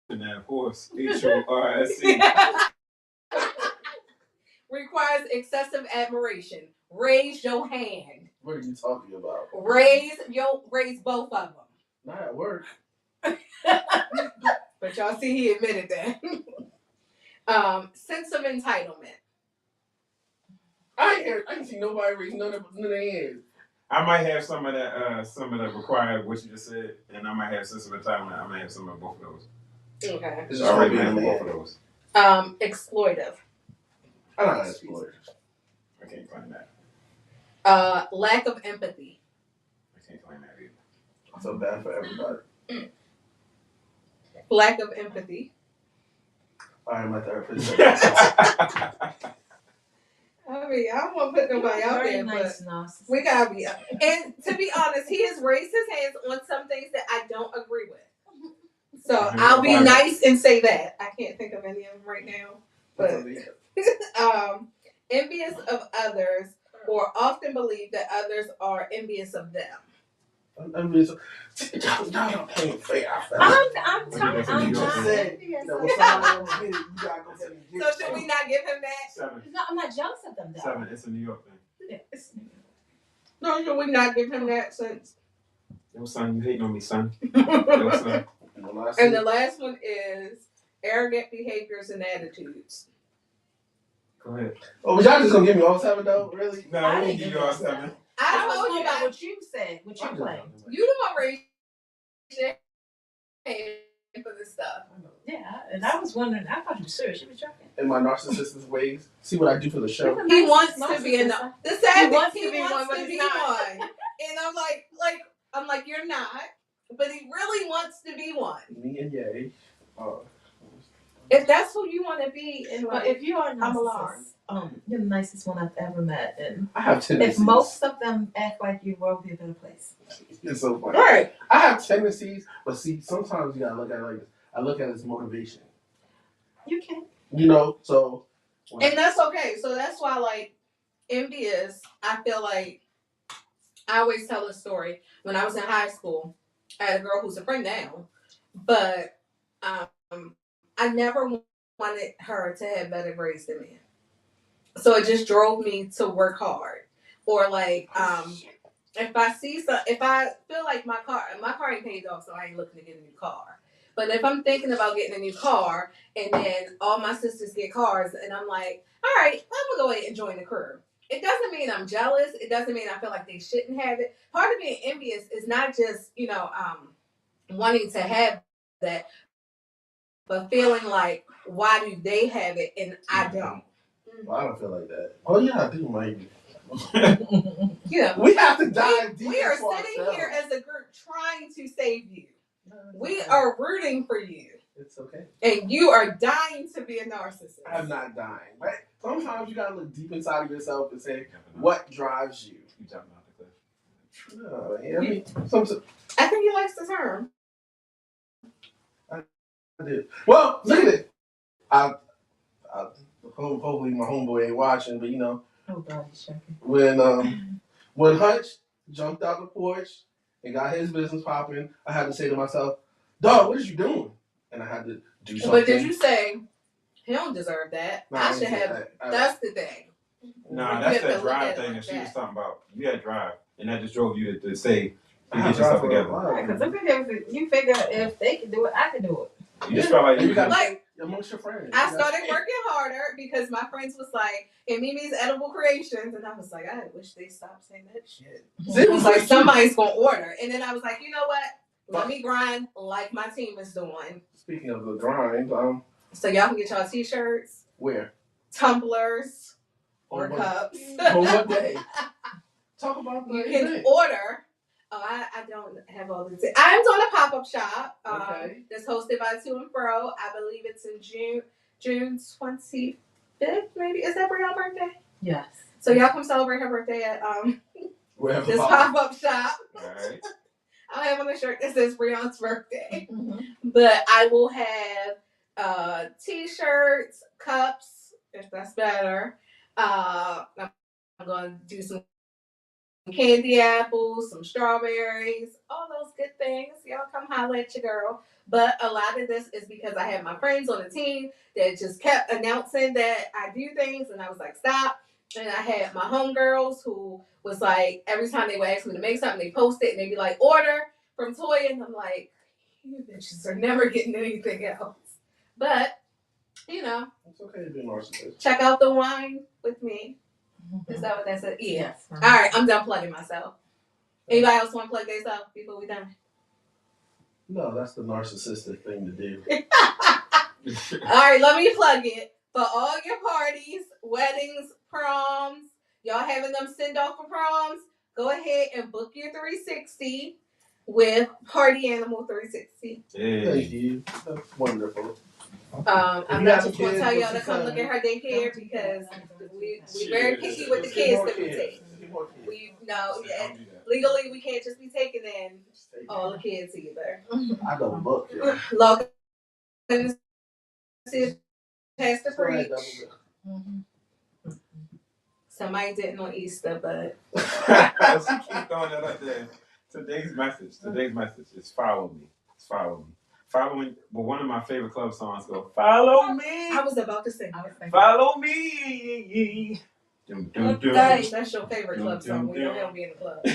[SPEAKER 4] Shouldn't have horse. H-O-R-S-E.
[SPEAKER 3] Requires excessive admiration. Raise your hand.
[SPEAKER 2] What are you talking about?
[SPEAKER 3] Raise both of them.
[SPEAKER 2] Not at work.
[SPEAKER 3] But y'all see, he admitted that. Sense of entitlement.
[SPEAKER 2] I ain't seen nobody raise none of their hands.
[SPEAKER 4] I might have some of that required what you just said, and I might have sense of entitlement. I might have some of both of those.
[SPEAKER 3] Okay.
[SPEAKER 2] It's
[SPEAKER 4] already have both of those.
[SPEAKER 3] Exploitive.
[SPEAKER 2] I don't know exploitive.
[SPEAKER 4] I can't claim that.
[SPEAKER 3] Lack of empathy.
[SPEAKER 4] I can't claim that either.
[SPEAKER 2] I feel bad for everybody.
[SPEAKER 3] Lack of empathy.
[SPEAKER 2] I'm my therapist.
[SPEAKER 3] I mean, I don't want to put nobody out there,
[SPEAKER 5] nice,
[SPEAKER 3] but we gotta be. And to be honest, he has raised his hands on some things that I don't agree with. So I'll be nice and say that. I can't think of any of them right now, but envious of others, or often believe that others are envious of them.
[SPEAKER 2] Y'all don't pay fair.
[SPEAKER 5] I'm
[SPEAKER 2] So
[SPEAKER 3] should we not give him that?
[SPEAKER 4] 7.
[SPEAKER 5] No, I'm not jealous of them, though.
[SPEAKER 4] 7. It's a New York thing.
[SPEAKER 5] Yeah, it's New York.
[SPEAKER 3] No, should we not give him that since?
[SPEAKER 4] Yo, son, you hating on me, son. Yo, son.
[SPEAKER 3] And the last one is arrogant behaviors and attitudes.
[SPEAKER 4] Go ahead.
[SPEAKER 2] Oh, was y'all just gonna give me all 7 though? Really?
[SPEAKER 4] No, we didn't give you all 7.
[SPEAKER 5] I was
[SPEAKER 3] told
[SPEAKER 5] going
[SPEAKER 3] you
[SPEAKER 5] about what you said, what you claimed.
[SPEAKER 3] You the one raised your hand for this stuff.
[SPEAKER 5] Yeah, and I was wondering. I thought you were serious. You were joking.
[SPEAKER 2] In my narcissistic ways, see what I do for the show.
[SPEAKER 3] He wants to be in the sad
[SPEAKER 5] He wants
[SPEAKER 3] thing,
[SPEAKER 5] to be one, but he's not.
[SPEAKER 3] And I'm like, you're not, but he really wants to be one.
[SPEAKER 2] Me and Ye.
[SPEAKER 3] If that's who you want to be, and
[SPEAKER 5] But if you are a
[SPEAKER 3] I'm alarmed.
[SPEAKER 5] You're the nicest one I've ever met, and
[SPEAKER 2] I have tendencies.
[SPEAKER 5] if most of them act like you, world would be a better place.
[SPEAKER 2] It's so funny.
[SPEAKER 3] Right.
[SPEAKER 2] I have tendencies, but see, sometimes you gotta look at it like this. I look at it as motivation.
[SPEAKER 5] You can.
[SPEAKER 2] You know, so.
[SPEAKER 3] And that's okay. So that's why, like, envious, I feel like I always tell a story. When I was in high school, I had a girl who's a friend now, but I never wanted her to have better grades than me. So it just drove me to work hard. Or like, if I feel like my car ain't paid off, so I ain't looking to get a new car. But if I'm thinking about getting a new car, and then all my sisters get cars, and I'm like, all right, I'm gonna go ahead and join the crew. it doesn't mean I'm jealous. It doesn't mean I feel like they shouldn't have it. Part of being envious is not just, wanting to have that, but feeling like, why do they have it and I don't?
[SPEAKER 2] Well, I don't feel like that. Oh yeah, I do, maybe.
[SPEAKER 3] Yeah,
[SPEAKER 2] We have to dive deep.
[SPEAKER 3] We are
[SPEAKER 2] into
[SPEAKER 3] sitting
[SPEAKER 2] ourselves.
[SPEAKER 3] here as a group trying to save you. We are rooting for you.
[SPEAKER 2] It's okay.
[SPEAKER 3] And you are dying to be a narcissist.
[SPEAKER 2] I'm not dying. Right? Sometimes you gotta look deep inside of yourself and say, what drives you?
[SPEAKER 4] You jumping off the cliff.
[SPEAKER 2] No, I mean, sometimes
[SPEAKER 3] I think he likes the term.
[SPEAKER 2] I did. Well, look at it. I hopefully my homeboy ain't watching, but
[SPEAKER 5] Oh God, he's checking.
[SPEAKER 2] when Hutch jumped out the porch and got his business popping, I had to say to myself, "Dog, what is you doing?" And I had to do something.
[SPEAKER 3] But did you say he don't deserve that?
[SPEAKER 2] No,
[SPEAKER 3] I should have. That's the thing.
[SPEAKER 4] Nah, that's that drive thing that she was talking about. You had drive, and that just drove you to say, "Get yourself together."
[SPEAKER 5] Right, because you figure if they can do it, I can do it.
[SPEAKER 4] You just felt like you got
[SPEAKER 2] like amongst your friends.
[SPEAKER 3] I started working harder because my friends was like, "And Mimi's Edible Creations," and I was like, "I wish they stopped saying that shit." It was like somebody's gonna order, and then I was like, you know what? Let me grind like my team is doing.
[SPEAKER 2] Speaking of the grind,
[SPEAKER 3] so y'all can get y'all t-shirts,
[SPEAKER 2] where,
[SPEAKER 3] tumblers, or cups.
[SPEAKER 2] On what day? Talk about the
[SPEAKER 3] You can order. Oh, I don't have all this. I'm doing a pop-up shop. That's hosted by To and Fro. I believe it's in June 25th, maybe. Is that Brianna's birthday?
[SPEAKER 5] Yes.
[SPEAKER 3] So y'all come celebrate her birthday at this pop-up shop.
[SPEAKER 4] All right.
[SPEAKER 3] I have on a shirt that says Brianna's birthday. Mm-hmm. But I will have t-shirts, cups, if that's better. I'm going to do some candy apples, some strawberries, all those good things. Y'all come holler at your girl. But a lot of this is because I have my friends on the team that just kept announcing that I do things, and I was like, stop. And I had my homegirls who was like, every time they would ask me to make something, they post it and they'd be like, order from Toya. And I'm like, you bitches are never getting anything else. But,
[SPEAKER 2] it's okay to be narcissist.
[SPEAKER 3] Check out the wine with me. Is that what that said? Yeah. Yes. All right, I'm done plugging myself. Anybody else want to plug themselves before we done?
[SPEAKER 2] No, that's the narcissistic thing to do.
[SPEAKER 3] All right, let me plug it. For all your parties, weddings, proms, y'all having them send off for proms, go ahead and book your 360 with Party Animal 360.
[SPEAKER 2] Thank you. That's wonderful.
[SPEAKER 3] I'm not just going to tell y'all to come look at her daycare because we very picky with the kids that we take. Legally we can't just be taking in all the kids either.
[SPEAKER 2] I don't look. Yeah.
[SPEAKER 3] Logan has to preach. Somebody didn't on Easter, but
[SPEAKER 4] she keep throwing that up there. Today's message is follow me. It's follow me. Following, well, one of my favorite club songs go, follow me.
[SPEAKER 3] I was about to sing.
[SPEAKER 4] Follow me.
[SPEAKER 3] That's your favorite club song. We don't have to be in the club.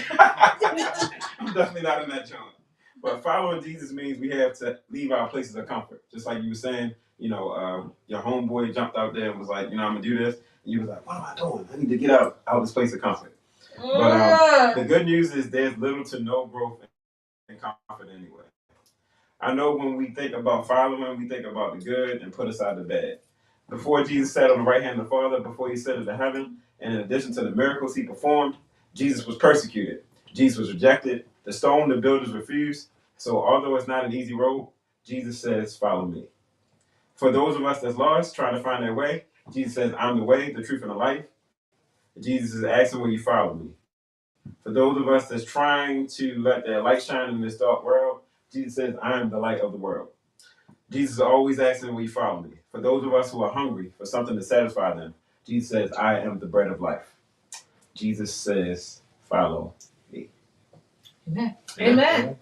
[SPEAKER 4] I'm definitely not in that joint. But following Jesus means we have to leave our places of comfort. Just like you were saying, your homeboy jumped out there and was like, I'm going to do this. And you was like, what am I doing? I need to get out this place of comfort. But the good news is there's little to no growth and comfort anyway. I know when we think about following, we think about the good and put aside the bad. Before Jesus sat on the right hand of the Father, before he ascended to heaven, and in addition to the miracles he performed, Jesus was persecuted. Jesus was rejected. The stone the builders refused. So although it's not an easy road, Jesus says, follow me. For those of us that's lost, trying to find their way, Jesus says, I'm the way, the truth, and the life. Jesus is asking, will you follow me? For those of us that's trying to let their light shine in this dark world, Jesus says, I am the light of the world. Jesus is always asking, will you follow me? For those of us who are hungry for something to satisfy them, Jesus says, I am the bread of life. Jesus says, follow me.
[SPEAKER 5] Amen.
[SPEAKER 3] Amen.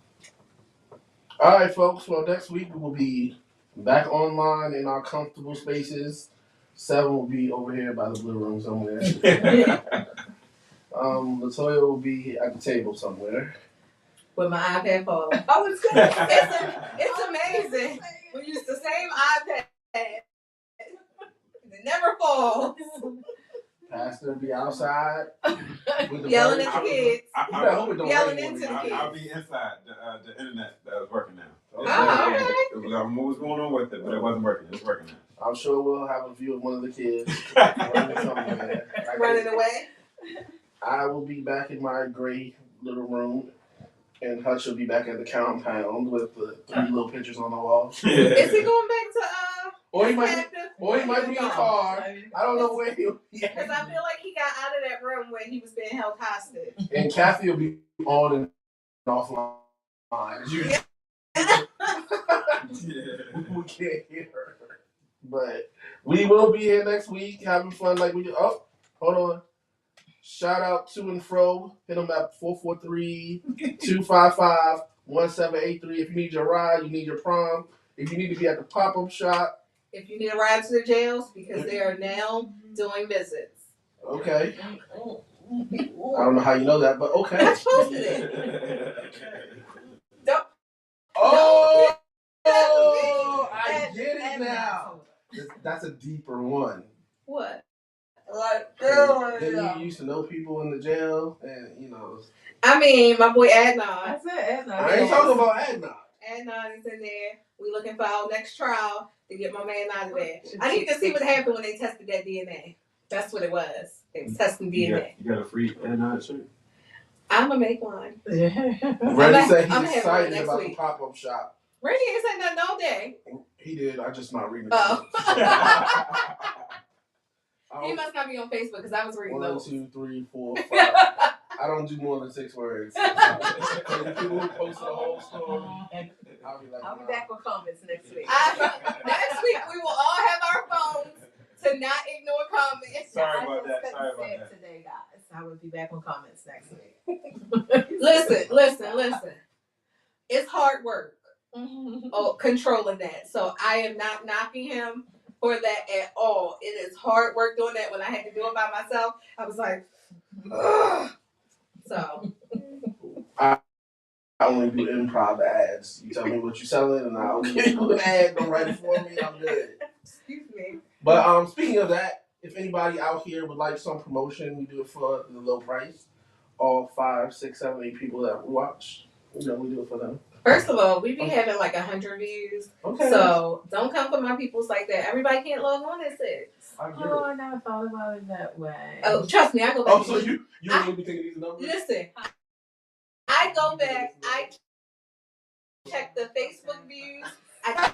[SPEAKER 2] All right, folks. Well, next week we will be back online in our comfortable spaces. 7 will be over here by the blue room somewhere. Latoya will be at the table somewhere.
[SPEAKER 3] With my iPad falling. Oh, it's good. It's amazing. We use the same iPad. It never falls.
[SPEAKER 2] Pastor be outside with the
[SPEAKER 3] Yelling
[SPEAKER 2] birds.
[SPEAKER 3] at the kids.
[SPEAKER 2] You better hope it don't
[SPEAKER 3] Yelling
[SPEAKER 2] rain
[SPEAKER 3] into
[SPEAKER 2] on
[SPEAKER 3] the
[SPEAKER 2] you.
[SPEAKER 3] kids.
[SPEAKER 4] I'll be inside the internet that was working now.
[SPEAKER 2] Okay.
[SPEAKER 3] Oh, okay.
[SPEAKER 4] It was, I don't know what was going on with it, but it wasn't working. It's working now.
[SPEAKER 2] I'm sure we'll have a view of one of the kids running somewhere.
[SPEAKER 3] Running away.
[SPEAKER 2] I will be back in my gray little room, and Hutch will be back at the compound with the 3 little pictures on the wall.
[SPEAKER 3] Is he going back to
[SPEAKER 2] Or he might
[SPEAKER 3] captive?
[SPEAKER 2] be in the car. I don't know where he'll be.
[SPEAKER 3] Because I feel like he got out of that room when he was being held hostage.
[SPEAKER 2] And Kathy will be on and offline. As usual. We can't hear her. But we will be here next week having fun like we do. Oh, hold on. Shout out to and fro. Hit them at 443-255-1783. If you need your ride, you need your prom. If you need to be at the pop-up shop.
[SPEAKER 3] If you need a ride to the jails, because they are now doing visits.
[SPEAKER 2] Okay. I don't know how you know that, but okay.
[SPEAKER 3] I posted it. Don't.
[SPEAKER 2] Oh, I get it now. That's a deeper one.
[SPEAKER 3] What?
[SPEAKER 5] Like,
[SPEAKER 2] Then you used to know people in the jail, and you know.
[SPEAKER 3] I mean, my boy Adnan.
[SPEAKER 5] I said,
[SPEAKER 2] I ain't talking about Adnan.
[SPEAKER 3] Adnan is in there. We looking for our next trial to get my man out of there. I need to see what happened when they tested that DNA. That's what it was. They was testing DNA.
[SPEAKER 4] You got a free shirt?
[SPEAKER 3] I'm gonna make one.
[SPEAKER 2] Randy
[SPEAKER 3] I'm
[SPEAKER 2] said
[SPEAKER 3] having
[SPEAKER 2] he's
[SPEAKER 3] one
[SPEAKER 2] excited
[SPEAKER 3] next
[SPEAKER 2] about
[SPEAKER 3] week.
[SPEAKER 2] the pop-up shop.
[SPEAKER 3] Randy ain't said nothing all day.
[SPEAKER 2] He did. I just not reading it.
[SPEAKER 3] Oh. He must not be on Facebook because I was reading
[SPEAKER 2] 1,
[SPEAKER 3] those.
[SPEAKER 2] 2, 3, 4, 5. I don't do more than 6 words. The people who post the whole story, I'll be like,
[SPEAKER 5] I'll be back with comments next week.
[SPEAKER 3] Next week we will all have our phones to not ignore comments.
[SPEAKER 4] Sorry about that.
[SPEAKER 5] Today, guys. I will be back on comments next week.
[SPEAKER 3] Listen. It's hard work. Controlling that. So I am not knocking him for that at all. It is hard work doing that. When I had to do it by myself, I was like, ugh. So
[SPEAKER 2] I only do improv ads. You tell me what you're selling, and I'll give you an ad. Don't write it for me. I'm good.
[SPEAKER 3] excuse me.
[SPEAKER 2] But speaking of that, if anybody out here would like some promotion, we do it for the low price. All 5, 6, 7, 8 people that we watch, we do it for them.
[SPEAKER 3] First of all, we be having like 100 views.
[SPEAKER 2] Okay.
[SPEAKER 3] So don't come for my peoples like that. Everybody can't log on at 6.
[SPEAKER 2] I get
[SPEAKER 5] Oh,
[SPEAKER 2] it.
[SPEAKER 5] I never thought about it that way.
[SPEAKER 3] Oh, trust me, I go back.
[SPEAKER 2] Oh, so you don't be thinking these numbers?
[SPEAKER 3] Listen, I go back. I check the Facebook views. I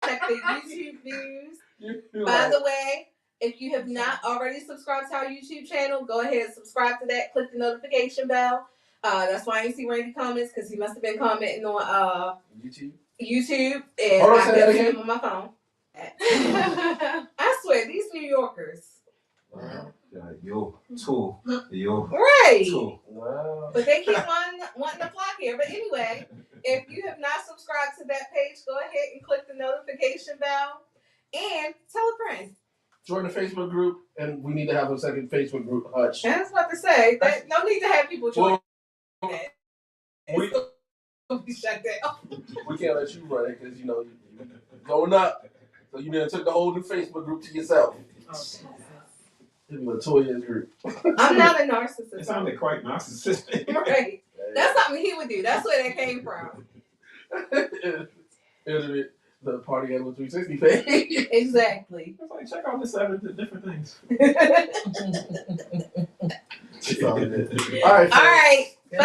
[SPEAKER 3] check the YouTube views. By the way, if you have not already subscribed to our YouTube channel, go ahead and subscribe to that. Click the notification bell. That's why I didn't see Randy comments, because he must have been commenting on YouTube, and
[SPEAKER 2] Hold on,
[SPEAKER 3] I
[SPEAKER 2] say that
[SPEAKER 3] couldn't see
[SPEAKER 2] again.
[SPEAKER 3] him on my phone. I swear, these New Yorkers.
[SPEAKER 4] Yo.
[SPEAKER 3] Right.
[SPEAKER 2] Wow.
[SPEAKER 3] But they keep wanting to flock here. But anyway, if you have not subscribed to that page, go ahead and click the notification bell and tell a friend.
[SPEAKER 2] Join the Facebook group, and we need to have a second Facebook group, Hutch.
[SPEAKER 3] And I was about to say, that no need to have people join that.
[SPEAKER 2] We,
[SPEAKER 3] It's gonna be shut down.
[SPEAKER 2] we can't let you run it because, you're going up. So you done took the whole new Facebook group to yourself. It's Latoya's group.
[SPEAKER 3] I'm not a
[SPEAKER 4] It
[SPEAKER 3] narcissist.
[SPEAKER 4] sounded quite narcissistic.
[SPEAKER 3] Right. That's something he would do. That's where that came from.
[SPEAKER 2] The Party Animal 360 page.
[SPEAKER 3] Exactly.
[SPEAKER 4] It's like, check out the 7 different things.
[SPEAKER 2] It's all good. All right.
[SPEAKER 3] All right. Bye.